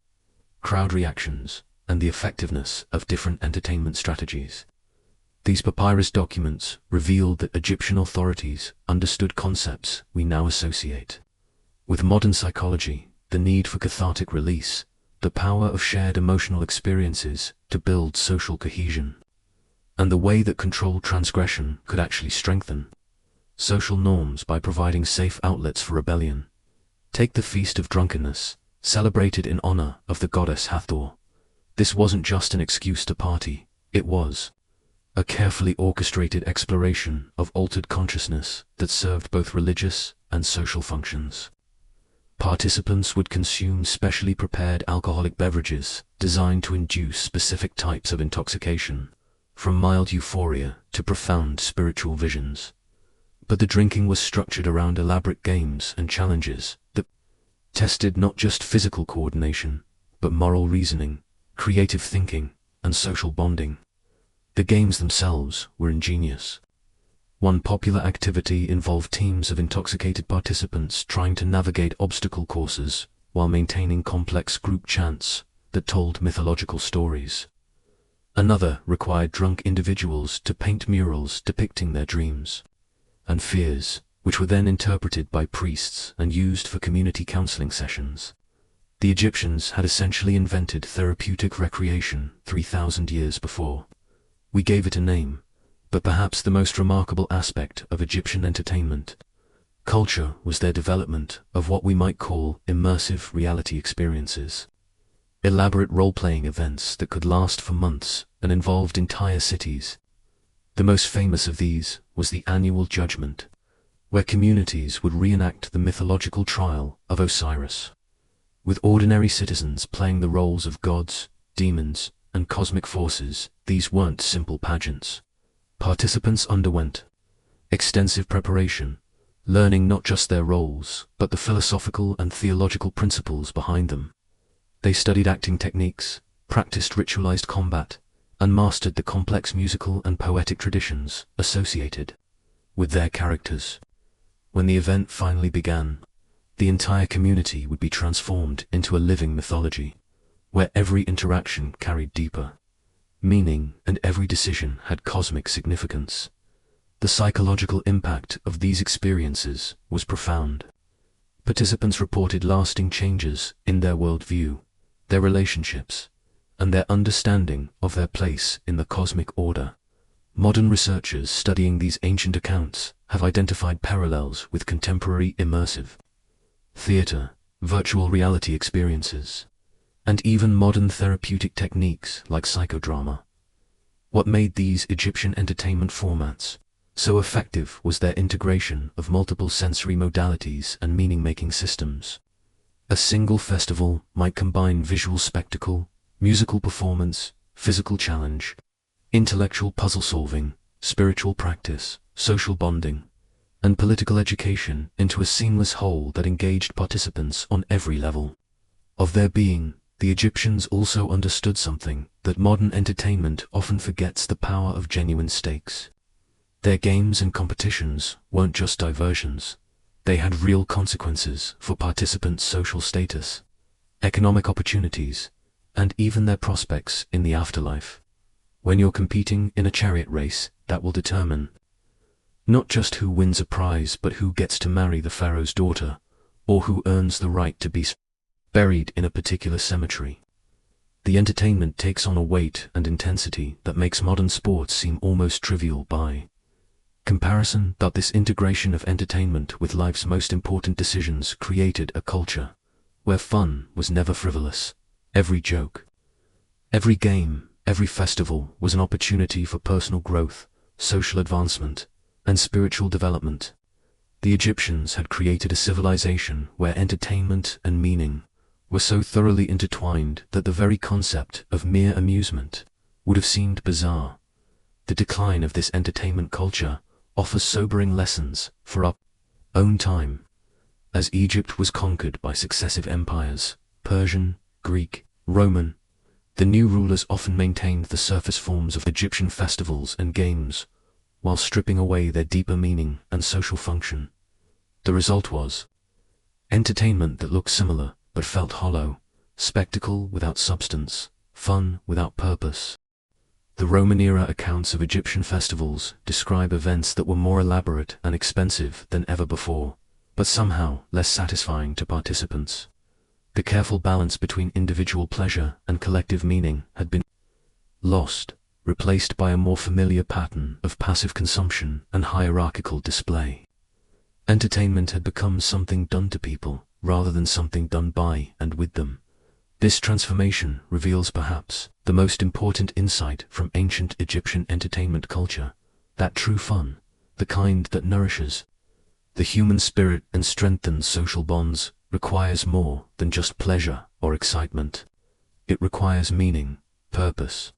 crowd reactions, and the effectiveness of different entertainment strategies. These papyrus documents revealed that Egyptian authorities understood concepts we now associate with modern psychology: the need for cathartic release, the power of shared emotional experiences to build social cohesion, and the way that controlled transgression could actually strengthen social norms by providing safe outlets for rebellion. Take the Feast of Drunkenness, celebrated in honor of the goddess Hathor. This wasn't just an excuse to party, it was a carefully orchestrated exploration of altered consciousness that served both religious and social functions. Participants would consume specially prepared alcoholic beverages designed to induce specific types of intoxication, from mild euphoria to profound spiritual visions. But the drinking was structured around elaborate games and challenges that tested not just physical coordination, but moral reasoning, creative thinking, and social bonding. The games themselves were ingenious. One popular activity involved teams of intoxicated participants trying to navigate obstacle courses while maintaining complex group chants that told mythological stories. Another required drunk individuals to paint murals depicting their dreams and fears, which were then interpreted by priests and used for community counseling sessions. The Egyptians had essentially invented therapeutic recreation 3,000 years before. We gave it a name, but perhaps the most remarkable aspect of Egyptian entertainment culture was their development of what we might call immersive reality experiences. Elaborate role-playing events that could last for months and involved entire cities. The most famous of these was the annual Judgment, where communities would reenact the mythological trial of Osiris, with ordinary citizens playing the roles of gods, demons, and cosmic forces. These weren't simple pageants. Participants underwent extensive preparation, learning not just their roles, but the philosophical and theological principles behind them. They studied acting techniques, practiced ritualized combat, and mastered the complex musical and poetic traditions associated with their characters. When the event finally began, the entire community would be transformed into a living mythology, where every interaction carried deeper meaning and every decision had cosmic significance. The psychological impact of these experiences was profound. Participants reported lasting changes in their worldview, their relationships, and their understanding of their place in the cosmic order. Modern researchers studying these ancient accounts have identified parallels with contemporary immersive theater, virtual reality experiences, and even modern therapeutic techniques like psychodrama. What made these Egyptian entertainment formats so effective was their integration of multiple sensory modalities and meaning-making systems. A single festival might combine visual spectacle, musical performance, physical challenge, intellectual puzzle-solving, spiritual practice, social bonding, and political education into a seamless whole that engaged participants on every level of their being. The Egyptians also understood something that modern entertainment often forgets: the power of genuine stakes. Their games and competitions weren't just diversions. They had real consequences for participants' social status, economic opportunities, and even their prospects in the afterlife. When you're competing in a chariot race, that will determine not just who wins a prize, but who gets to marry the pharaoh's daughter, or who earns the right to be buried in a particular cemetery. The entertainment takes on a weight and intensity that makes modern sports seem almost trivial by comparison. That this integration of entertainment with life's most important decisions created a culture where fun was never frivolous. Every joke, every game, every festival was an opportunity for personal growth, social advancement, and spiritual development. The Egyptians had created a civilization where entertainment and meaning were so thoroughly intertwined that the very concept of mere amusement would have seemed bizarre. The decline of this entertainment culture offers sobering lessons for our own time. As Egypt was conquered by successive empires, Persian, Greek, Roman, the new rulers often maintained the surface forms of Egyptian festivals and games, while stripping away their deeper meaning and social function. The result was entertainment that looked similar but felt hollow, spectacle without substance, fun without purpose. The Roman-era accounts of Egyptian festivals describe events that were more elaborate and expensive than ever before, but somehow less satisfying to participants. The careful balance between individual pleasure and collective meaning had been lost, replaced by a more familiar pattern of passive consumption and hierarchical display. Entertainment had become something done to people, rather than something done by and with them. This transformation reveals perhaps the most important insight from ancient Egyptian entertainment culture: that true fun, the kind that nourishes the human spirit and strengthens social bonds, requires more than just pleasure or excitement. It requires meaning, purpose,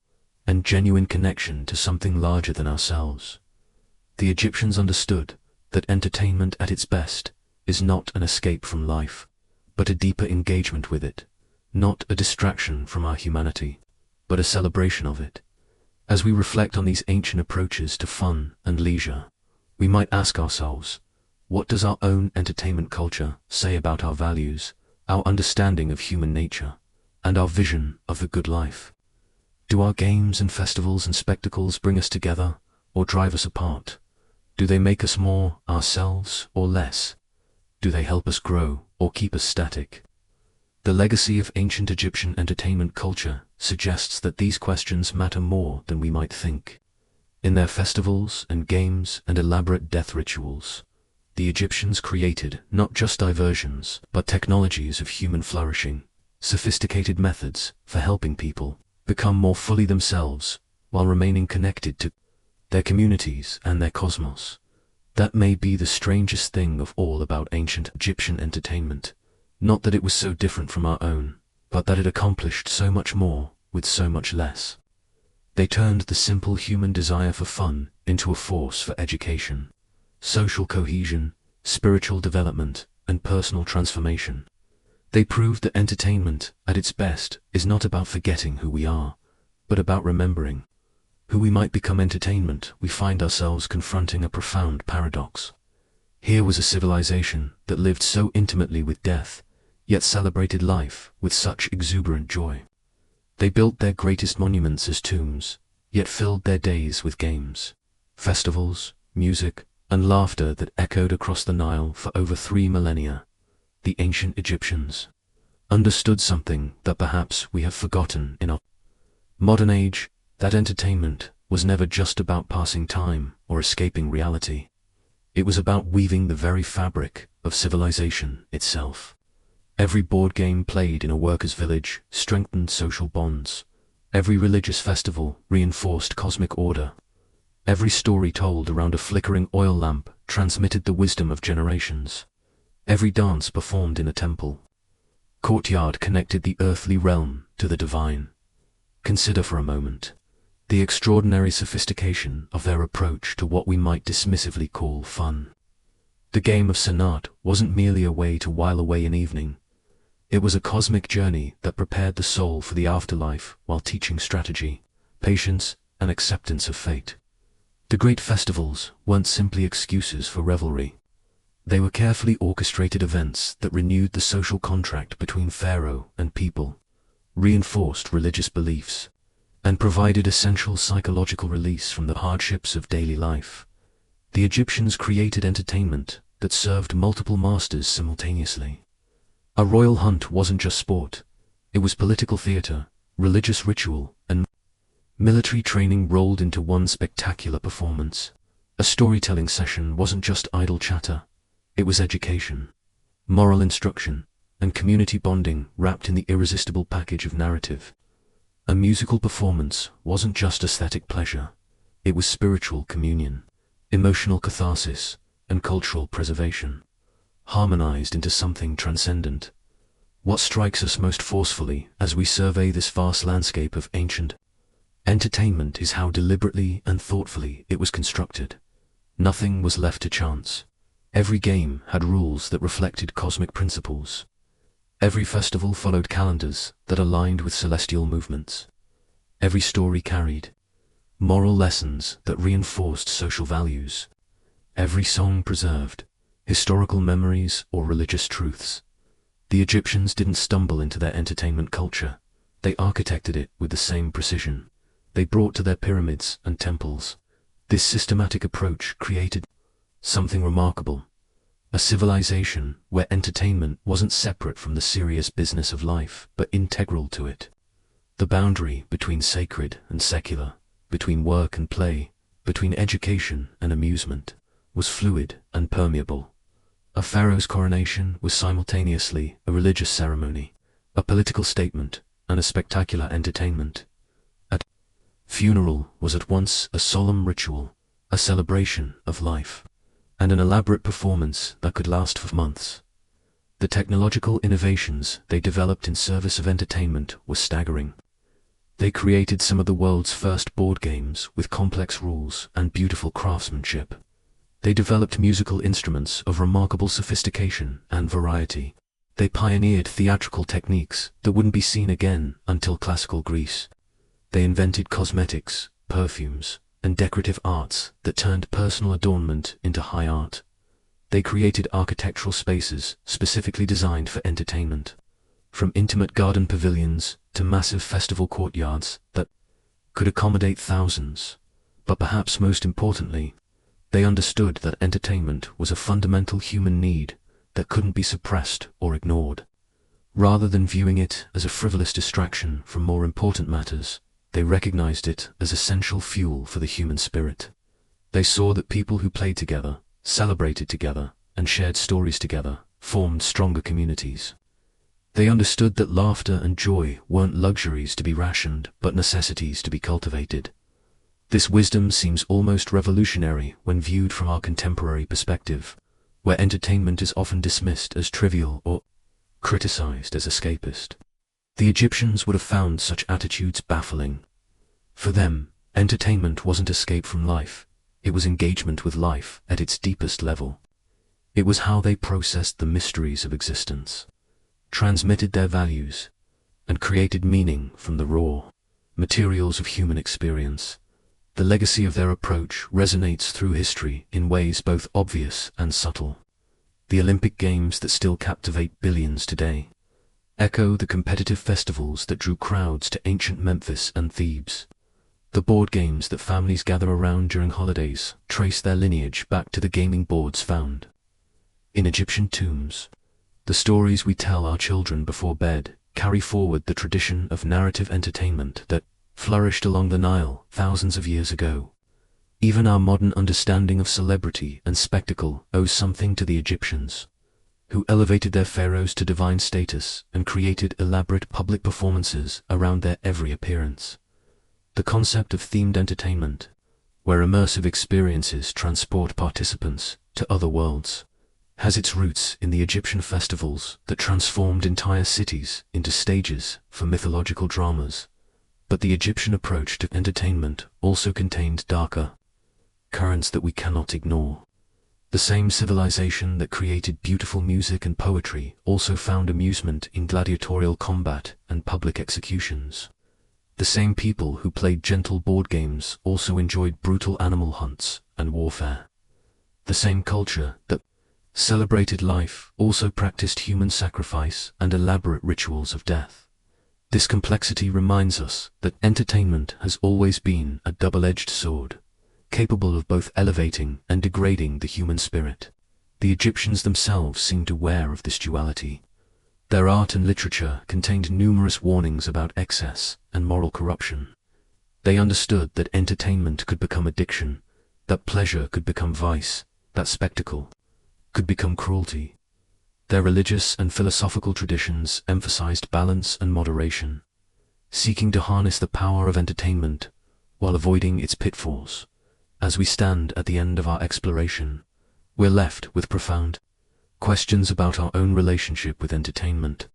and genuine connection to something larger than ourselves. The Egyptians understood that entertainment at its best is not an escape from life, but a deeper engagement with it, not a distraction from our humanity, but a celebration of it. As we reflect on these ancient approaches to fun and leisure, we might ask ourselves, what does our own entertainment culture say about our values, our understanding of human nature, and our vision of the good life? Do our games and festivals and spectacles bring us together or drive us apart? Do they make us more ourselves or less? Do they help us grow or keep us static? The legacy of ancient Egyptian entertainment culture suggests that these questions matter more than we might think. In their festivals and games and elaborate death rituals, the Egyptians created not just diversions, but technologies of human flourishing, sophisticated methods for helping people become more fully themselves while remaining connected to their communities and their cosmos. That may be the strangest thing of all about ancient Egyptian entertainment. Not that it was so different from our own, but that it accomplished so much more with so much less. They turned the simple human desire for fun into a force for education, social cohesion, spiritual development, and personal transformation. They proved that entertainment, at its best, is not about forgetting who we are, but about remembering who we might become. Entertainment, we find ourselves confronting a profound paradox. Here was a civilization that lived so intimately with death, yet celebrated life with such exuberant joy. They built their greatest monuments as tombs, yet filled their days with games, festivals, music, and laughter that echoed across the Nile for over 3 millennia. The ancient Egyptians understood something that perhaps we have forgotten in our modern age, that entertainment was never just about passing time or escaping reality. It was about weaving the very fabric of civilization itself. Every board game played in a workers' village strengthened social bonds. Every religious festival reinforced cosmic order. Every story told around a flickering oil lamp transmitted the wisdom of generations. Every dance performed in a temple courtyard connected the earthly realm to the divine. Consider for a moment the extraordinary sophistication of their approach to what we might dismissively call fun. The game of Senat wasn't merely a way to while away an evening. It was a cosmic journey that prepared the soul for the afterlife while teaching strategy, patience, and acceptance of fate. The great festivals weren't simply excuses for revelry. They were carefully orchestrated events that renewed the social contract between pharaoh and people, reinforced religious beliefs, and provided essential psychological release from the hardships of daily life. The Egyptians created entertainment that served multiple masters simultaneously. A royal hunt wasn't just sport, it was political theater, religious ritual, and military training rolled into one spectacular performance. A storytelling session wasn't just idle chatter, it was education, moral instruction, and community bonding wrapped in the irresistible package of narrative. A musical performance wasn't just aesthetic pleasure, it was spiritual communion, emotional catharsis, and cultural preservation, harmonized into something transcendent. What strikes us most forcefully as we survey this vast landscape of ancient entertainment is how deliberately and thoughtfully it was constructed. Nothing was left to chance. Every game had rules that reflected cosmic principles. Every festival followed calendars that aligned with celestial movements. Every story carried moral lessons that reinforced social values. Every song preserved historical memories or religious truths. The Egyptians didn't stumble into their entertainment culture. They architected it with the same precision they brought to their pyramids and temples. This systematic approach created something remarkable. A civilization where entertainment wasn't separate from the serious business of life, but integral to it. The boundary between sacred and secular, between work and play, between education and amusement, was fluid and permeable. A pharaoh's coronation was simultaneously a religious ceremony, a political statement, and a spectacular entertainment. A funeral was at once a solemn ritual, a celebration of life, and an elaborate performance that could last for months. The technological innovations they developed in service of entertainment were staggering. They created some of the world's first board games with complex rules and beautiful craftsmanship. They developed musical instruments of remarkable sophistication and variety. They pioneered theatrical techniques that wouldn't be seen again until classical Greece. They invented cosmetics, perfumes, and decorative arts that turned personal adornment into high art. They created architectural spaces specifically designed for entertainment, from intimate garden pavilions to massive festival courtyards that could accommodate thousands. But perhaps most importantly, they understood that entertainment was a fundamental human need that couldn't be suppressed or ignored. Rather than viewing it as a frivolous distraction from more important matters, they recognized it as essential fuel for the human spirit. They saw that people who played together, celebrated together, and shared stories together formed stronger communities. They understood that laughter and joy weren't luxuries to be rationed, but necessities to be cultivated. This wisdom seems almost revolutionary when viewed from our contemporary perspective, where entertainment is often dismissed as trivial or criticized as escapist. The Egyptians would have found such attitudes baffling. For them, entertainment wasn't escape from life, it was engagement with life at its deepest level. It was how they processed the mysteries of existence, transmitted their values, and created meaning from the raw materials of human experience. The legacy of their approach resonates through history in ways both obvious and subtle. The Olympic Games that still captivate billions today echo the competitive festivals that drew crowds to ancient Memphis and Thebes. The board games that families gather around during holidays trace their lineage back to the gaming boards found in Egyptian tombs. The stories we tell our children before bed carry forward the tradition of narrative entertainment that flourished along the Nile thousands of years ago. Even our modern understanding of celebrity and spectacle owes something to the Egyptians, who elevated their pharaohs to divine status and created elaborate public performances around their every appearance. The concept of themed entertainment, where immersive experiences transport participants to other worlds, has its roots in the Egyptian festivals that transformed entire cities into stages for mythological dramas. But the Egyptian approach to entertainment also contained darker currents that we cannot ignore. The same civilization that created beautiful music and poetry also found amusement in gladiatorial combat and public executions. The same people who played gentle board games also enjoyed brutal animal hunts and warfare. The same culture that celebrated life also practiced human sacrifice and elaborate rituals of death. This complexity reminds us that entertainment has always been a double-edged sword, capable of both elevating and degrading the human spirit. The Egyptians themselves seemed aware of this duality. Their art and literature contained numerous warnings about excess and moral corruption. They understood that entertainment could become addiction, that pleasure could become vice, that spectacle could become cruelty. Their religious and philosophical traditions emphasized balance and moderation, seeking to harness the power of entertainment while avoiding its pitfalls. As we stand at the end of our exploration, we're left with profound questions about our own relationship with entertainment.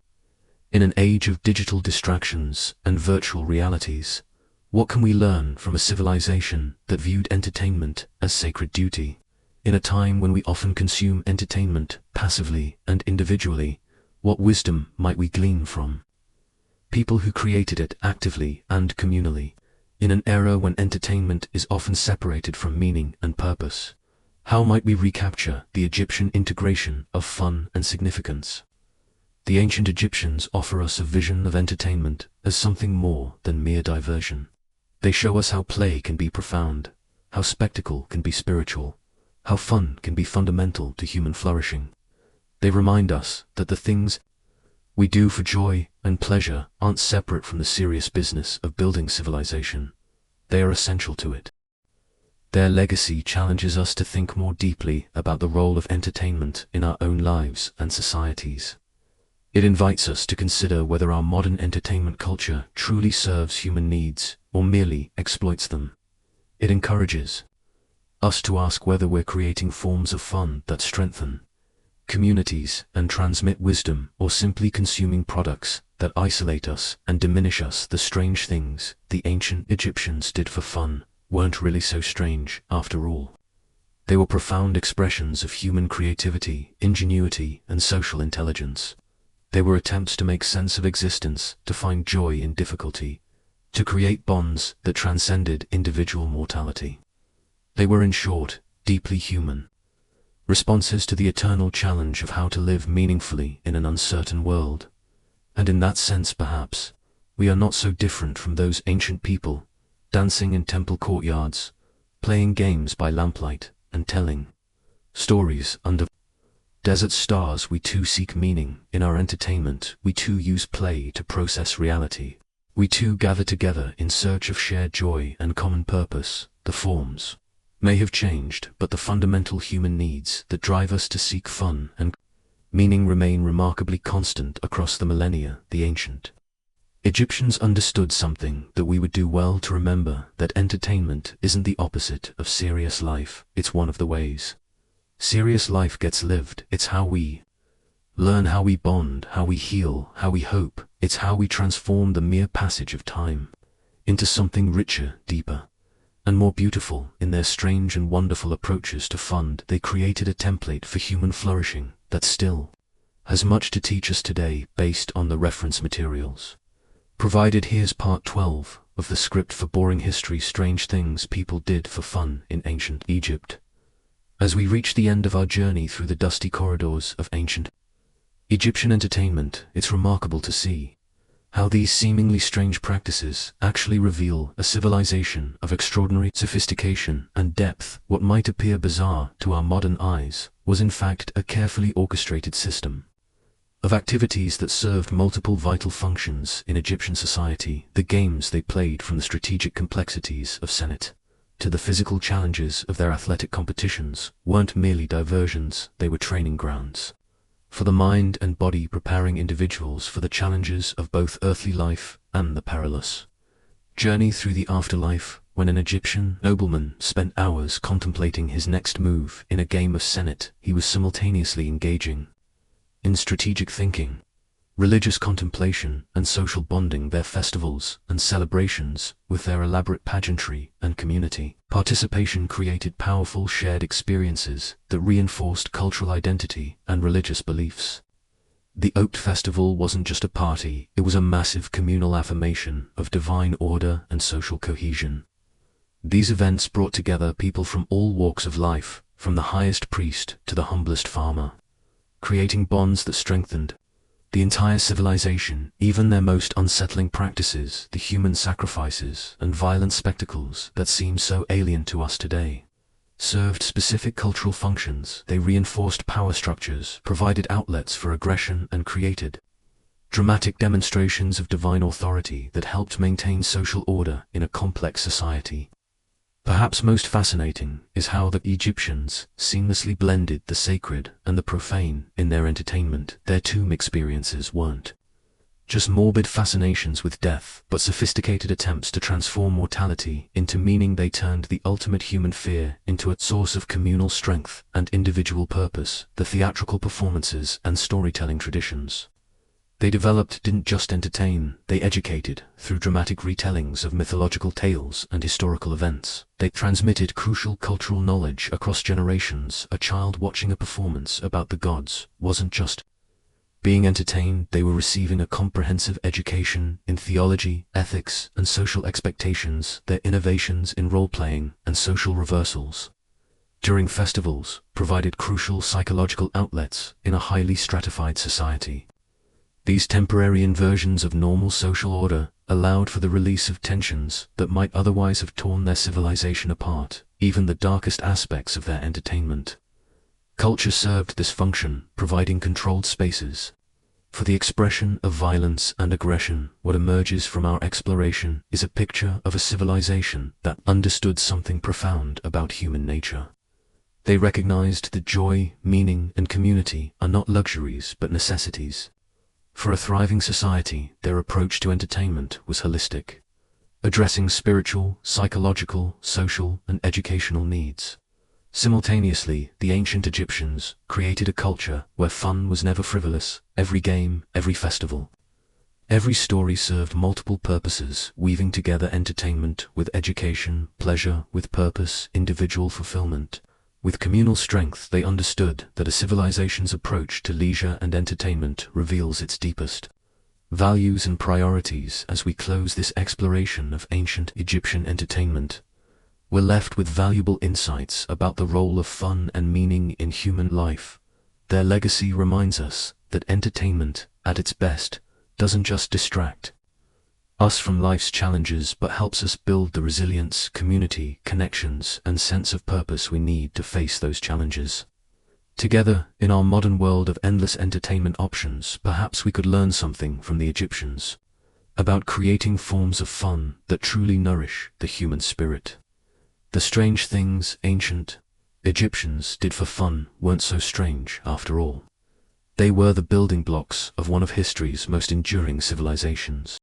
In an age of digital distractions and virtual realities, what can we learn from a civilization that viewed entertainment as sacred duty? In a time when we often consume entertainment passively and individually, what wisdom might we glean from people who created it actively and communally? In an era when entertainment is often separated from meaning and purpose, how might we recapture the Egyptian integration of fun and significance? The ancient Egyptians offer us a vision of entertainment as something more than mere diversion. They show us how play can be profound, how spectacle can be spiritual, how fun can be fundamental to human flourishing. They remind us that the things we do for joy and pleasure aren't separate from the serious business of building civilization. They are essential to it. Their legacy challenges us to think more deeply about the role of entertainment in our own lives and societies. It invites us to consider whether our modern entertainment culture truly serves human needs or merely exploits them. It encourages us to ask whether we're creating forms of fun that strengthen communities and transmit wisdom, or simply consuming products that isolate us and diminish us. The strange things the ancient Egyptians did for fun weren't really so strange after all. They were profound expressions of human creativity, ingenuity, and social intelligence. They were attempts to make sense of existence, to find joy in difficulty, to create bonds that transcended individual mortality. They were, in short, deeply human responses to the eternal challenge of how to live meaningfully in an uncertain world. And in that sense, perhaps, we are not so different from those ancient people, dancing in temple courtyards, playing games by lamplight, and telling stories under desert stars. We too seek meaning in our entertainment. We too use play to process reality. We too gather together in search of shared joy and common purpose. The forms may have changed, but the fundamental human needs that drive us to seek fun and meaning remain remarkably constant across the millennia. The ancient Egyptians understood something that we would do well to remember, that entertainment isn't the opposite of serious life, it's one of the ways serious life gets lived. It's how we learn, how we bond, how we heal, how we hope. It's how we transform the mere passage of time into something richer, deeper, and more beautiful in their strange and wonderful approaches to fun. They created a template for human flourishing that still has much to teach us today based on the reference materials provided. Here's part 12 of the script for Boring History: Strange Things People Did for Fun in Ancient Egypt. As we reach the end of our journey through the dusty corridors of ancient Egyptian entertainment, it's remarkable to see how these seemingly strange practices actually reveal a civilization of extraordinary sophistication and depth. What might appear bizarre to our modern eyes was in fact a carefully orchestrated system of activities that served multiple vital functions in Egyptian society. The games they played, from the strategic complexities of Senate to the physical challenges of their athletic competitions, weren't merely diversions, they were training grounds for the mind and body, preparing individuals for the challenges of both earthly life and the perilous journey through the afterlife. When an Egyptian nobleman spent hours contemplating his next move in a game of Senate, he was simultaneously engaging in strategic thinking, religious contemplation, and social bonding. Their festivals and celebrations, with their elaborate pageantry and community participation, created powerful shared experiences that reinforced cultural identity and religious beliefs. The Oat Festival wasn't just a party, it was a massive communal affirmation of divine order and social cohesion. These events brought together people from all walks of life, from the highest priest to the humblest farmer, creating bonds that strengthened the entire civilization. Even their most unsettling practices, the human sacrifices and violent spectacles that seem so alien to us today, served specific cultural functions. They reinforced power structures, provided outlets for aggression, and created dramatic demonstrations of divine authority that helped maintain social order in a complex society. Perhaps most fascinating is how the Egyptians seamlessly blended the sacred and the profane in their entertainment. Their tomb experiences weren't just morbid fascinations with death, but sophisticated attempts to transform mortality into meaning. They turned the ultimate human fear into a source of communal strength and individual purpose. The theatrical performances and storytelling traditions they developed didn't just entertain, they educated. Through dramatic retellings of mythological tales and historical events, they transmitted crucial cultural knowledge across generations. A child watching a performance about the gods wasn't just being entertained, they were receiving a comprehensive education in theology, ethics, and social expectations. Their innovations in role-playing and social reversals during festivals provided crucial psychological outlets in a highly stratified society. These temporary inversions of normal social order allowed for the release of tensions that might otherwise have torn their civilization apart. Even the darkest aspects of their entertainment culture served this function, providing controlled spaces for the expression of violence and aggression. What emerges from our exploration is a picture of a civilization that understood something profound about human nature. They recognized that joy, meaning, and community are not luxuries but necessities. For a thriving society, their approach to entertainment was holistic, addressing spiritual, psychological, social, and educational needs. Simultaneously, the ancient Egyptians created a culture where fun was never frivolous. Every game, every festival, every story served multiple purposes, weaving together entertainment with education, pleasure with purpose, individual fulfillment with communal strength. They understood that a civilization's approach to leisure and entertainment reveals its deepest values and priorities. As we close this exploration of ancient Egyptian entertainment, we're left with valuable insights about the role of fun and meaning in human life. Their legacy reminds us that entertainment, at its best, doesn't just distract us from life's challenges but helps us build the resilience, community, connections, and sense of purpose we need to face those challenges. Together, in our modern world of endless entertainment options, perhaps we could learn something from the Egyptians about creating forms of fun that truly nourish the human spirit. The strange things ancient Egyptians did for fun weren't so strange after all. They were the building blocks of one of history's most enduring civilizations.